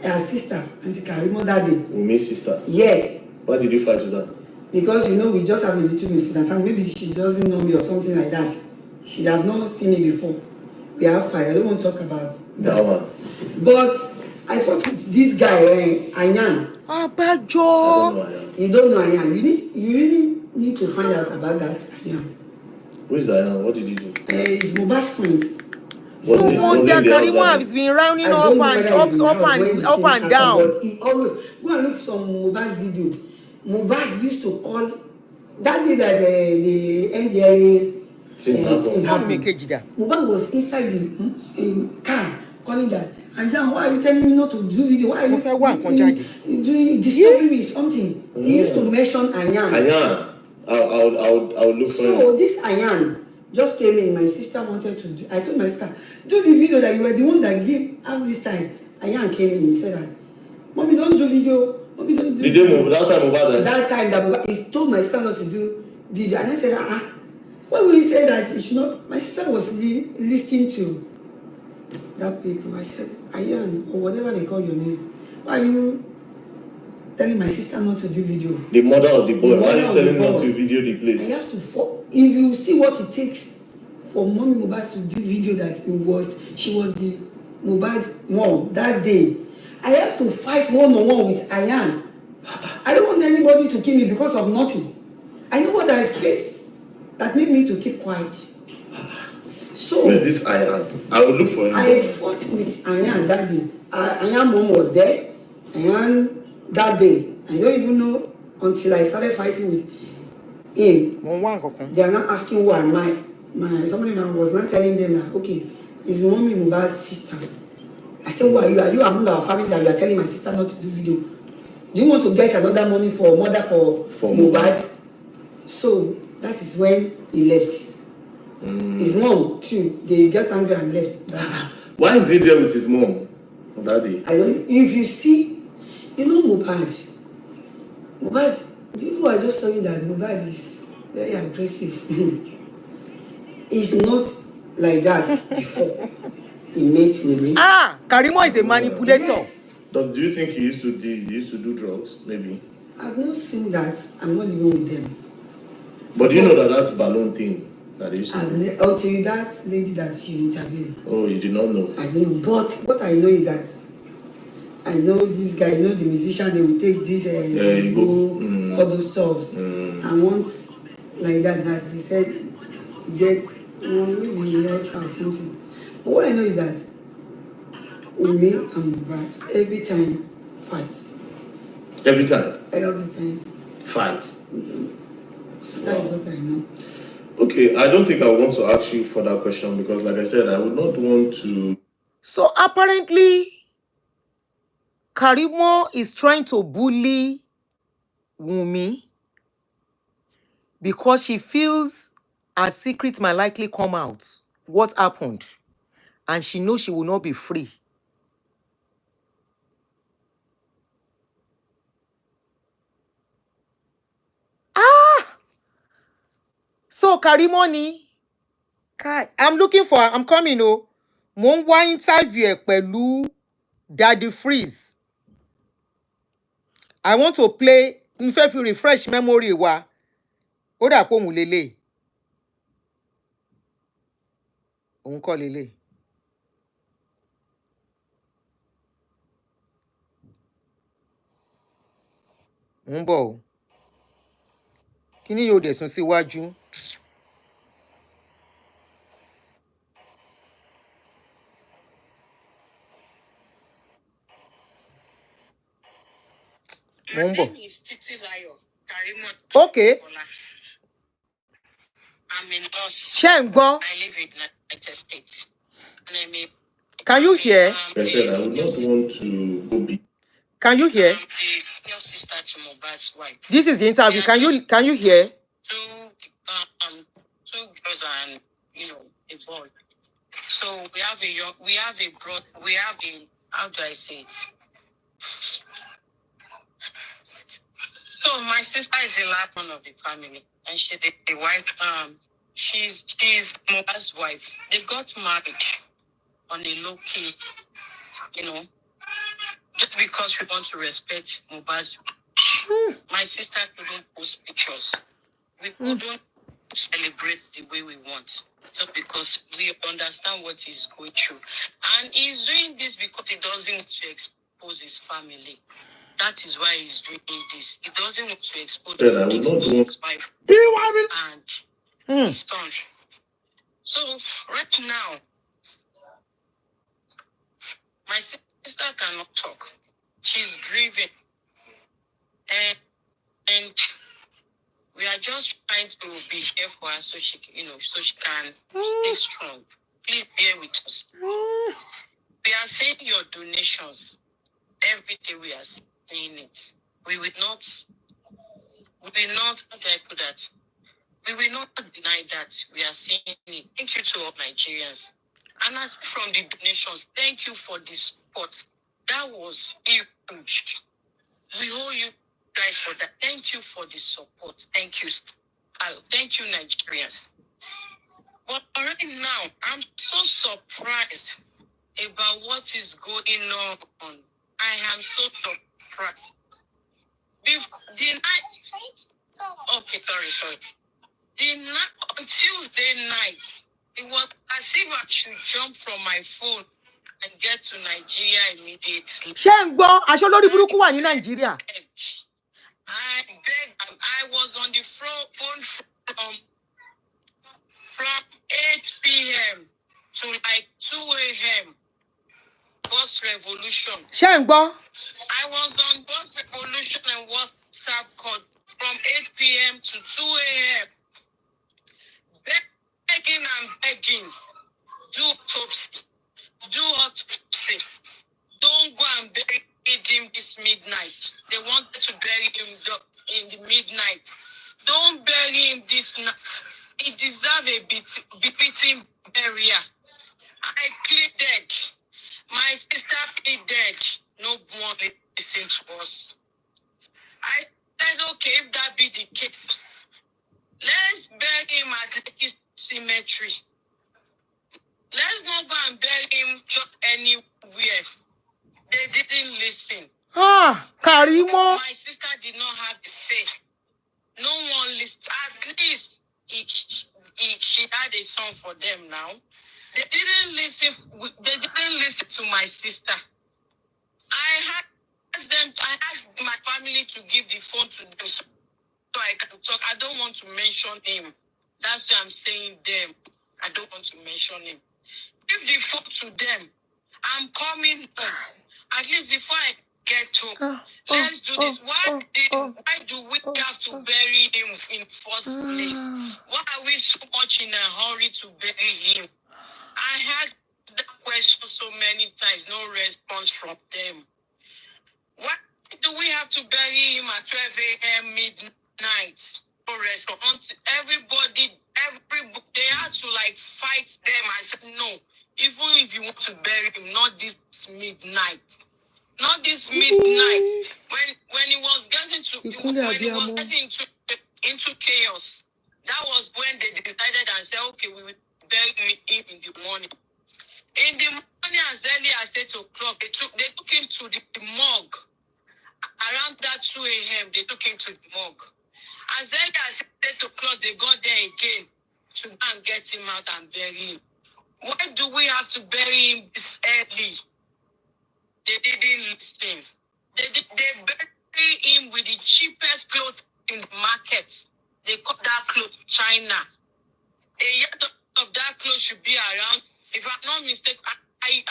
her sister, Aunty Karimo, that day. Umi's sister. Yes. Why did you fight with her? Because we just have a little misunderstanding. Maybe she doesn't know me or something like that. She have not seen me before. We have fight. I don't want to talk about that one. But I fought with this guy, Ayan. Abájọ. You don't know Ayan. You really need to find out about that Ayan. Who is Ayan? What did he do? He's Mobad's friend. So one day Karimo has been rounding up and down. But he always go and look some Mobad video. Mobad used to call that day that the NDA thing happened. Mobad was inside the car calling that. Ayan, why are you telling me not to do video? Why are you doing disturbing me something? He used to mention Ayan. Ayan, I'll look for him. So this Ayan just came in. My sister wanted to do. I told my sister, do the video that you were the one that gave up this time. Ayan came in. He said that, Mommy, don't do video. Mommy, don't do. Did they move that time? Mobad. That time that Mobad, he told my sister not to do video, and I said, why would he say that he should not? My sister was listening to that people. I said, Ayan, or whatever they call your name, why are you telling my sister not to do video? The mother of the boy. Why are you telling her not to video the place? I have to if you see what it takes for Mommy Mobad to do video that she was the Mobad mom that day. I have to fight one-on-one with Ayan. I don't want anybody to kill me because of nothing. I know what I faced that made me to keep quiet. So where's this Ayan? I will look for him. I fought with Ayan that day. Ayan mom was there. Ayan that day. I don't even know until I started fighting with him. They are not asking who am I. Somebody was not telling them that, okay, it's Mommy Mobad's sister. I said, who are you? Are you among our family that you are telling my sister not to do video? Do you want to get another mother for Mobad? So that is when he left. His mom too. They got angry and left. Why is he there with his mom, Daddy? I don't. If you see, you know Mobad. The people are just telling you that Mobad is very aggressive. It's not like that before he met with me. Ah, Karimo is a manipulator. Yes. Do you think he used to do drugs? Maybe. I've not seen that. I'm not living with them. But do you know that that's balloon thing that he used to do? Until that lady that you interviewed. Oh, you did not know? I don't know. But what I know is that I know this guy, you know the musician, they will take this all those stuffs. And once like that, as he said, he gets maybe yes or something. But what I know is that with me and Mobad, every time fight. Every time? Every time. Fight. So that is what I know. Okay, I don't think I want to ask you for that question because, like I said, I would not want to. So apparently, Karimo is trying to bully Wunmi because she feels her secret might likely come out. What happened? And she knows she will not be free. Ah! So Karimo ni, I'm looking for her. I'm coming, oh. Mo ń wá interview ẹ̀ pẹ̀lú Daddy Freeze. I want to play, n fẹ́ fi refresh memory wa. Ó dà pé òun lélẹ̀. Òun kọ́ lélẹ̀. Ń bọ̀ o. Kíní yóò dẹ̀ sún síwájú. Mo ń bọ̀. Okay. Ṣé ń gbọ́? Can you hear? I said I would not want to go big. Can you hear? This is the interview. Can you hear? Two girls and a boy. So we have how do I say it? So my sister is the last one of the family, and she's the wife. She's Mobad's wife. They got married on a low key, just because we want to respect Mobad's. My sister couldn't post pictures. We couldn't celebrate the way we want, just because we understand what he's going through. And he's doing this because he doesn't want to expose his family. That is why he's doing this. He doesn't want to expose his wife and his son. So right now, my sister cannot talk. She's grieving. And we are just trying to be here for her so she can stay strong. Please bear with us. We are saying your donations. Every day we are saying it. We will not how do I put that? We will not deny that we are saying it. Thank you to all Nigerians. And as from the donations, thank you for the support. That was huge. We owe you guys for that. Thank you for the support. Thank you. Thank you, Nigerians. But right now, I'm so surprised about what is going on. I am so surprised. Okay, sorry. On Tuesday night, it was as if I should jump from my phone and get to Nigeria immediately. Ṣé ń gbọ́? Aṣọ lórí burúkú wà ní Nàìjíríà. I was on the phone from 8 p.m. to like 2 a.m. Bus Revolution. Ṣé ń gbọ́? I was on Bus Revolution and WhatsApp call from 8 p.m. to 2 a.m. Begging and begging. Do autopsy. Don't go and bury him this midnight. They wanted to bury him in the midnight. Don't bury him this night. He deserves a befitting burial. I pleaded. My sister pleaded. No one listened to us. I said, okay, if that be the case, let Karimo. My sister did not have the say. No one listened. At least she had a song for them now. They didn't listen. They didn't listen to my sister. I asked my family to give the phone to them so I can talk. I don't want to mention him. That's why I'm saying them. I don't want to mention him. Give the phone to them. I'm coming home. At least before I get home, let's do this. Why do we have to bury him in first place? Why are we so much in a hurry to bury him? I had that question so many times, no response from them. Why do we have to bury him at 12 a.m. midnight? No response. Everybody, they had to like fight them. I said, no, even if you want to bury him, not this midnight. Not this midnight. When he was getting into chaos, that was when they decided and said, okay, we will bury him in the morning. In the morning, as early as 8 o'clock, they took him to the morgue. Around that 2 a.m., they took him to the morgue. As early as 8 o'clock, they got there again to go and get him out and bury him. Why do we have to bury him this early? They didn't listen. They bury him with the cheapest clothes in the market. They cut that clothes China. A yard of that clothes should be around, if I'm not mistaken, I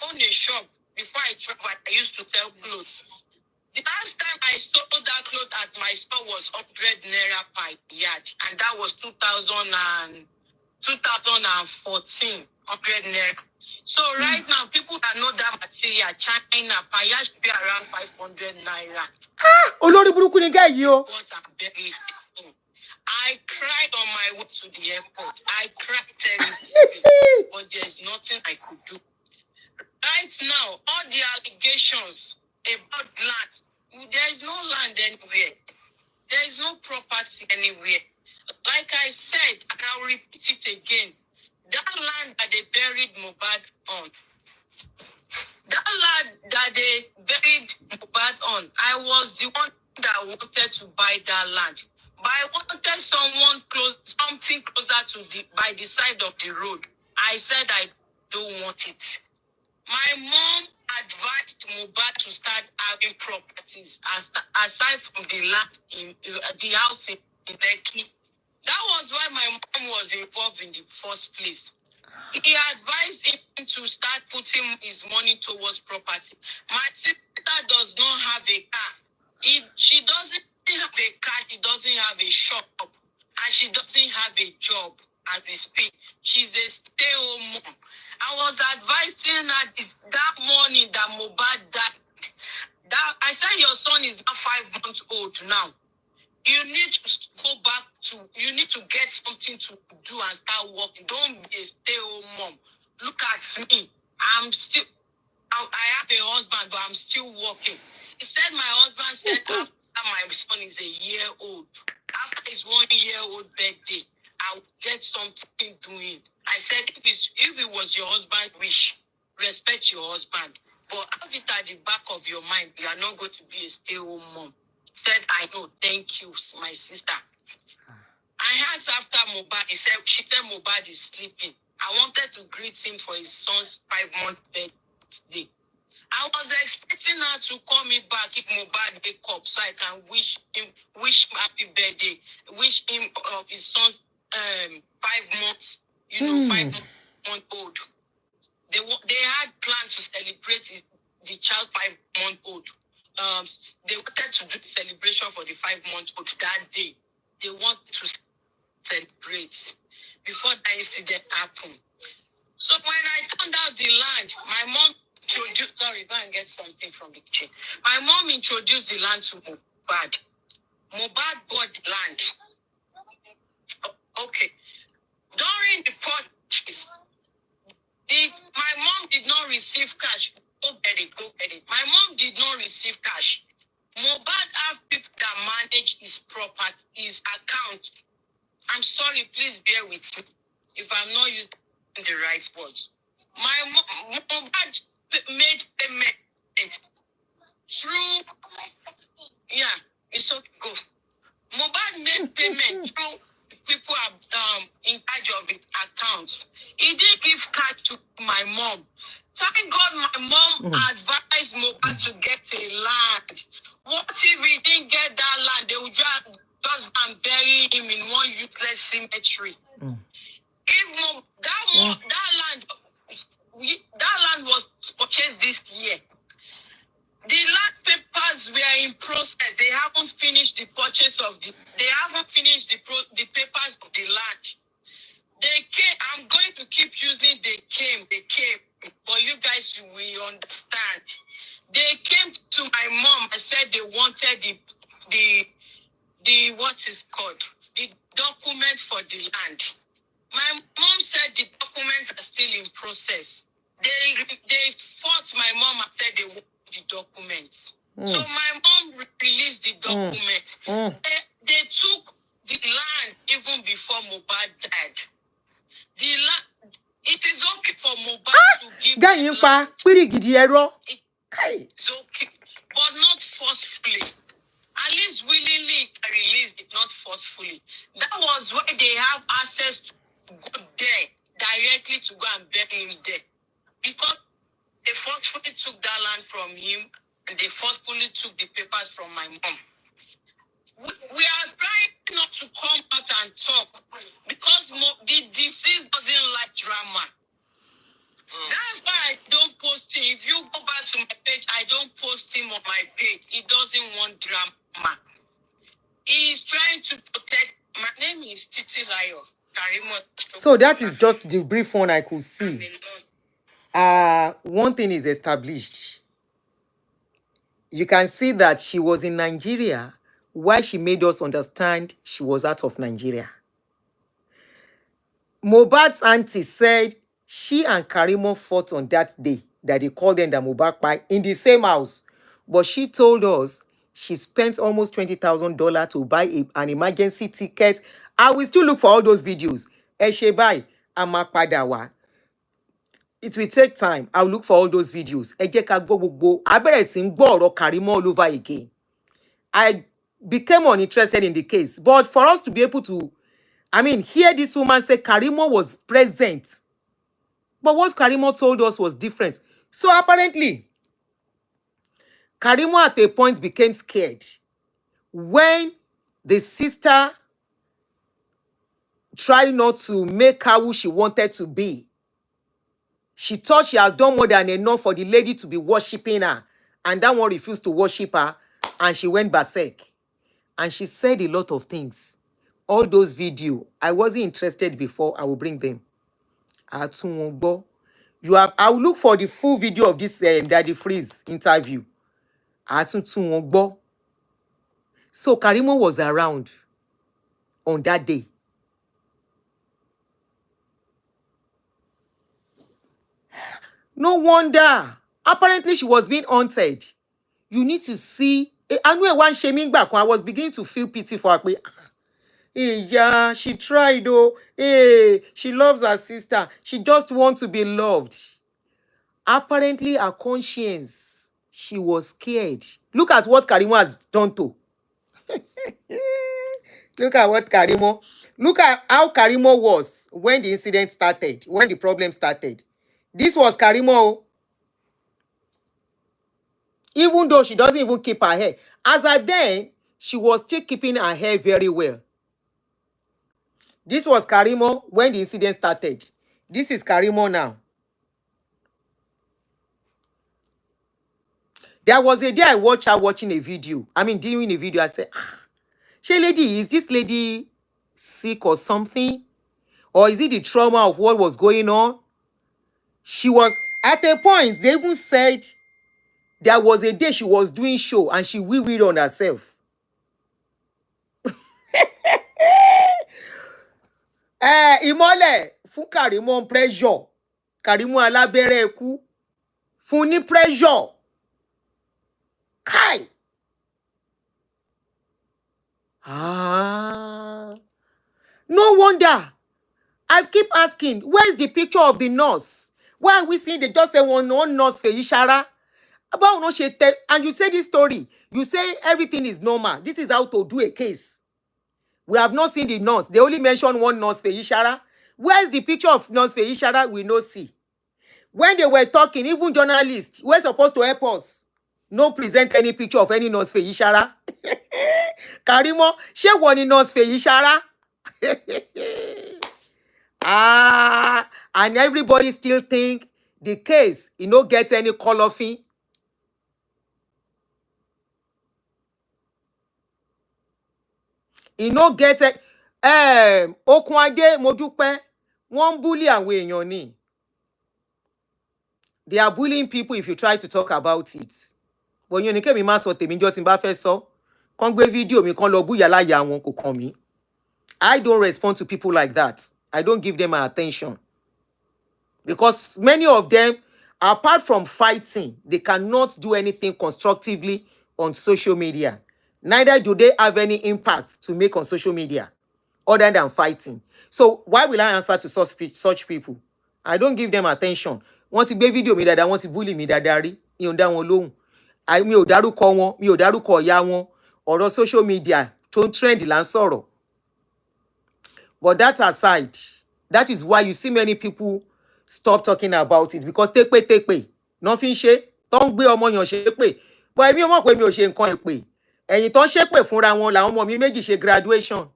own a shop. Before I travel, I used to sell clothes. The last time I sold that clothes at my store was 100 naira per yard, and that was 2014, 100 naira. So right now, people that know that material, China, per yard should be around 500 naira. Olórí burúkú ni guy yìí o. I cried on my way to the airport. I cried terribly, but there's nothing I could do. Right now, all the allegations about land, there is no land anywhere. There is no property anywhere. Like I said, and I'll repeat it again, that land that they buried Mobad on, that land that they buried Mobad on, I was the one that wanted to buy that land. But I wanted something closer to by the side of the road. I said I don't want it. My mom advised Mobad to start having properties aside from the land in the house in Lekki. That was why my mom was involved in the first place. He advised him to start putting his money towards property. My sister does not have a car. She doesn't have a car. She doesn't have a shop, and she doesn't have a job as we speak. She's a stay-home mom. I was advising her that morning that Mobad died. I said your son is now 5 months old now. You need to go back you need to get something to do and start working. Don't be a stay-home mom. Look at me. I have a husband, but I'm still working. He said my husband said after my son is a year old, after his 1 year old birthday, I will get something doing. I said, if it was your husband's wish, respect your husband. But have it at the back of your mind, you are not going to be a stay-home mom. Said, I know, thank you, my sister. I asked after Mobad, she said Mobad is sleeping. I wanted to greet him for his son's 5-month birthday. I was expecting her to call me back if Mobad wake up so I can wish him happy birthday, wish him of his son's 5 months, 5-month-old. They had plans to celebrate the child 5-month-old. They wanted to do the celebration for the 5-month-old that day. They wanted to celebrate before that incident happened. So when I found out the land, my mom introduced, go and get something from the kitchen. My mom introduced the land to Mobad. Mobad bought the land. Okay. During the purchase, my mom did not receive cash. Go get it. My mom did not receive cash. Mobad have people that manage his property, his account. I'm sorry, please bear with me if I'm not using the right words. My Mobad made payment through advise Mobad to get a land. What if he didn't get that land? They would just and bury him in one useless cemetery. If that land was purchased this year. The land papers were in process. They haven't finished the purchase of they haven't finished the papers of the land. They came. I'm going to keep using they came, but you guys will understand. They came to my mom and said they wanted the what is called the document for the land. My mom said the documents are still in process. They fought my mom and said they want the documents. So my mom released the document. They took the land even before Mobad died. The land, it is okay for Mobad to give the land. It's okay, but not forcefully. At least willingly released it, not forcefully. That was why they have access to go there directly to go and bury him there. Because they forcefully took that land from him and they forcefully took the papers from my mom. We are trying not to come out and talk because the disease doesn't like drama. That's why I don't post him. If you go back to my page, I don't post him on my page. He doesn't want drama. He's trying to protect. My name is Titi Layo. Karim. So that is just the brief one I could see. One thing is established. You can see that she was in Nigeria. Why she made us understand she was out of Nigeria. Mobad's auntie said she and Karim fought on that day that they called them the Mobad pie in the same house. But she told us she spent almost $20,000 to buy an emergency ticket. I will still look for all those videos. Eshebai, Amakpadawa. It will take time. I'll look for all those videos. I better sing Karim all over again. I became uninterested in the case. But for us to be able to, hear this woman say Karim was present. But what Karim told us was different. So apparently, Karim at a point became scared when the sister tried not to make her who she wanted to be. She thought she has done more than enough for the lady to be worshipping her. And that one refused to worship her. And she went berserk. And she said a lot of things. All those videos, I wasn't interested before. I will bring them. I will look for the full video of this Daddy Freeze interview. So Karim was around on that day. No wonder. Apparently, she was being haunted. You need to see. I know one shaming back when I was beginning to feel pity for her. Yeah, she tried though. She loves her sister. She just wants to be loved. Apparently, her conscience, she was scared. Look at what Karim has done to. Look at how Karim was when the incident started, when the problem started. This was Karim. Even though she doesn't even keep her hair. As at then, she was still keeping her hair very well. This was Karim when the incident started. This is Karim now. There was a day I watched her watching a video. Doing a video. I said, "She lady, is this lady sick or something? Or is it the trauma of what was going on?" She was, at a point, they even said there was a day she was doing show and she wee-weed on herself. Imole, fún Karim pressure. Karim alábẹ́rẹ́ ikú. Fún ní pressure. Kai. No wonder. I keep asking, where's the picture of the nurse? Why are we seeing they just say one nurse for Ishara? About no she and you say this story. You say everything is normal. This is how to do a case. We have not seen the nurse. They only mention one nurse for Ishara. Where's the picture of nurse for Ishara? We no see. When they were talking, even journalists were supposed to help us. No present any picture of any nurse Feyishara. Karimo, she won in nurse Feyishara. And everybody still think the case, no get any colorfin. No get it. Okunade Modupe, one bully away in your knee. They are bullying people if you try to talk about it. But you need me mass or temi jot in baffe so. Kon gbe video mi kon lo bu yala ya won ko kan mi. I don't respond to people like that. I don't give them my attention. Because many of them, apart from fighting, they cannot do anything constructively on social media. Neither do they have any impact to make on social media other than fighting. So why will I answer to such people? I don't give them attention. Want to gbé video mi dáadáa, want to bully mi dáadáa rí, mi ò dá wọn lóhùn. Mi ò dárúkọ wọn, mi ò dárúkọ ìyá wọn. Ọ̀rọ̀ social media tó ń trend là ń sọ̀rọ̀. But that aside, that is why you see many people stop talking about it, because take pay. Nothing ṣe, tó ń gbé ọmọ yàn ṣe pé. But èmi ò mọ̀ pé mi ò ṣe nǹkan èpè. Ẹ̀yin tó ń ṣe pé fúnra wọn làwọn ọmọ mi méjì ṣe graduation.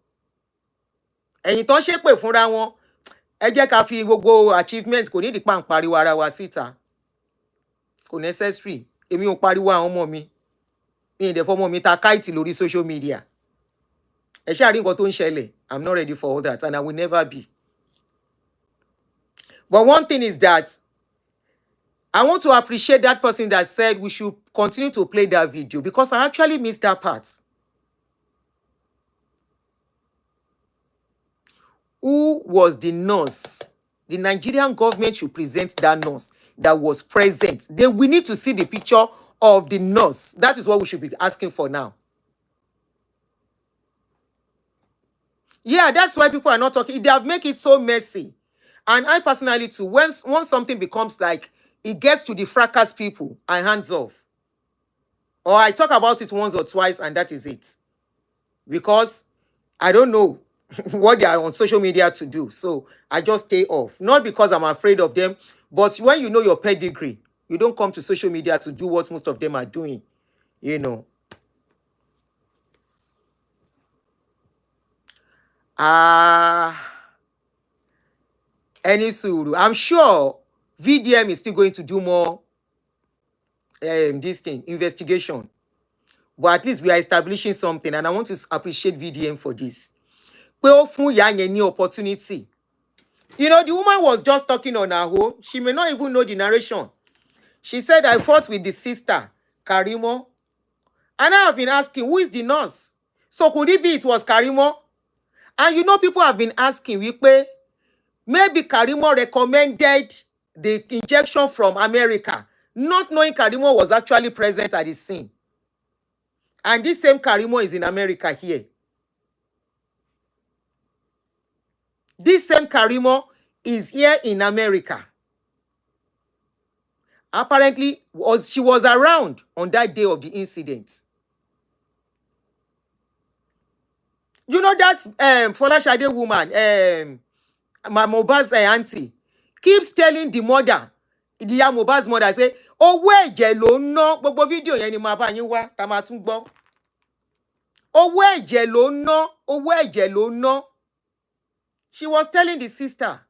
Ẹ̀yin tó ń ṣe pé fúnra wọn, ẹ jẹ́ ká fi gbogbo achievement kò ní di pa ń pariwo ara wa síta. Kò necessary. Èmi ò pariwo àwọn ọmọ mi. Mi ì dẹ̀ fọmọ mi ta kite lórí social media. Ẹ ṣáà rí nǹkan tó ń ṣẹlẹ̀. I'm not ready for all that, and I will never be. But one thing is that I want to appreciate that person that said we should continue to play that video, because I actually missed that part. Who was the nurse? The Nigerian government should present that nurse that was present. We need to see the picture of the nurse. That is what we should be asking for now. Yeah, that's why people are not talking. They have made it so messy. And I personally too, once something becomes like, it gets to the fracas people, I hands off. Or I talk about it once or twice and that is it. Because I don't know what they are on social media to do. So I just stay off. Not because I'm afraid of them, but when you know your pedigree, you don't come to social media to do what most of them are doing. You know. Any suru. I'm sure VDM is still going to do more this thing, investigation. But at least we are establishing something, and I want to appreciate VDM for this. Pé ó fún ìyá yẹn ní opportunity. You know, the woman was just talking on her own. She may not even know the narration. She said, I fought with the sister, Karimo. And I have been asking, who is the nurse? So could it be it was Karimo? And you know, people have been asking, maybe Karimo recommended the injection from America, not knowing Karimo was actually present at the scene. And this same Karimo is in America here. This same Karimo is here in America. Apparently, she was around on that day of the incident. You know that Folashade woman, my Mobad's auntie, keeps telling the mother, the Mobad's mother, say, oh, where jello no, gbogbo video yẹn ni ma bá yín wá, tá máa tún gbọ́. Oh, where jello no, oh, where jello no. She was telling the sister,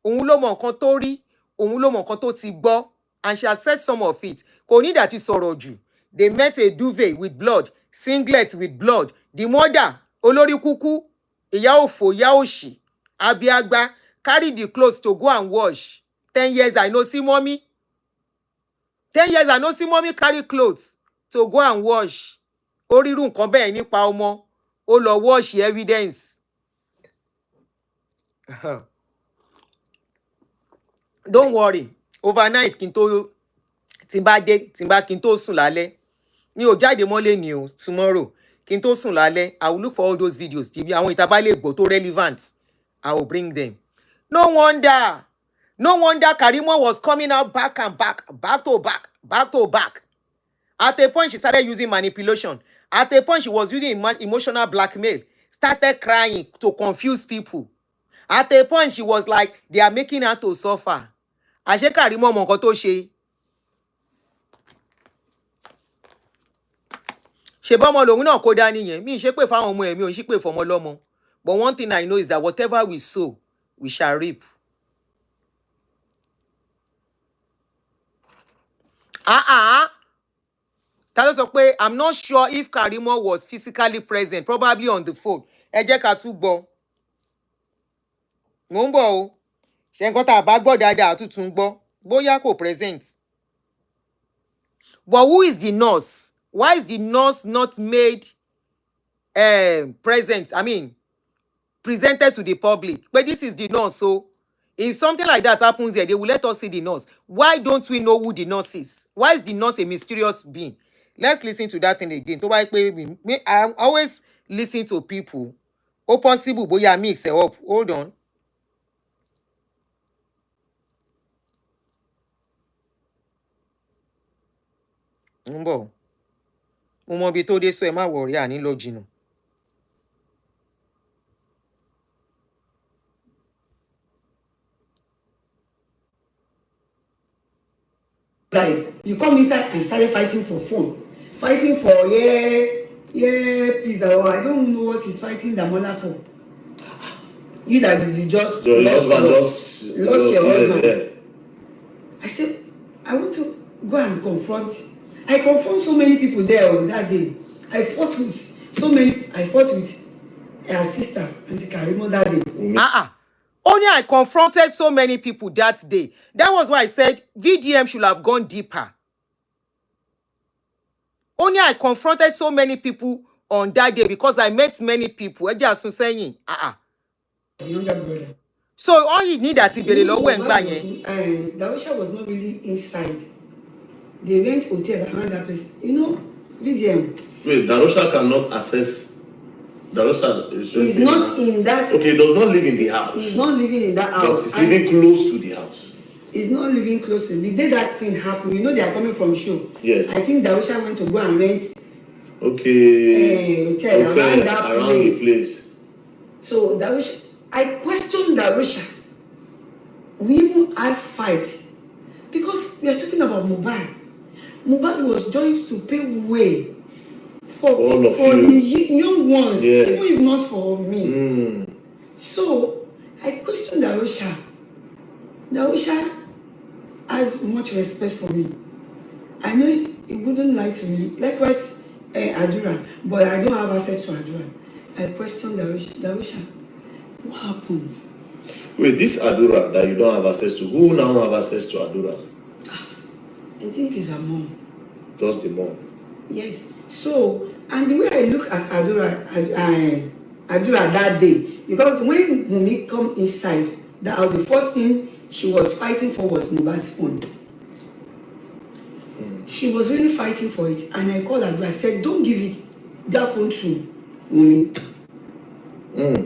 òun ló mọ nǹkan tó rí, òun ló mọ nǹkan tó ti gbọ́, and she has said some of it. Kò ní that is sọ̀rọ̀ jù. They met a duvet with blood, singlet with blood. The mother, olórí kúkú, ìyá òfò, ìyá òṣì, abiagba, carry the clothes to go and wash. 10 years I no see mommy. 10 years I no see mommy carry clothes to go and wash. Ó rí irú nǹkan bẹ́ẹ̀ nípa ọmọ, ó lọ wash evidence. Don't worry. Overnight, kinto timbade, timba kinto sùn lálẹ́. Mi ò jáde mọ́lé ni o tomorrow. Kinto sùn lálẹ́. I will look for all those videos. Àwọn ìtàbálẹ̀ ìgbò tó relevant. I will bring them. No wonder Karimo was coming out back to back. At a point, she started using manipulation. At a point, she was using emotional blackmail. Started crying to confuse people. At a point, she was like, they are making her to suffer. àṣé Karim mọ nǹkan tó ṣe. ṣe bọ́mọ lòun náà kó dání yẹn mi ṣe pé fáwọn ọmọ ẹ̀ mi ò ṣe pé fọmọ lọ́mọ but one thing I know is that whatever we sow we shall reap. Ta ló sọ pé I'm not sure if Karimo was physically present, probably on the phone. Ẹ jẹ́ ká tún gbọ́. Mo ń bọ̀ o. Ṣé nǹkan tá a bá gbọ́ dáadáa àtúntún gbọ́? Bóyá kò present. But who is the nurse? Why is the nurse not made present? I mean, presented to the public. But this is the nurse, so if something like that happens here, they will let us see the nurse. Why don't we know who the nurse is? Why is the nurse a mysterious being? Let's listen to that thing again. I always listen to people. Oh, possible, but yeah, mix it up. Hold on. Mo mọ bí tó dé so ẹ má worry àní lọ jìnnà. Died. You come inside and started fighting for phone, fighting for pizza. Or I don't know what he's fighting the mother for. You that you just lost your husband. Yeah. I said, I want to go and confront. I confront so many people there on that day. I fought with her sister, Aunty Karim, that day. Only I confronted so many people that day. That was why I said VDM should have gone deeper. Only I confronted so many people on that day because I met many people. Younger brother. So all you need that Darusha was not really inside. They went hotel around that place. You know, VDM. Wait, Darusha cannot access. Darusha is not in that. Okay, does not live in the house. He's not living in that house. But he's living close to the house. He's not living close to the day that thing happened. You know they are coming from show. Yes. I think Darusha went to go and rent. Okay. Hotel around that place. The place. So Darusha, I questioned Darusha. We even had fight because we are talking about Mobad. Mobad was trying to pave way for the young ones, yes. Even if not for me. So I questioned Darusha. Darusha has much respect for me. I know he wouldn't lie to me. Likewise, Adura, but I don't have access to Adura. I questioned Darusha. What happened? Wait, this Adura that you don't have access to, who now have access to Adura? I think it's her mom. Just the mom? Yes. So, and the way I look at Adura that day, because when Mumi come inside, the first thing she was fighting for was Mobad's phone. She was really fighting for it, and I called Adura. I said, "Don't give it that phone to Mumi."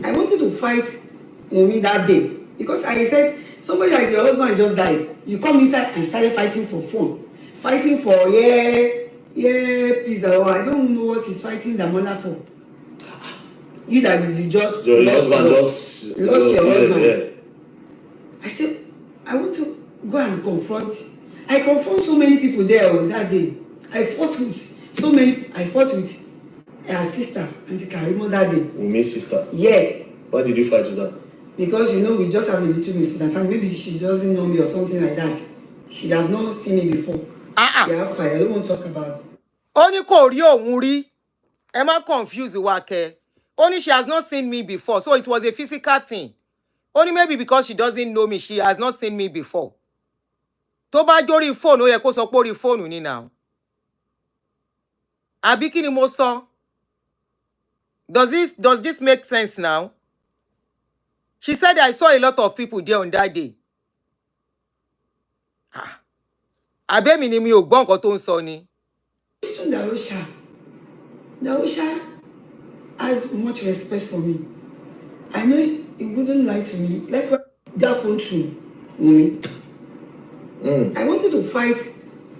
I wanted to fight Mumi that day because I said, "Somebody like your husband just died. You come inside and started fighting for phone, fighting for pizza. Or I don't know what he's fighting the mother for. You that you just lost your husband." Yeah. I said, I want to go and confront. I confront so many people there on that day. I fought with her sister, Aunty Karim, that day. Umi's sister? Yes. Why did you fight with her? Because, you know, we just have a little misunderstanding. Maybe she doesn't know me or something like that. She have not seen me before. They have fight. I don't want to talk about it. Only Korea Muri. Am I confused with Wake? Only she has not seen me before. So it was a physical thing. Only maybe because she doesn't know me, she has not seen me before. Tó bá jórí phone, ó yẹ kó sọ pé orí phone ni now. Àbí kí ni mo sọ? Does this make sense now? She said I saw a lot of people there on that day. Àbẹ́mi ni mi ò gbọ́ nǹkan tó ń sọ ni. Question Darusha. Darusha has much respect for me. I know he wouldn't lie to me. Like that phone to Mumi. I wanted to fight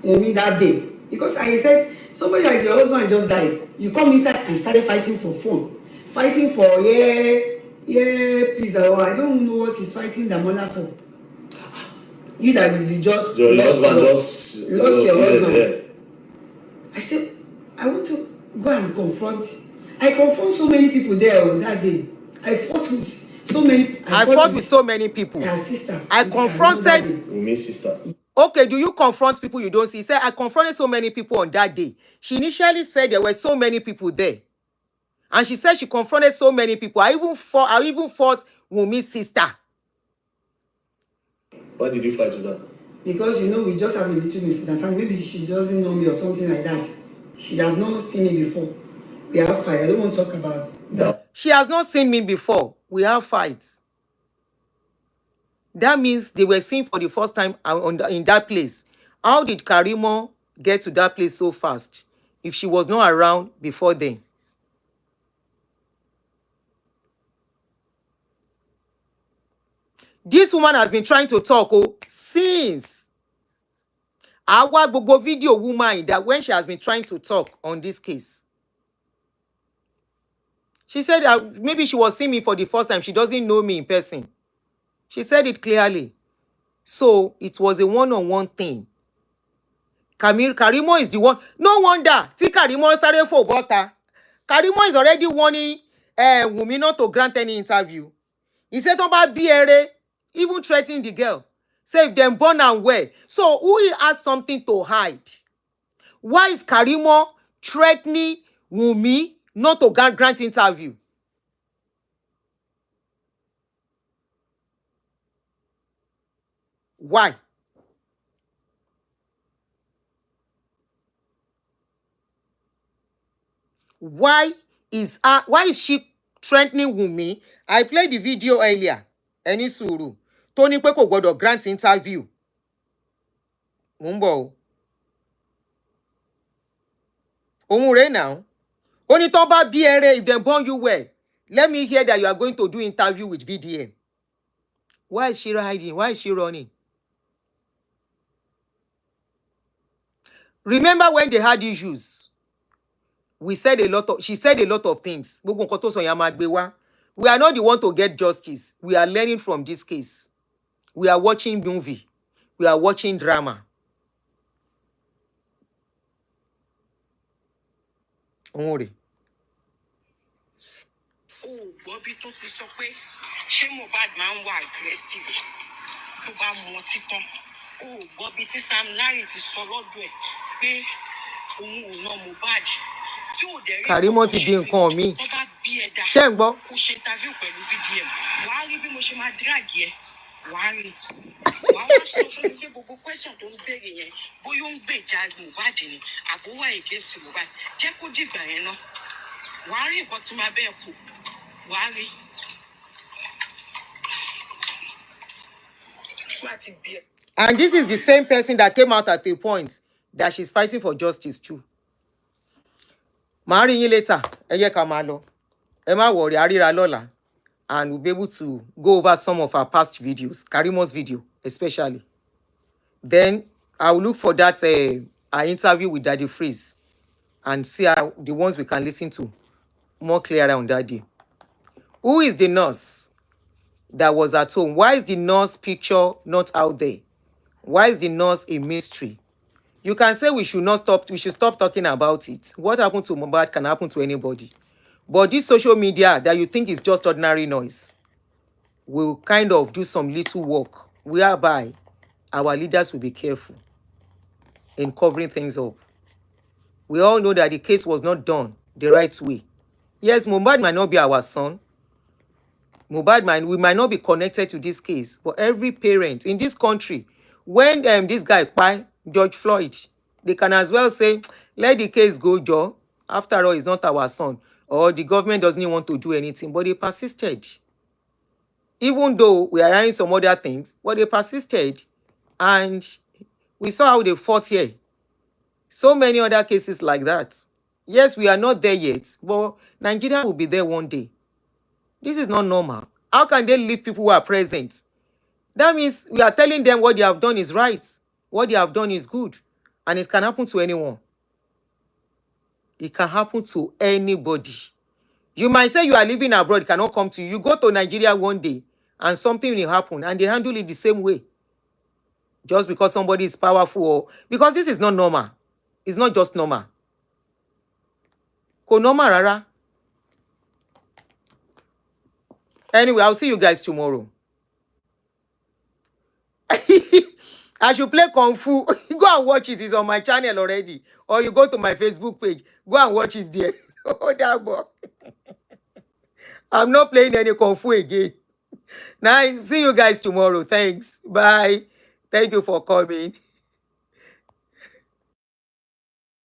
Mumi that day because I said, somebody like your husband just died. You come inside and started fighting for phone, fighting for pizza. Or I don't know what he's fighting the mother for. You that you just Your lost husband your just lost your husband. yeah. I said, I want to go and confront. I confront so many people there on that day. I fought with so many. I fought with so many people. Her sister. I Aunty Karim that day. confronted. Me sister. Okay, do you confront people you don't see? He said, I confronted so many people on that day. She initially said there were so many people there. And she said she confronted so many people. I even fought Wumi's sister. Why did you fight with her? Because you know we just have a little misunderstanding. Maybe she doesn't know me or something like that. She have not seen me before. We have fight. I don't want to talk about that. She has not seen me before. We have fights. That means they were seen for the first time in that place. How did Karimo get to that place so fast if she was not around before then? This woman has been trying to talk since. Our Gogo video woman that when she has been trying to talk on this case. She said that maybe she was seeing me for the first time. She doesn't know me in person. She said it clearly. So it was a one-on-one thing. Karimo is the one. No wonder. Tí Karimo sáré fò bọ́ta. Karimo is already warning Wunmi not to grant any interview. He said about BRA, even threatening the girl. Say if them born and well. So who has something to hide? Why is Karimo threatening Wunmi not to grant interview? Why? Why is she threatening Wunmi? I played the video earlier. Ẹni sùúrù. Tó ní pé kò gbọdọ̀ grant interview. Mo ń bọ̀ o. Òun rèé now. Only tó bá BRA, if they born you well, let me hear that you are going to do interview with VDM. Why is she hiding? Why is she running? Remember when they had issues? She said a lot of things. Gbogbo nǹkan tó sọ yẹn a máa gbé wá. We are not the one to get justice. We are learning from this case. We are watching movie. We are watching drama. Only. Oh, Bobby tó ti sọ pé ṣé Mobad máa ń wà aggressive tó bá mu ọtí tán. Oh, Bobby tí Sam Larry ti sọ lọ́dọ̀ ẹ̀ pé òun ò ná Mobad. Karimo ti di nǹkan mi. Ṣé ń gbọ́? Kò ṣe interview pẹ̀lú VDM. Wàá rí bí mo ṣe máa drag ẹ. Wàá rí. Wàá wá sọ fún mi pé gbogbo question tó ń béèrè yẹn bóyá ó ń gbèjà Mobad ni àbó wà against Mobad. Jẹ́ kó dìgbà yẹn ná. Wàá rí nǹkan tí máa bẹ́ẹ̀ kú. Wàá rí. And this is the same person that came out at a point that she's fighting for justice too. Màá rí yín later. Ẹ jẹ́ ká máa lọ. Ẹ má worry, a ríra lọ́la. And we'll be able to go over some of our past videos, Karimo's video especially. Then I will look for that our interview with Daddy Freeze and see how the ones we can listen to more clearer on that day. Who is the nurse that was at home? Why is the nurse picture not out there? Why is the nurse a mystery? You can say we should stop talking about it. What happened to Mobad can happen to anybody. But this social media that you think is just ordinary noise will kind of do some little work whereby our leaders will be careful in covering things up. We all know that the case was not done the right way. Yes, Mobad might not be our son. We might not be connected to this case. But every parent in this country, when this guy, George Floyd, they can as well say, let the case go, Joe. After all, he's not our son. Or the government doesn't want to do anything. But they persisted. Even though we are hearing some other things, but they persisted. And we saw how they fought here. So many other cases like that. Yes, we are not there yet. But Nigeria will be there one day. This is not normal. How can they leave people who are present? That means we are telling them what they have done is right. What they have done is good. And it can happen to anyone. It can happen to anybody. You might say you are living abroad, it cannot come to you. You go to Nigeria one day and something will happen and they handle it the same way. just because somebody is powerful, or because this is not normal. It's not just normal. Ko normal rara. Anyway, I'll see you guys tomorrow. I should play Kung Fu. Go and watch it. It's on my channel already. Or you go to my Facebook page. Go and watch it there. Oh, that boy. I'm not playing any Kung Fu again. Nice. See you guys tomorrow. Thanks. Bye. Thank you for coming.